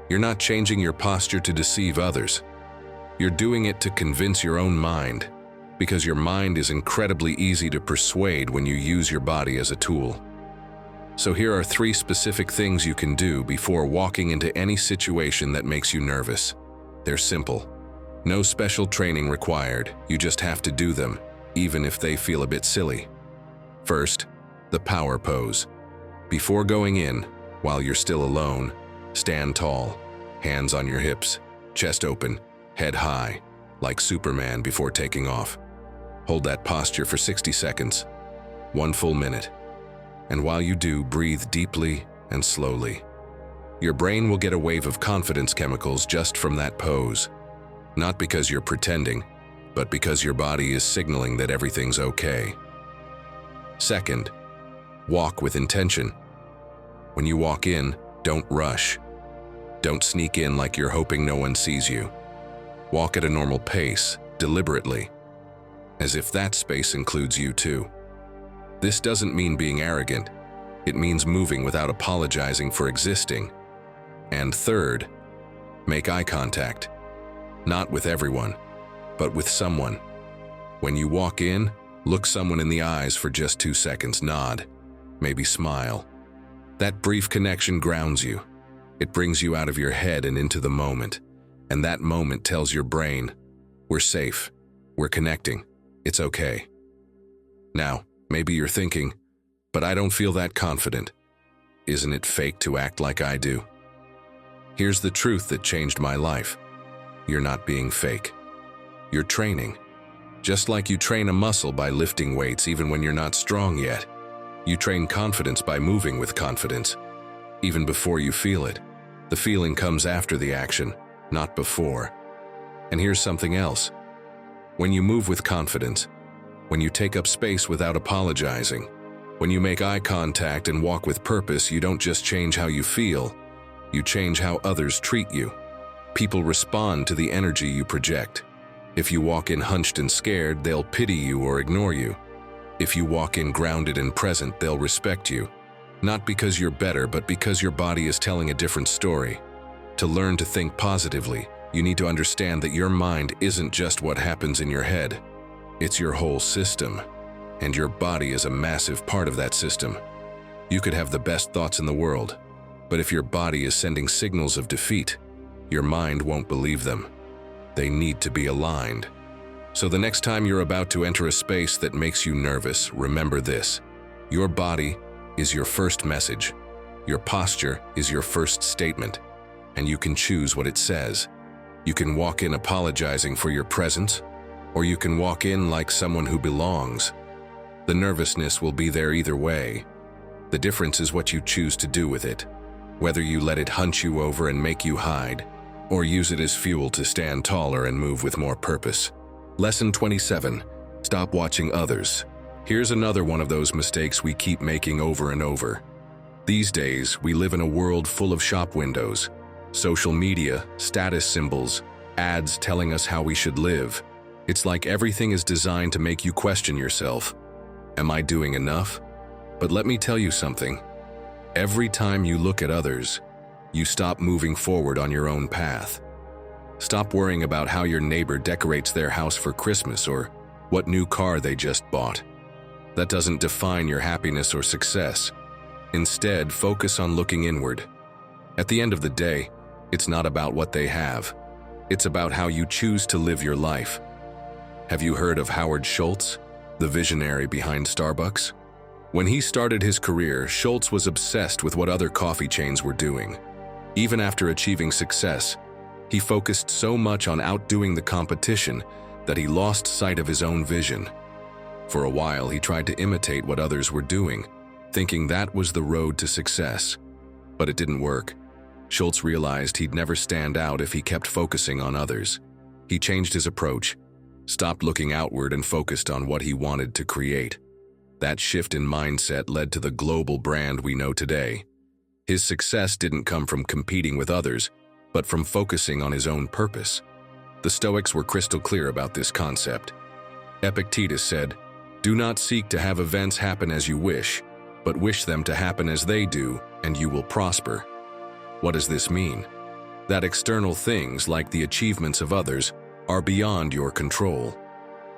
You're not changing your posture to deceive others. You're doing it to convince your own mind, because your mind is incredibly easy to persuade when you use your body as a tool. So here are 3 specific things you can do before walking into any situation that makes you nervous. They're simple. No special training required, you just have to do them, even if they feel a bit silly. First, the power pose. Before going in, while you're still alone, stand tall, hands on your hips, chest open, head high, like Superman before taking off. Hold that posture for 60 seconds, 1 full minute. And while you do, breathe deeply and slowly. Your brain will get a wave of confidence chemicals just from that pose. Not because you're pretending, but because your body is signaling that everything's okay. Second, walk with intention. When you walk in, don't rush. Don't sneak in like you're hoping no one sees you. Walk at a normal pace, deliberately, as if that space includes you too. This doesn't mean being arrogant. It means moving without apologizing for existing. And third, make eye contact. Not with everyone, but with someone. When you walk in, look someone in the eyes for just 2 seconds, nod, maybe smile. That brief connection grounds you. It brings you out of your head and into the moment. And that moment tells your brain, we're safe, we're connecting, it's okay. Now, maybe you're thinking, but I don't feel that confident. Isn't it fake to act like I do? Here's the truth that changed my life. You're not being fake. You're training. Just like you train a muscle by lifting weights even when you're not strong yet. You train confidence by moving with confidence, even before you feel it. The feeling comes after the action, not before. And here's something else. When you move with confidence, when you take up space without apologizing, when you make eye contact and walk with purpose, you don't just change how you feel, you change how others treat you. People respond to the energy you project. If you walk in hunched and scared, they'll pity you or ignore you. If you walk in grounded and present, they'll respect you. Not because you're better, but because your body is telling a different story. To learn to think positively, you need to understand that your mind isn't just what happens in your head. It's your whole system, and your body is a massive part of that system. You could have the best thoughts in the world, but if your body is sending signals of defeat, your mind won't believe them. They need to be aligned. So the next time you're about to enter a space that makes you nervous, remember this. Your body is your first message. Your posture is your first statement, and you can choose what it says. You can walk in apologizing for your presence, or you can walk in like someone who belongs. The nervousness will be there either way. The difference is what you choose to do with it, whether you let it hunch you over and make you hide, or use it as fuel to stand taller and move with more purpose. Lesson 27. Stop watching others. Here's another one of those mistakes we keep making over and over. These days, we live in a world full of shop windows, social media, status symbols, ads telling us how we should live. It's like everything is designed to make you question yourself. Am I doing enough? But let me tell you something. Every time you look at others, you stop moving forward on your own path. Stop worrying about how your neighbor decorates their house for Christmas or what new car they just bought. That doesn't define your happiness or success. Instead, focus on looking inward. At the end of the day, it's not about what they have. It's about how you choose to live your life. Have you heard of Howard Schultz, the visionary behind Starbucks? When he started his career, Schultz was obsessed with what other coffee chains were doing. Even after achieving success, he focused so much on outdoing the competition that he lost sight of his own vision. For a while, he tried to imitate what others were doing, thinking that was the road to success. But it didn't work. Schultz realized he'd never stand out if he kept focusing on others. He changed his approach, stopped looking outward and focused on what he wanted to create. That shift in mindset led to the global brand we know today. His success didn't come from competing with others, but from focusing on his own purpose. The Stoics were crystal clear about this concept. Epictetus said, "Do not seek to have events happen as you wish, but wish them to happen as they do, and you will prosper." What does this mean? That external things, like the achievements of others, are beyond your control.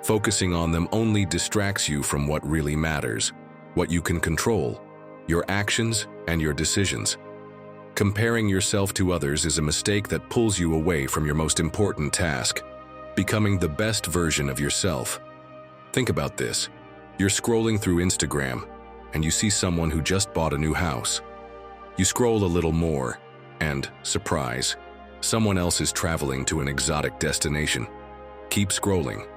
Focusing on them only distracts you from what really matters, what you can control, your actions and your decisions. Comparing yourself to others is a mistake that pulls you away from your most important task, becoming the best version of yourself. Think about this. You're scrolling through Instagram, and you see someone who just bought a new house. You scroll a little more, and, surprise, someone else is traveling to an exotic destination. Keep scrolling,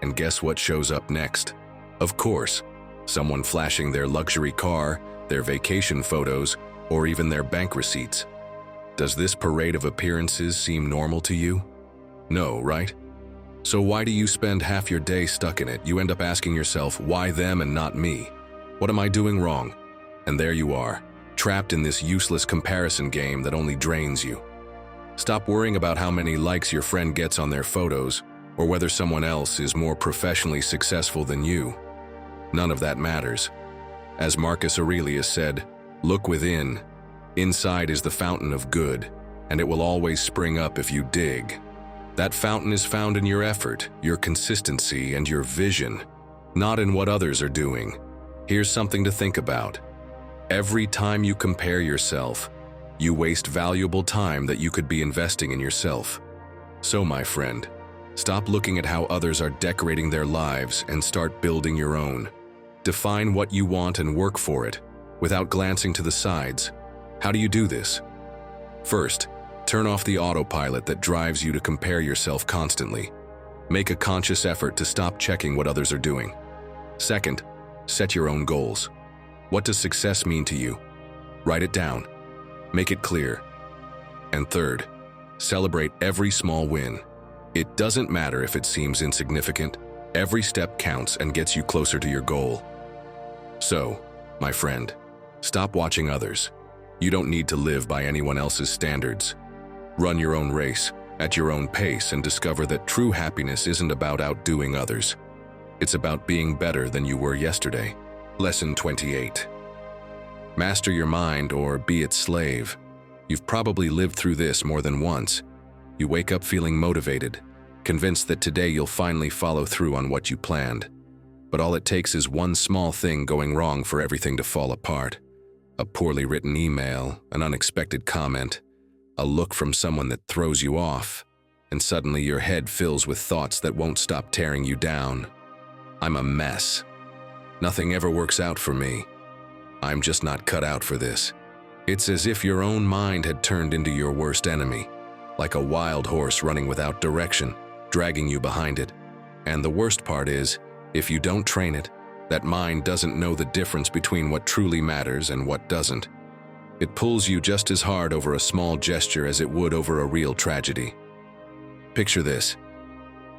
and guess what shows up next? Of course, someone flashing their luxury car, their vacation photos, or even their bank receipts. Does this parade of appearances seem normal to you? No, right? So why do you spend half your day stuck in it? You end up asking yourself, why them and not me? What am I doing wrong? And there you are, trapped in this useless comparison game that only drains you. Stop worrying about how many likes your friend gets on their photos, or whether someone else is more professionally successful than you. None of that matters. As Marcus Aurelius said, "Look within. Inside is the fountain of good, and it will always spring up if you dig." That fountain is found in your effort, your consistency, and your vision, not in what others are doing. Here's something to think about. Every time you compare yourself, you waste valuable time that you could be investing in yourself. So, my friend, stop looking at how others are decorating their lives and start building your own. Define what you want and work for it, without glancing to the sides. How do you do this? First, turn off the autopilot that drives you to compare yourself constantly. Make a conscious effort to stop checking what others are doing. Second, set your own goals. What does success mean to you? Write it down. Make it clear. And third, celebrate every small win. It doesn't matter if it seems insignificant. Every step counts and gets you closer to your goal. So, my friend, stop watching others. You don't need to live by anyone else's standards. Run your own race. at your own pace and discover that true happiness isn't about outdoing others. It's about being better than you were yesterday. Lesson 28. Master your mind or be its slave. You've probably lived through this more than once. You wake up feeling motivated, convinced that today you'll finally follow through on what you planned. But all it takes is one small thing going wrong for everything to fall apart. A poorly written email, an unexpected comment, a look from someone that throws you off, and suddenly your head fills with thoughts that won't stop tearing you down. I'm a mess. Nothing ever works out for me. I'm just not cut out for this. It's as if your own mind had turned into your worst enemy, like a wild horse running without direction, dragging you behind it. And the worst part is, if you don't train it, that mind doesn't know the difference between what truly matters and what doesn't. It pulls you just as hard over a small gesture as it would over a real tragedy. Picture this.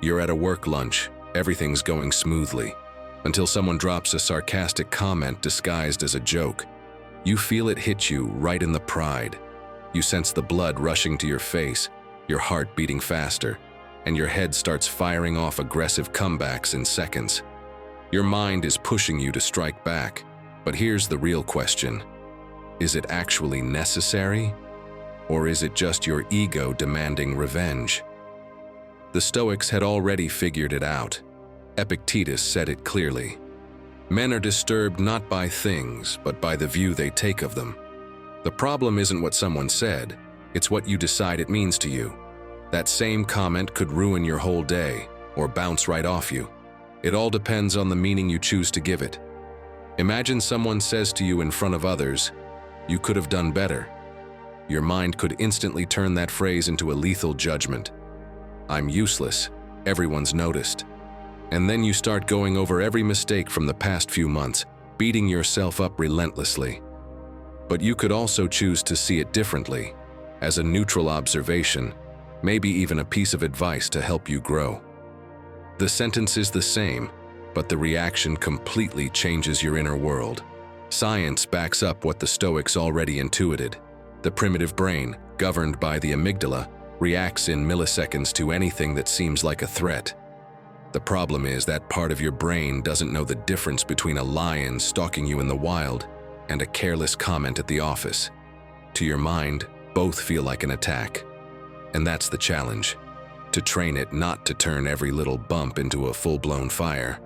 You're at a work lunch, everything's going smoothly, until someone drops a sarcastic comment disguised as a joke. You feel it hit you right in the pride. You sense the blood rushing to your face, your heart beating faster, and your head starts firing off aggressive comebacks in seconds. Your mind is pushing you to strike back, but here's the real question. Is it actually necessary? Or is it just your ego demanding revenge? The Stoics had already figured it out. Epictetus said it clearly. Men are disturbed not by things, but by the view they take of them. The problem isn't what someone said, it's what you decide it means to you. That same comment could ruin your whole day, or bounce right off you. It all depends on the meaning you choose to give it. Imagine someone says to you in front of others, "You could have done better." Your mind could instantly turn that phrase into a lethal judgment. I'm useless, everyone's noticed. And then you start going over every mistake from the past few months, beating yourself up relentlessly. But you could also choose to see it differently, as a neutral observation, maybe even a piece of advice to help you grow. The sentence is the same, but the reaction completely changes your inner world. Science backs up what the Stoics already intuited. The primitive brain, governed by the amygdala, reacts in milliseconds to anything that seems like a threat. The problem is that part of your brain doesn't know the difference between a lion stalking you in the wild and a careless comment at the office. To your mind, both feel like an attack. And that's the challenge, to train it not to turn every little bump into a full-blown fire.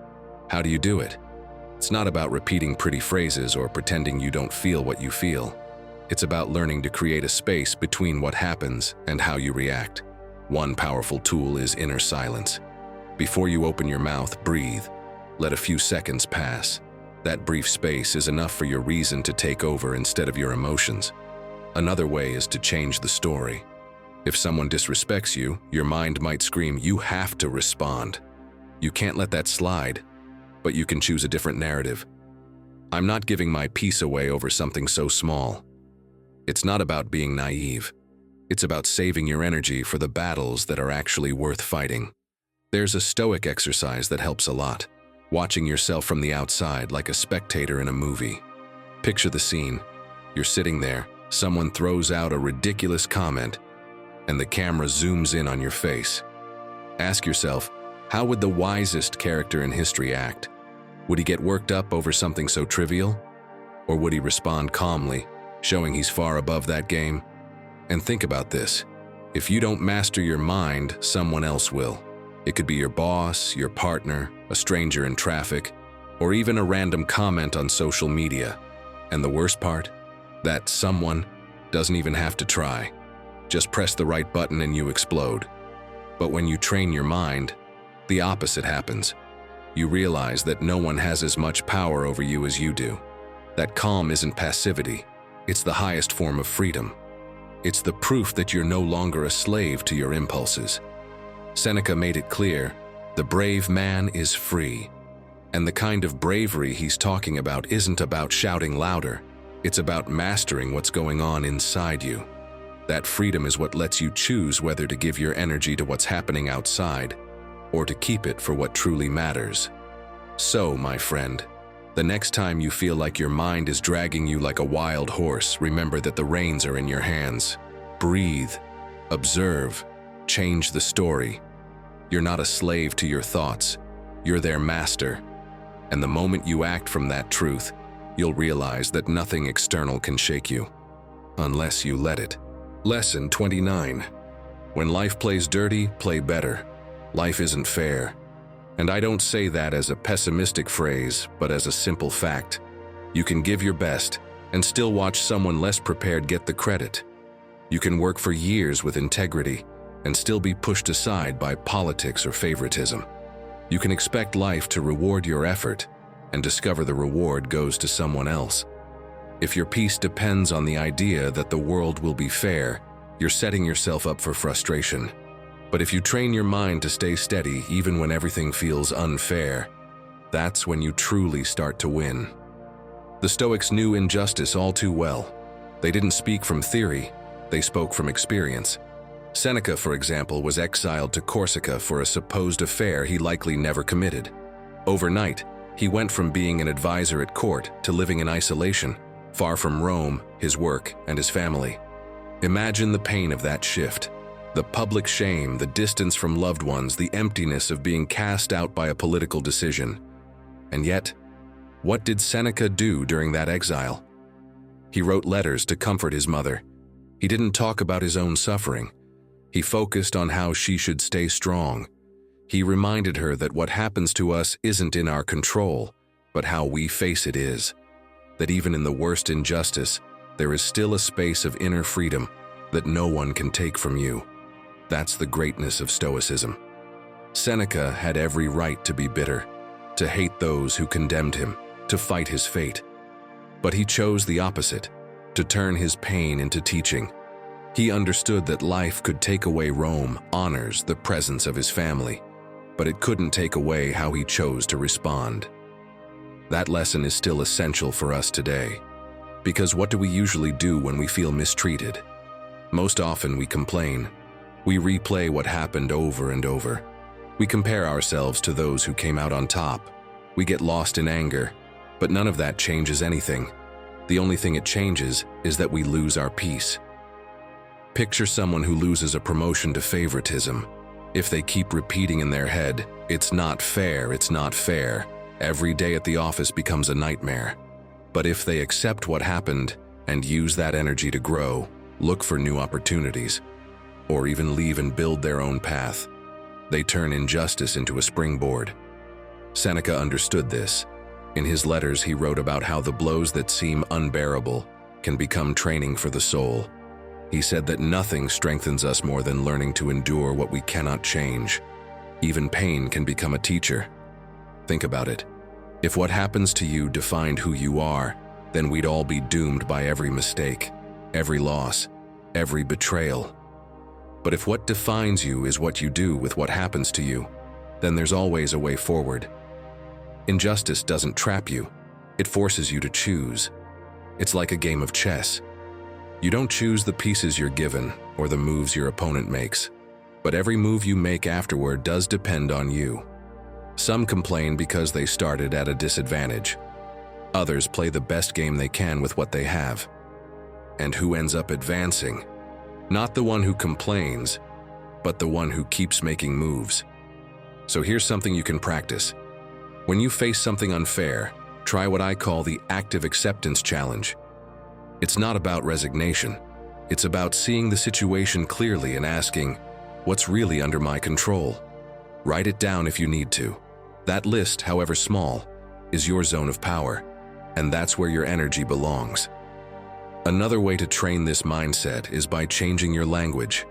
How do you do it? It's not about repeating pretty phrases or pretending you don't feel what you feel. It's about learning to create a space between what happens and how you react. One powerful tool is inner silence. Before you open your mouth, breathe. Let a few seconds pass. That brief space is enough for your reason to take over instead of your emotions. Another way is to change the story. If someone disrespects you, your mind might scream, "You have to respond." You can't let that slide, but you can choose a different narrative. I'm not giving my peace away over something so small. It's not about being naive. It's about saving your energy for the battles that are actually worth fighting. There's a Stoic exercise that helps a lot. Watching yourself from the outside like a spectator in a movie. Picture the scene. You're sitting there, someone throws out a ridiculous comment, and the camera zooms in on your face. Ask yourself, how would the wisest character in history act? Would he get worked up over something so trivial? Or would he respond calmly, showing he's far above that game? And think about this. If you don't master your mind, someone else will. It could be your boss, your partner, a stranger in traffic, or even a random comment on social media. And the worst part? That someone doesn't even have to try. Just press the right button and you explode. But when you train your mind, the opposite happens. You realize that no one has as much power over you as you do. That calm isn't passivity. It's the highest form of freedom. It's the proof that you're no longer a slave to your impulses. Seneca made it clear, the brave man is free. And the kind of bravery he's talking about isn't about shouting louder. It's about mastering what's going on inside you. That freedom is what lets you choose whether to give your energy to what's happening outside, or to keep it for what truly matters. So, my friend, the next time you feel like your mind is dragging you like a wild horse, remember that the reins are in your hands. Breathe, observe, Change the story. You're not a slave to your thoughts. You're their master. And the moment you act from that truth, you'll realize that nothing external can shake you, unless you let it. Lesson 29. When life plays dirty, play better. Life isn't fair. And I don't say that as a pessimistic phrase, but as a simple fact. You can give your best and still watch someone less prepared get the credit. You can work for years with integrity and still be pushed aside by politics or favoritism. You can expect life to reward your effort and discover the reward goes to someone else. If your peace depends on the idea that the world will be fair, you're setting yourself up for frustration. But if you train your mind to stay steady even when everything feels unfair, that's when you truly start to win. The Stoics knew injustice all too well. They didn't speak from theory, they spoke from experience. Seneca, for example, was exiled to Corsica for a supposed affair he likely never committed. Overnight, he went from being an advisor at court to living in isolation, far from Rome, his work, and his family. Imagine the pain of that shift. The public shame, the distance from loved ones, the emptiness of being cast out by a political decision. And yet, what did Seneca do during that exile? He wrote letters to comfort his mother. He didn't talk about his own suffering. He focused on how she should stay strong. He reminded her that what happens to us isn't in our control, but how we face it is. That even in the worst injustice, there is still a space of inner freedom that no one can take from you. That's the greatness of Stoicism. Seneca had every right to be bitter, to hate those who condemned him, to fight his fate. But he chose the opposite, to turn his pain into teaching. He understood that life could take away Rome, honors, the presence of his family, but it couldn't take away how he chose to respond. That lesson is still essential for us today. Because what do we usually do when we feel mistreated? Most often we complain. We replay what happened over and over. We compare ourselves to those who came out on top. We get lost in anger, but none of that changes anything. The only thing it changes is that we lose our peace. Picture someone who loses a promotion to favoritism. If they keep repeating in their head, "It's not fair, it's not fair," every day at the office becomes a nightmare. But if they accept what happened and use that energy to grow, look for new opportunities, or even leave and build their own path, they turn injustice into a springboard. Seneca understood this. In his letters, he wrote about how the blows that seem unbearable can become training for the soul. He said that nothing strengthens us more than learning to endure what we cannot change. Even pain can become a teacher. Think about it. If what happens to you defined who you are, then we'd all be doomed by every mistake, every loss, every betrayal. But if what defines you is what you do with what happens to you, then there's always a way forward. Injustice doesn't trap you, it forces you to choose. It's like a game of chess. You don't choose the pieces you're given or the moves your opponent makes, but every move you make afterward does depend on you. Some complain because they started at a disadvantage. Others play the best game they can with what they have. And who ends up advancing? Not the one who complains, but the one who keeps making moves. So here's something you can practice. When you face something unfair, try what I call the active acceptance challenge. It's not about resignation. It's about seeing the situation clearly and asking, what's really under my control? Write it down if you need to. That list, however small, is your zone of power, and that's where your energy belongs. Another way to train this mindset is by changing your language.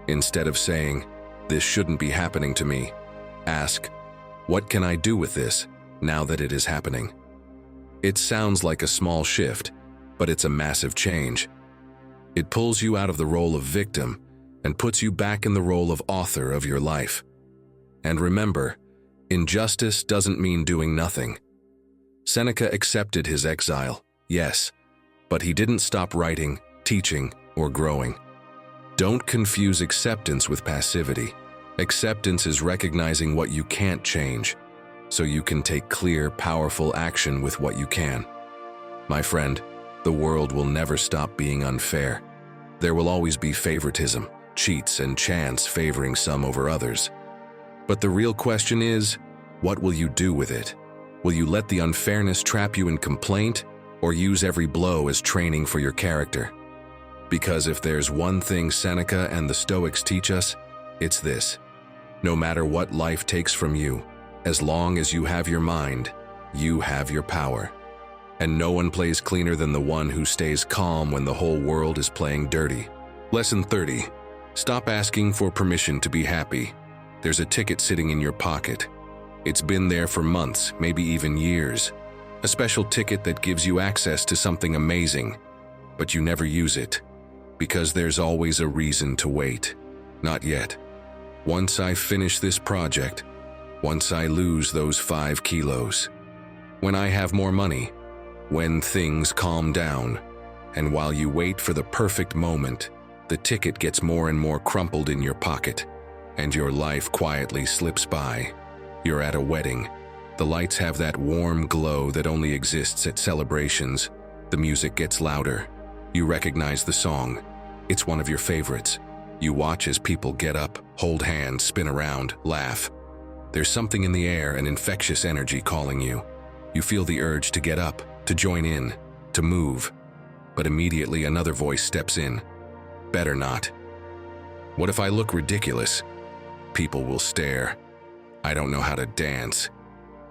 Instead of saying, "This shouldn't be happening to me," ask, "What can I do with this now that it is happening?" It sounds like a small shift, but it's a massive change. It pulls you out of the role of victim and puts you back in the role of author of your life. And remember, injustice doesn't mean doing nothing. Seneca accepted his exile, yes, but he didn't stop writing, teaching, or growing. Don't confuse acceptance with passivity. Acceptance is recognizing what you can't change, so you can take clear, powerful action with what you can. My friend, the world will never stop being unfair. There will always be favoritism, cheats, and chance favoring some over others. But the real question is, what will you do with it? Will you let the unfairness trap you in complaint, or use every blow as training for your character? Because if there's one thing Seneca and the Stoics teach us, it's this: no matter what life takes from you, as long as you have your mind, you have your power. And no one plays cleaner than the one who stays calm when the whole world is playing dirty. Lesson 30. Stop asking for permission to be happy. There's a ticket sitting in your pocket. It's been there for months, maybe even years. A special ticket that gives you access to something amazing, but you never use it. Because there's always a reason to wait. Not yet. Once I finish this project, once I lose those 5 kilos, when I have more money, when things calm down, and while you wait for the perfect moment, the ticket gets more and more crumpled in your pocket, and your life quietly slips by. You're at a wedding. The lights have that warm glow that only exists at celebrations. The music gets louder. You recognize the song. It's one of your favorites. You watch as people get up, hold hands, spin around, laugh. There's something in the air, an infectious energy calling you. You feel the urge to get up, to join in, to move. But immediately another voice steps in. Better not. What if I look ridiculous? People will stare. I don't know how to dance.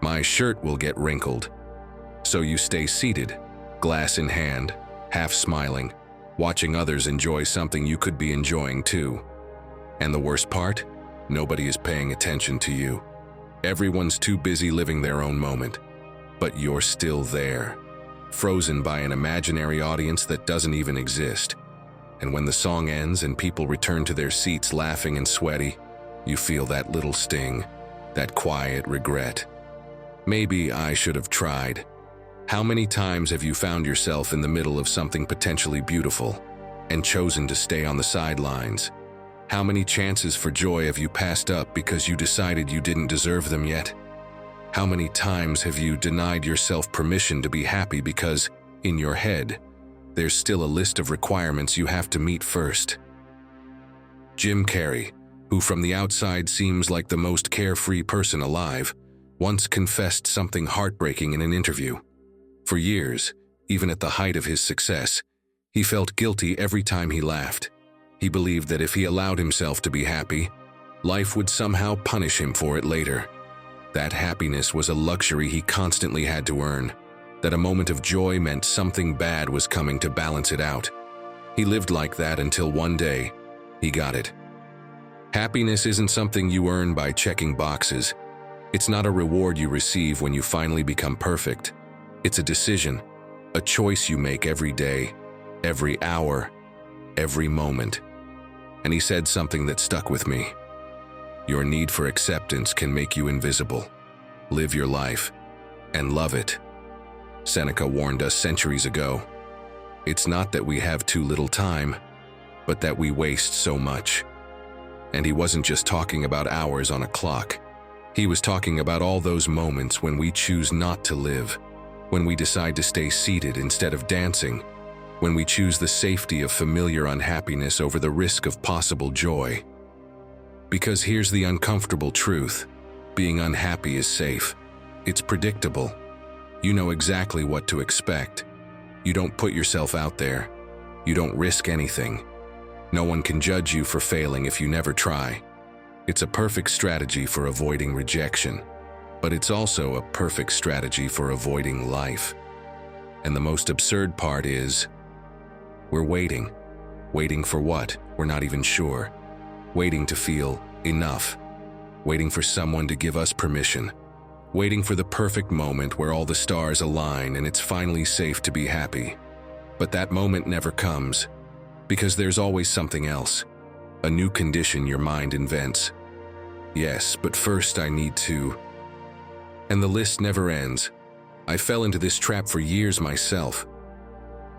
My shirt will get wrinkled. So you stay seated, glass in hand, half smiling, watching others enjoy something you could be enjoying too. And the worst part? Nobody is paying attention to you. Everyone's too busy living their own moment. But you're still there, frozen by an imaginary audience that doesn't even exist. And when the song ends and people return to their seats laughing and sweaty, you feel that little sting, that quiet regret. Maybe I should have tried. How many times have you found yourself in the middle of something potentially beautiful and chosen to stay on the sidelines? How many chances for joy have you passed up because you decided you didn't deserve them yet? How many times have you denied yourself permission to be happy because, in your head, there's still a list of requirements you have to meet first? Jim Carrey, who from the outside seems like the most carefree person alive, once confessed something heartbreaking in an interview. For years, even at the height of his success, he felt guilty every time he laughed. He believed that if he allowed himself to be happy, life would somehow punish him for it later. That happiness was a luxury he constantly had to earn, that a moment of joy meant something bad was coming to balance it out. He lived like that until one day, he got it. Happiness isn't something you earn by checking boxes. It's not a reward you receive when you finally become perfect. It's a decision, a choice you make every day, every hour, every moment. And he said something that stuck with me. Your need for acceptance can make you invisible. Live your life and love it. Seneca warned us centuries ago. It's not that we have too little time, but that we waste so much. And he wasn't just talking about hours on a clock. He was talking about all those moments when we choose not to live, when we decide to stay seated instead of dancing, when we choose the safety of familiar unhappiness over the risk of possible joy. Because here's the uncomfortable truth: being unhappy is safe. It's predictable. You know exactly what to expect. You don't put yourself out there. You don't risk anything. No one can judge you for failing if you never try. It's a perfect strategy for avoiding rejection, but it's also a perfect strategy for avoiding life. And the most absurd part is, we're waiting. Waiting for what? We're not even sure. Waiting to feel enough. Waiting for someone to give us permission. Waiting for the perfect moment where all the stars align and it's finally safe to be happy. But that moment never comes, because there's always something else. A new condition your mind invents. Yes, but first I need to... And the list never ends. I fell into this trap for years myself.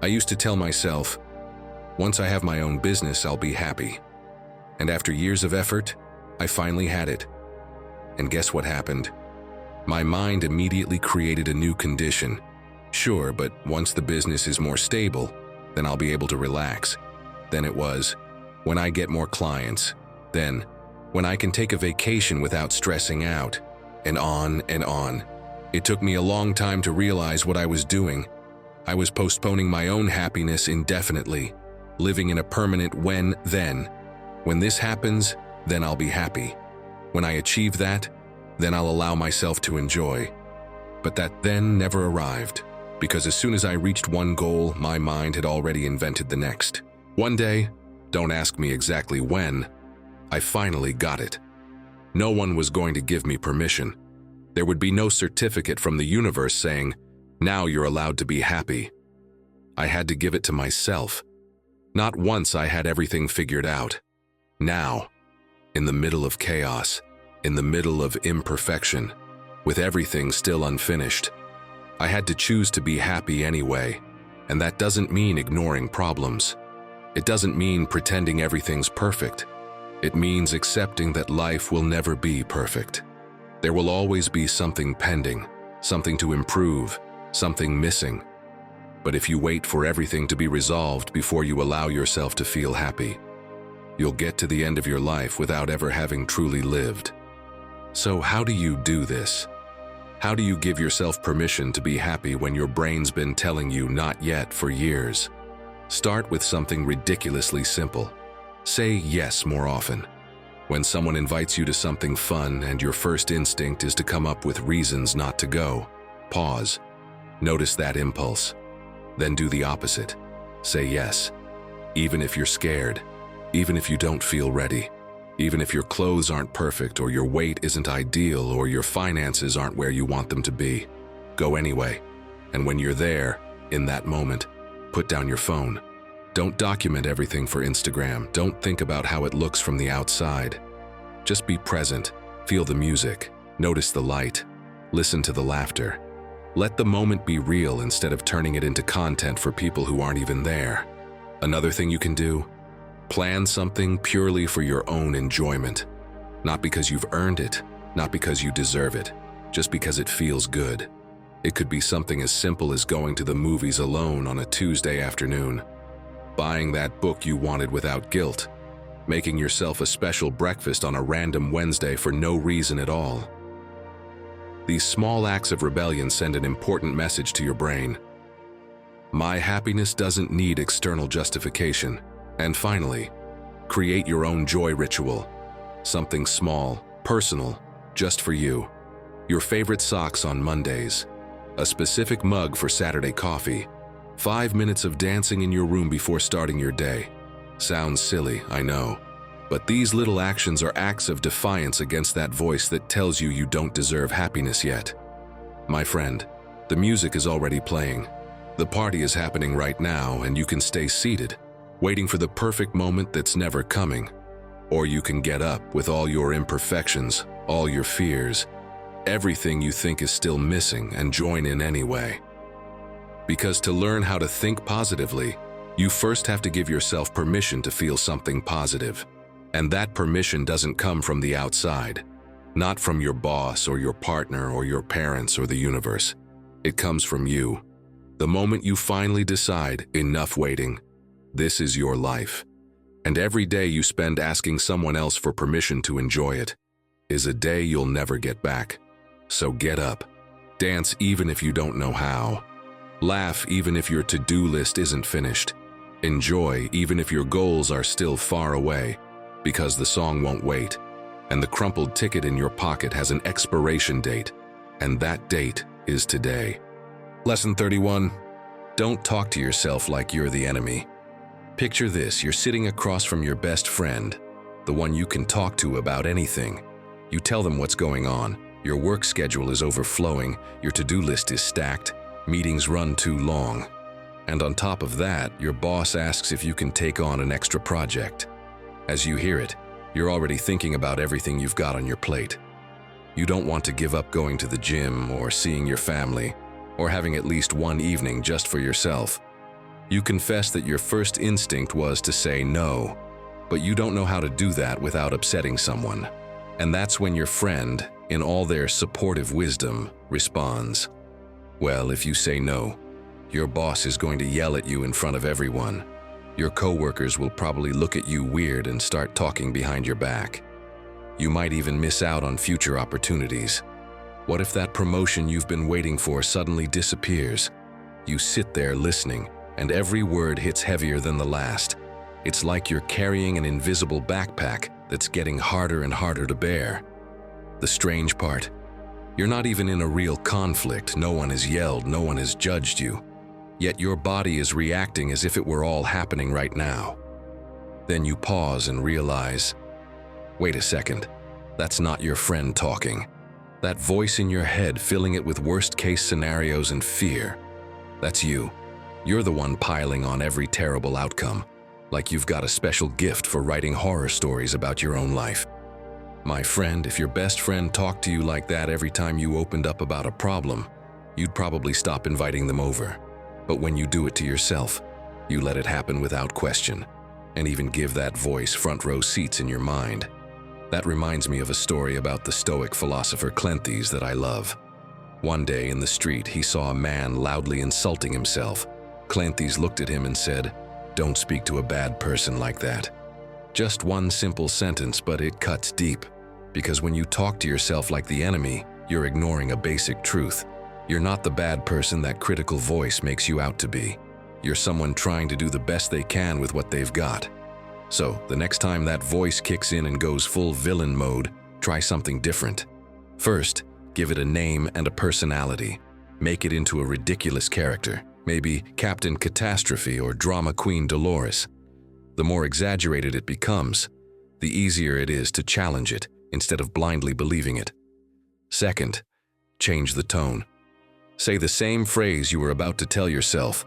I used to tell myself, once I have my own business, I'll be happy. And after years of effort, I finally had it. And guess what happened? My mind immediately created a new condition. Sure, but once the business is more stable, then I'll be able to relax. Then it was, when I get more clients, then when I can take a vacation without stressing out, and on and on. It took me a long time to realize what I was doing. I was postponing my own happiness indefinitely, living in a permanent when-then. When this happens, then I'll be happy. When I achieve that, then I'll allow myself to enjoy. But that then never arrived, because as soon as I reached one goal, my mind had already invented the next. One day, don't ask me exactly when, I finally got it. No one was going to give me permission. There would be no certificate from the universe saying, "Now you're allowed to be happy." I had to give it to myself. Not once I had everything figured out. Now, in the middle of chaos, in the middle of imperfection, with everything still unfinished, I had to choose to be happy anyway, and that doesn't mean ignoring problems. It doesn't mean pretending everything's perfect. It means accepting that life will never be perfect. There will always be something pending, something to improve, something missing. But if you wait for everything to be resolved before you allow yourself to feel happy, you'll get to the end of your life without ever having truly lived. So how do you do this? How do you give yourself permission to be happy when your brain's been telling you not yet for years? Start with something ridiculously simple. Say yes more often. When someone invites you to something fun and your first instinct is to come up with reasons not to go, pause. Notice that impulse. Then do the opposite. Say yes. Even if you're scared, even if you don't feel ready, even if your clothes aren't perfect or your weight isn't ideal or your finances aren't where you want them to be, go anyway. And when you're there, in that moment, put down your phone. Don't document everything for Instagram. Don't think about how it looks from the outside. Just be present, feel the music, notice the light, listen to the laughter. Let the moment be real instead of turning it into content for people who aren't even there. Another thing you can do, plan something purely for your own enjoyment. Not because you've earned it, not because you deserve it, just because it feels good. It could be something as simple as going to the movies alone on a Tuesday afternoon, buying that book you wanted without guilt, making yourself a special breakfast on a random Wednesday for no reason at all. These small acts of rebellion send an important message to your brain. My happiness doesn't need external justification. And finally, create your own joy ritual. Something small, personal, just for you. Your favorite socks on Mondays, a specific mug for Saturday coffee, 5 minutes of dancing in your room before starting your day. Sounds silly, I know, but these little actions are acts of defiance against that voice that tells you you don't deserve happiness yet. My friend, the music is already playing. The party is happening right now, and you can stay seated, waiting for the perfect moment that's never coming. Or you can get up with all your imperfections, all your fears, everything you think is still missing, and join in anyway. Because to learn how to think positively, you first have to give yourself permission to feel something positive. And that permission doesn't come from the outside, not from your boss or your partner or your parents or the universe. It comes from you. The moment you finally decide, enough waiting, this is your life. And every day you spend asking someone else for permission to enjoy it is a day you'll never get back. So get up, dance even if you don't know how. Laugh even if your to-do list isn't finished. Enjoy even if your goals are still far away, because the song won't wait, and the crumpled ticket in your pocket has an expiration date, and that date is today. Lesson 31. Don't talk to yourself like you're the enemy. Picture this, you're sitting across from your best friend, the one you can talk to about anything. You tell them what's going on. Your work schedule is overflowing, your to-do list is stacked, meetings run too long. And on top of that, your boss asks if you can take on an extra project. As you hear it, you're already thinking about everything you've got on your plate. You don't want to give up going to the gym or seeing your family, or having at least one evening just for yourself. You confess that your first instinct was to say no, but you don't know how to do that without upsetting someone. And that's when your friend, in all their supportive wisdom, responds, "Well, if you say no, your boss is going to yell at you in front of everyone. Your coworkers will probably look at you weird and start talking behind your back. You might even miss out on future opportunities. What if that promotion you've been waiting for suddenly disappears? You sit there listening, and every word hits heavier than the last. It's like you're carrying an invisible backpack that's getting harder and harder to bear. The strange part, you're not even in a real conflict. No one has yelled, no one has judged you. Yet your body is reacting as if it were all happening right now. Then you pause and realize, wait a second, that's not your friend talking. That voice in your head filling it with worst-case scenarios and fear, that's you. You're the one piling on every terrible outcome, like you've got a special gift for writing horror stories about your own life. My friend, if your best friend talked to you like that every time you opened up about a problem, you'd probably stop inviting them over. But when you do it to yourself, you let it happen without question, and even give that voice front row seats in your mind. That reminds me of a story about the Stoic philosopher Cleanthes that I love. One day in the street, he saw a man loudly insulting himself. Cleanthes looked at him and said, "Don't speak to a bad person like that." Just one simple sentence, but it cuts deep. Because when you talk to yourself like the enemy, you're ignoring a basic truth. You're not the bad person that critical voice makes you out to be. You're someone trying to do the best they can with what they've got. So, the next time that voice kicks in and goes full villain mode, try something different. First, give it a name and a personality. Make it into a ridiculous character, maybe Captain Catastrophe or Drama Queen Dolores. The more exaggerated it becomes, the easier it is to challenge it instead of blindly believing it. Second, change the tone. Say the same phrase you were about to tell yourself,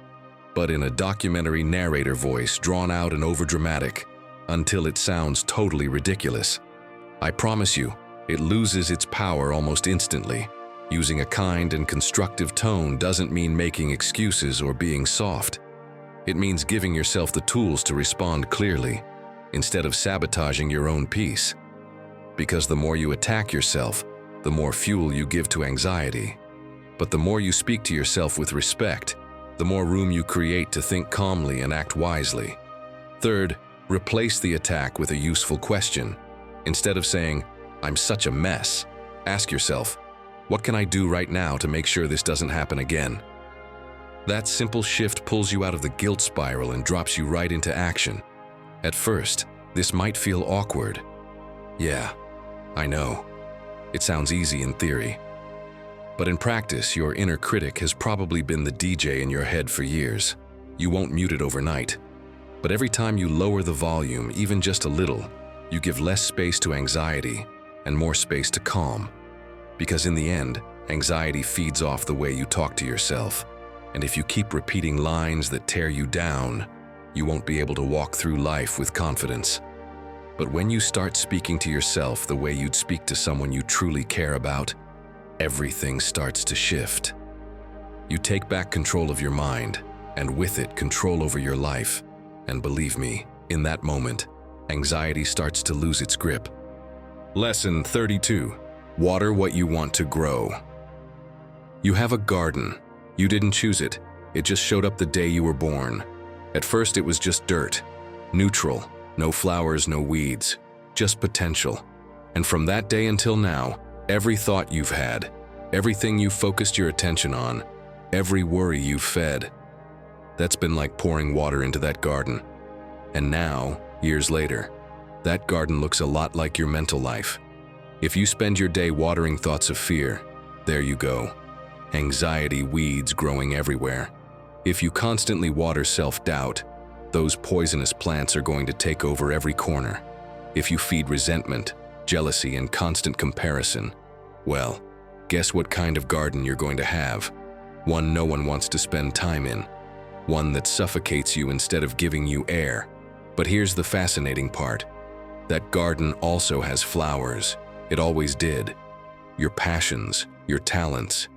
but in a documentary narrator voice, drawn out and overdramatic, until it sounds totally ridiculous. I promise you, it loses its power almost instantly. Using a kind and constructive tone doesn't mean making excuses or being soft. It means giving yourself the tools to respond clearly, instead of sabotaging your own peace. Because the more you attack yourself, the more fuel you give to anxiety. But the more you speak to yourself with respect, the more room you create to think calmly and act wisely. Third, replace the attack with a useful question. Instead of saying, "I'm such a mess," ask yourself, "What can I do right now to make sure this doesn't happen again?" That simple shift pulls you out of the guilt spiral and drops you right into action. At first, this might feel awkward. Yeah, I know. It sounds easy in theory. But in practice, your inner critic has probably been the DJ in your head for years. You won't mute it overnight. But every time you lower the volume, even just a little, you give less space to anxiety and more space to calm. Because in the end, anxiety feeds off the way you talk to yourself. And if you keep repeating lines that tear you down, you won't be able to walk through life with confidence. But when you start speaking to yourself the way you'd speak to someone you truly care about, everything starts to shift. You take back control of your mind, and with it, control over your life. And believe me, in that moment, anxiety starts to lose its grip. Lesson 32. Water what you want to grow. You have a garden. You didn't choose it. It just showed up the day you were born. At first, it was just dirt. Neutral. No flowers, no weeds. Just potential. And from that day until now, every thought you've had, everything you've focused your attention on, every worry you've fed, that's been like pouring water into that garden. And now, years later, that garden looks a lot like your mental life. If you spend your day watering thoughts of fear, there you go. Anxiety weeds growing everywhere. If you constantly water self-doubt, those poisonous plants are going to take over every corner. If you feed resentment, jealousy, and constant comparison, well, guess what kind of garden you're going to have? One no one wants to spend time in. One that suffocates you instead of giving you air. But here's the fascinating part. That garden also has flowers. It always did. Your passions, your talents,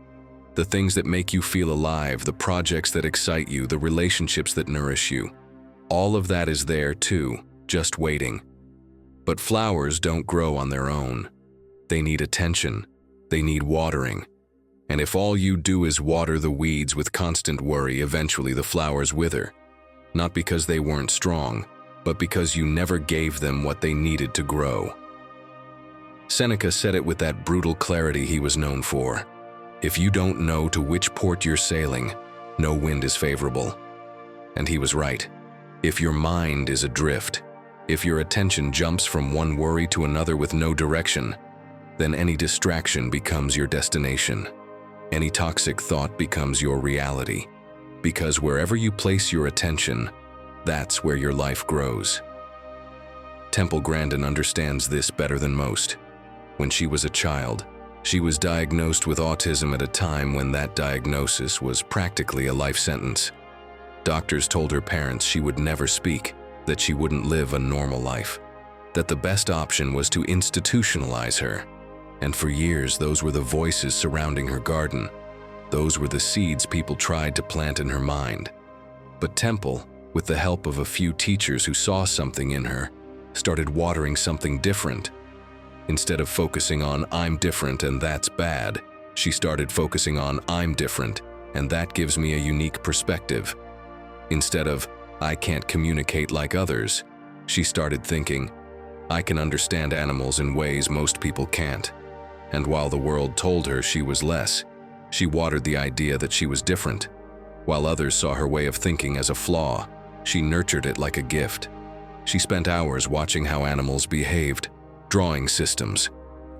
the things that make you feel alive, the projects that excite you, the relationships that nourish you. All of that is there too, just waiting. But flowers don't grow on their own. They need attention. They need watering. And if all you do is water the weeds with constant worry, eventually the flowers wither. not because they weren't strong, but because you never gave them what they needed to grow. Seneca said it with that brutal clarity he was known for. If you don't know to which port you're sailing, no wind is favorable. And he was right. If your mind is adrift, if your attention jumps from one worry to another with no direction, then any distraction becomes your destination. Any toxic thought becomes your reality. Because wherever you place your attention, that's where your life grows. Temple Grandin understands this better than most. When she was a child, she was diagnosed with autism at a time when that diagnosis was practically a life sentence. Doctors told her parents she would never speak, that she wouldn't live a normal life, that the best option was to institutionalize her. And for years, those were the voices surrounding her garden. Those were the seeds people tried to plant in her mind. But Temple, with the help of a few teachers who saw something in her, started watering something different. Instead of focusing on "I'm different and that's bad," she started focusing on "I'm different and that gives me a unique perspective." Instead of "I can't communicate like others," she started thinking, "I can understand animals in ways most people can't." And while the world told her she was less, she watered the idea that she was different. While others saw her way of thinking as a flaw, she nurtured it like a gift. She spent hours watching how animals behaved, drawing systems,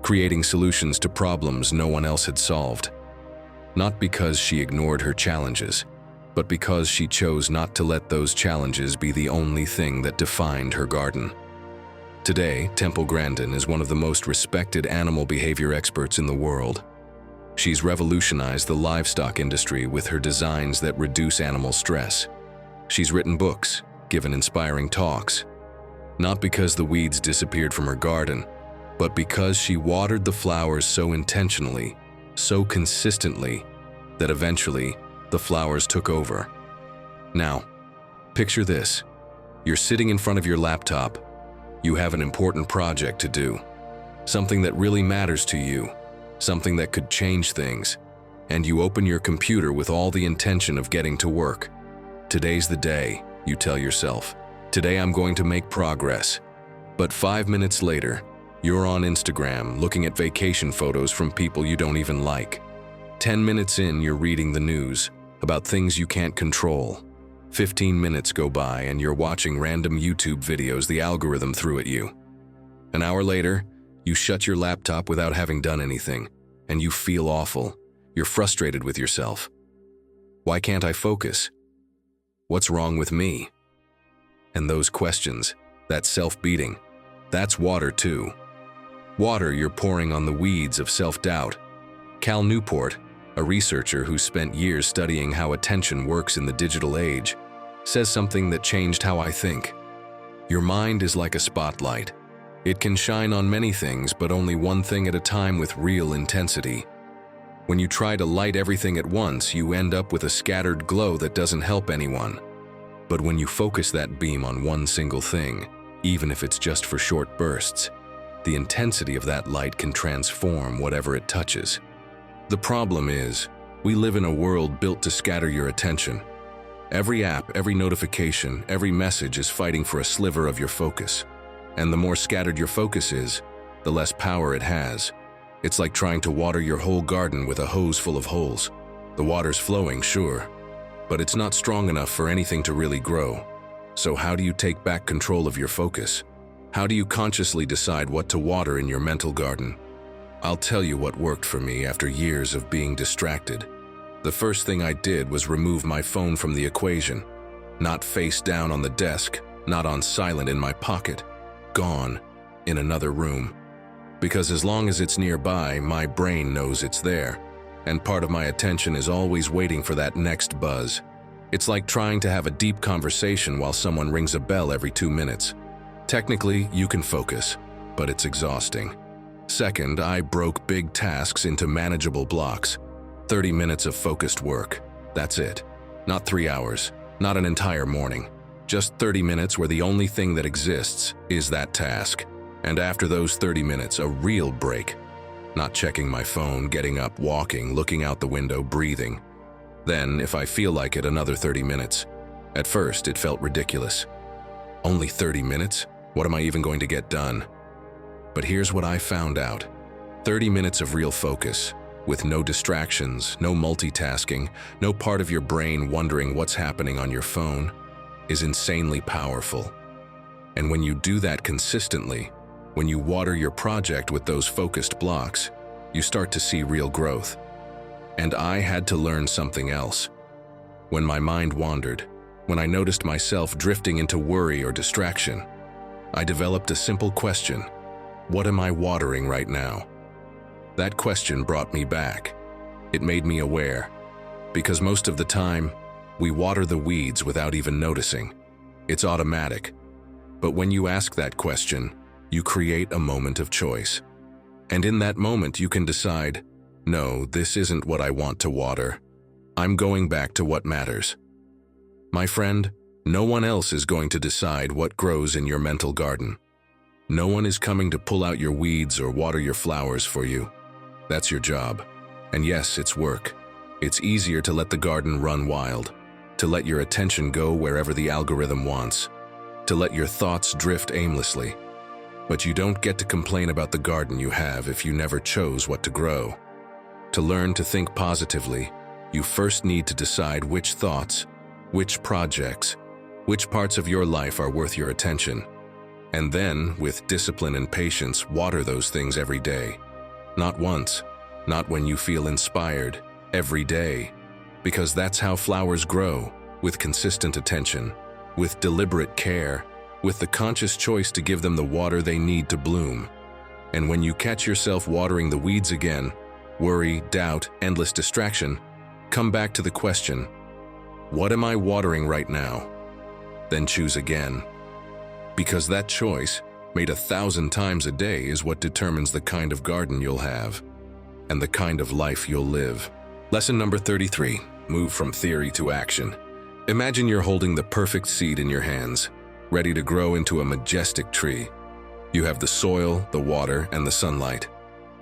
creating solutions to problems no one else had solved. Not because she ignored her challenges, but because she chose not to let those challenges be the only thing that defined her garden. Today, Temple Grandin is one of the most respected animal behavior experts in the world. She's revolutionized the livestock industry with her designs that reduce animal stress. She's written books, given inspiring talks, not because the weeds disappeared from her garden, but because she watered the flowers so intentionally, so consistently, that eventually the flowers took over. Now, picture this. You're sitting in front of your laptop. You have an important project to do, something that really matters to you, something that could change things, and you open your computer with all the intention of getting to work. Today's the day, you tell yourself. Today I'm going to make progress. But 5 minutes later, you're on Instagram looking at vacation photos from people you don't even like. 10 minutes in, you're reading the news about things you can't control. 15 minutes go by and you're watching random YouTube videos the algorithm threw at you. An hour later, you shut your laptop without having done anything, and you feel awful. You're frustrated with yourself. Why can't I focus? What's wrong with me? And those questions, that self-beating, that's water too. Water you're pouring on the weeds of self-doubt. Cal Newport, a researcher who spent years studying how attention works in the digital age, says something that changed how I think. Your mind is like a spotlight. It can shine on many things, but only one thing at a time with real intensity. When you try to light everything at once, you end up with a scattered glow that doesn't help anyone. But when you focus that beam on one single thing, even if it's just for short bursts, the intensity of that light can transform whatever it touches. The problem is, we live in a world built to scatter your attention. Every app, every notification, every message is fighting for a sliver of your focus. And the more scattered your focus is, the less power it has. It's like trying to water your whole garden with a hose full of holes. The water's flowing, sure, but it's not strong enough for anything to really grow. So how do you take back control of your focus? How do you consciously decide what to water in your mental garden? I'll tell you what worked for me after years of being distracted. The first thing I did was remove my phone from the equation. Not face down on the desk, not on silent in my pocket. Gone, in another room. Because as long as it's nearby, my brain knows it's there, and part of my attention is always waiting for that next buzz. It's like trying to have a deep conversation while someone rings a bell every 2 minutes. Technically, you can focus, but it's exhausting. Second, I broke big tasks into manageable blocks. 30 minutes of focused work. That's it. Not 3 hours, not an entire morning. Just 30 minutes where the only thing that exists is that task. And after those 30 minutes, a real break. Not checking my phone, getting up, walking, looking out the window, breathing. Then, if I feel like it, another 30 minutes. At first, it felt ridiculous. Only 30 minutes? What am I even going to get done? But here's what I found out. 30 minutes of real focus, with no distractions, no multitasking, no part of your brain wondering what's happening on your phone, is insanely powerful. And when you do that consistently, when you water your project with those focused blocks, you start to see real growth. And I had to learn something else. When my mind wandered, when I noticed myself drifting into worry or distraction, I developed a simple question: what am I watering right now? That question brought me back. It made me aware. Because most of the time, we water the weeds without even noticing. It's automatic. But when you ask that question, you create a moment of choice. And in that moment, you can decide, no, this isn't what I want to water. I'm going back to what matters. My friend, no one else is going to decide what grows in your mental garden. No one is coming to pull out your weeds or water your flowers for you. That's your job. And yes, it's work. It's easier to let the garden run wild, to let your attention go wherever the algorithm wants, to let your thoughts drift aimlessly. But you don't get to complain about the garden you have if you never chose what to grow. To learn to think positively, you first need to decide which thoughts, which projects, which parts of your life are worth your attention. And then, with discipline and patience, water those things every day. Not once, not when you feel inspired, every day. Because that's how flowers grow, with consistent attention, with deliberate care, with the conscious choice to give them the water they need to bloom. And when you catch yourself watering the weeds again, worry, doubt, endless distraction, come back to the question, what am I watering right now? Then choose again. Because that choice, made 1,000 times a day, is what determines the kind of garden you'll have and the kind of life you'll live. Lesson number 33, move from theory to action. Imagine you're holding the perfect seed in your hands, ready to grow into a majestic tree. You have the soil, the water, and the sunlight.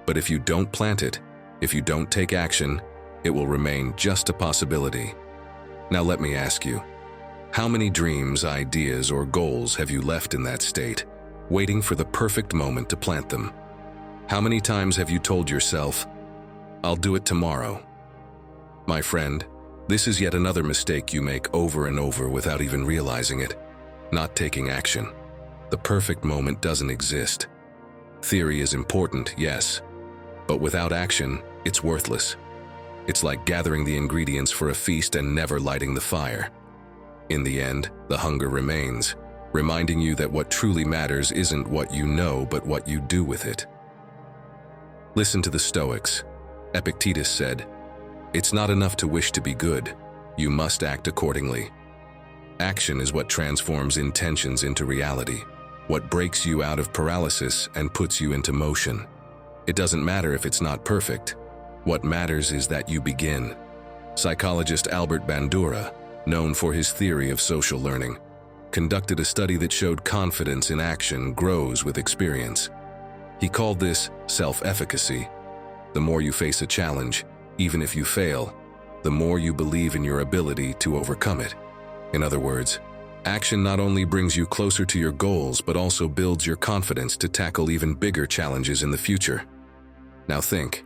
But if you don't plant it, if you don't take action, it will remain just a possibility. Now let me ask you, how many dreams, ideas, or goals have you left in that state, waiting for the perfect moment to plant them? How many times have you told yourself, I'll do it tomorrow? My friend, this is yet another mistake you make over and over without even realizing it. Not taking action. The perfect moment doesn't exist. Theory is important, yes, but without action, it's worthless. It's like gathering the ingredients for a feast and never lighting the fire. In the end, the hunger remains, reminding you that what truly matters isn't what you know, but what you do with it. Listen to the Stoics. Epictetus said, "It's not enough to wish to be good. You must act accordingly." Action is what transforms intentions into reality, what breaks you out of paralysis and puts you into motion. It doesn't matter if it's not perfect. What matters is that you begin. Psychologist Albert Bandura, known for his theory of social learning, conducted a study that showed confidence in action grows with experience. He called this self-efficacy. The more you face a challenge, even if you fail, the more you believe in your ability to overcome it. In other words, action not only brings you closer to your goals, but also builds your confidence to tackle even bigger challenges in the future. Now think,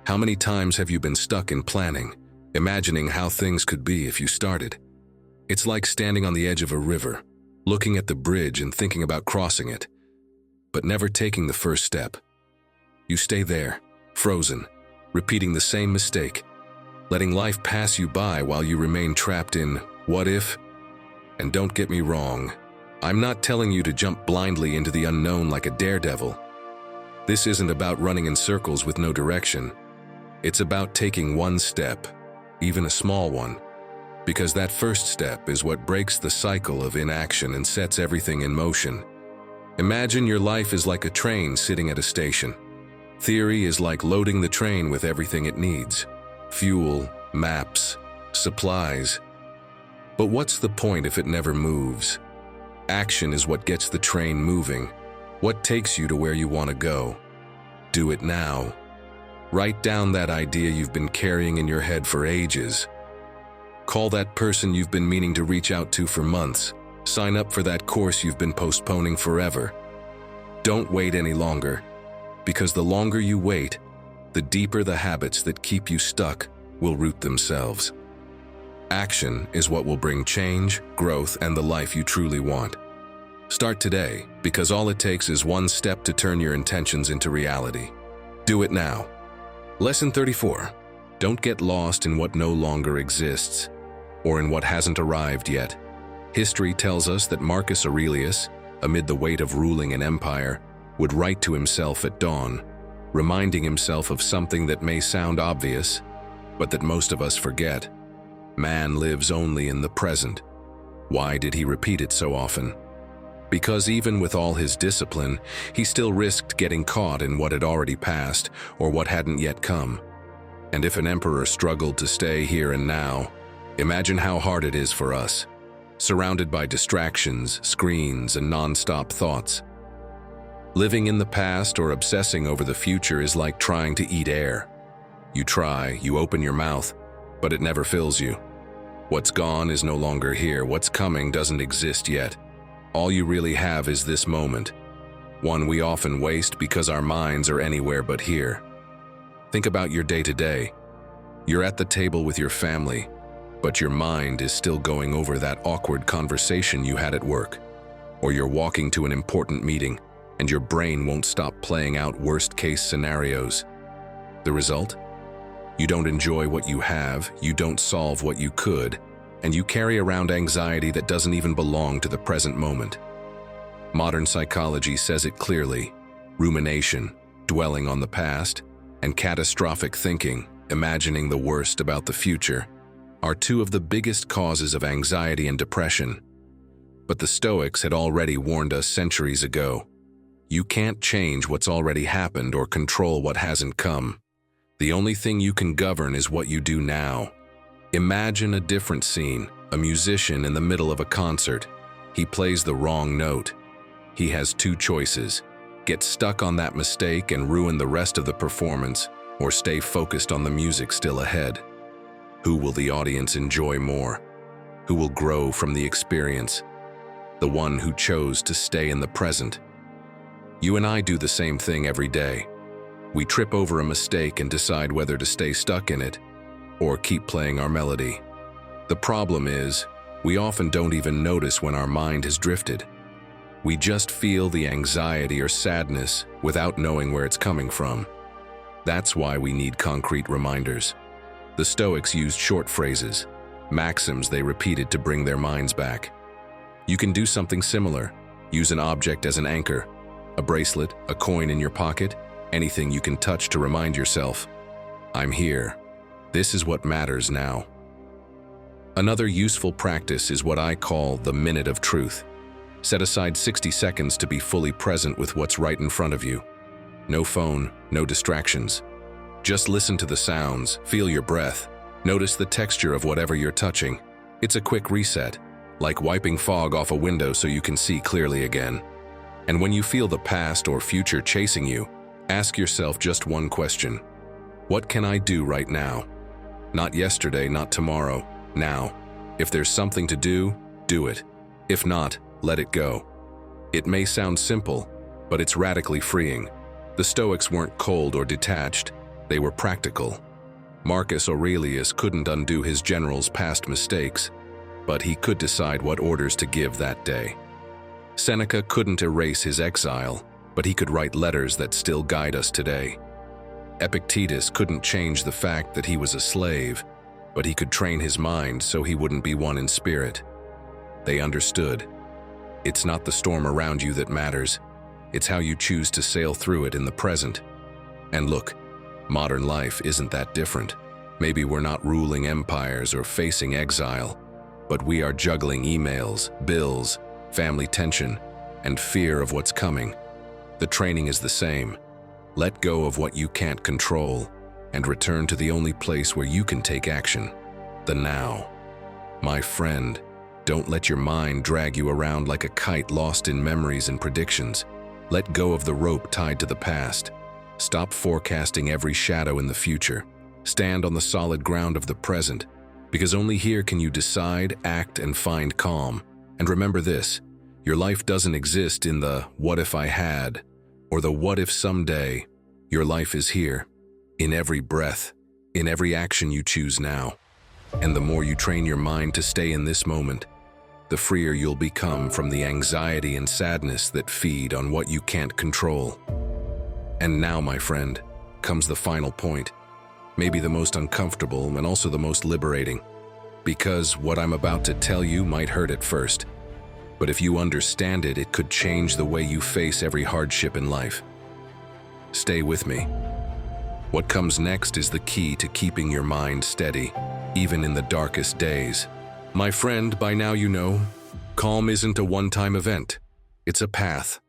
how many times have you been stuck in planning, imagining how things could be if you started? It's like standing on the edge of a river, looking at the bridge and thinking about crossing it, but never taking the first step. You stay there, frozen, repeating the same mistake, letting life pass you by while you remain trapped in what if? And don't get me wrong, I'm not telling you to jump blindly into the unknown like a daredevil. This isn't about running in circles with no direction. It's about taking one step, even a small one, because that first step is what breaks the cycle of inaction and sets everything in motion. Imagine your life is like a train sitting at a station. Theory is like loading the train with everything it needs: fuel, maps, supplies. But what's the point if it never moves? Action is what gets the train moving, what takes you to where you want to go. Do it now. Write down that idea you've been carrying in your head for ages. Call that person you've been meaning to reach out to for months. Sign up for that course you've been postponing forever. Don't wait any longer, because the longer you wait, the deeper the habits that keep you stuck will root themselves. Action is what will bring change, growth, and the life you truly want. Start today, because all it takes is one step to turn your intentions into reality. Do it now. Lesson 34. Don't get lost in what no longer exists, or in what hasn't arrived yet. History tells us that Marcus Aurelius, amid the weight of ruling an empire, would write to himself at dawn, reminding himself of something that may sound obvious, but that most of us forget. Man lives only in the present. Why did he repeat it so often? Because even with all his discipline, he still risked getting caught in what had already passed or what hadn't yet come. And if an emperor struggled to stay here and now, imagine how hard it is for us, surrounded by distractions, screens, and non-stop thoughts. Living in the past or obsessing over the future is like trying to eat air. You try, you open your mouth, but it never fills you. What's gone is no longer here. What's coming doesn't exist yet. All you really have is this moment, one we often waste because our minds are anywhere but here. Think about your day-to-day. You're at the table with your family, but your mind is still going over that awkward conversation you had at work. Or you're walking to an important meeting, and your brain won't stop playing out worst-case scenarios. The result? You don't enjoy what you have, you don't solve what you could, and you carry around anxiety that doesn't even belong to the present moment. Modern psychology says it clearly: rumination, dwelling on the past, and catastrophic thinking, imagining the worst about the future, are two of the biggest causes of anxiety and depression. But the Stoics had already warned us centuries ago. You can't change what's already happened or control what hasn't come. The only thing you can govern is what you do now. Imagine a different scene, a musician in the middle of a concert. He plays the wrong note. He has two choices: get stuck on that mistake and ruin the rest of the performance, or stay focused on the music still ahead. Who will the audience enjoy more? Who will grow from the experience? The one who chose to stay in the present. You and I do the same thing every day. We trip over a mistake and decide whether to stay stuck in it or keep playing our melody. The problem is, we often don't even notice when our mind has drifted. We just feel the anxiety or sadness without knowing where it's coming from. That's why we need concrete reminders. The Stoics used short phrases, maxims they repeated to bring their minds back. You can do something similar. Use an object as an anchor, a bracelet, a coin in your pocket, anything you can touch to remind yourself, I'm here. This is what matters now. Another useful practice is what I call the minute of truth. Set aside 60 seconds to be fully present with what's right in front of you. No phone, no distractions. Just listen to the sounds, feel your breath, notice the texture of whatever you're touching. It's a quick reset, like wiping fog off a window so you can see clearly again. And when you feel the past or future chasing you, ask yourself just one question. What can I do right now? Not yesterday, not tomorrow, now. If there's something to do, do it. If not, let it go. It may sound simple, but it's radically freeing. The Stoics weren't cold or detached, they were practical. Marcus Aurelius couldn't undo his general's past mistakes, but he could decide what orders to give that day. Seneca couldn't erase his exile, but he could write letters that still guide us today. Epictetus couldn't change the fact that he was a slave, but he could train his mind so he wouldn't be one in spirit. They understood. It's not the storm around you that matters, it's how you choose to sail through it in the present. And look, modern life isn't that different. Maybe we're not ruling empires or facing exile, but we are juggling emails, bills, family tension, and fear of what's coming. The training is the same. Let go of what you can't control and return to the only place where you can take action, the now. My friend, don't let your mind drag you around like a kite lost in memories and predictions. Let go of the rope tied to the past. Stop forecasting every shadow in the future. Stand on the solid ground of the present. Because only here can you decide, act, and find calm. And remember this, your life doesn't exist in the "what if I had" or the "what if someday." Your life is here, in every breath, in every action you choose now. And the more you train your mind to stay in this moment, the freer you'll become from the anxiety and sadness that feed on what you can't control. And now, my friend, comes the final point, maybe the most uncomfortable and also the most liberating. Because what I'm about to tell you might hurt at first, but if you understand it, it could change the way you face every hardship in life. Stay with me. What comes next is the key to keeping your mind steady, even in the darkest days. My friend, by now you know, calm isn't a one-time event. It's a path.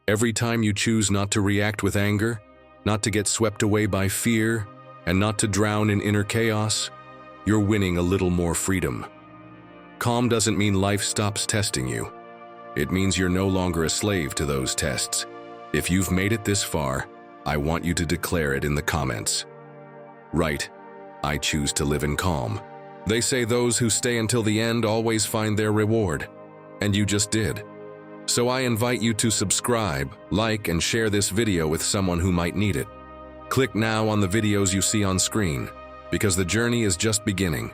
Every time you choose not to react with anger, not to get swept away by fear, and not to drown in inner chaos, you're winning a little more freedom. Calm doesn't mean life stops testing you. It means you're no longer a slave to those tests. If you've made it this far, I want you to declare it in the comments. Write, "I choose to live in calm." They say those who stay until the end always find their reward. And you just did. So I invite you to subscribe, like, and share this video with someone who might need it. Click now on the videos you see on screen, because the journey is just beginning.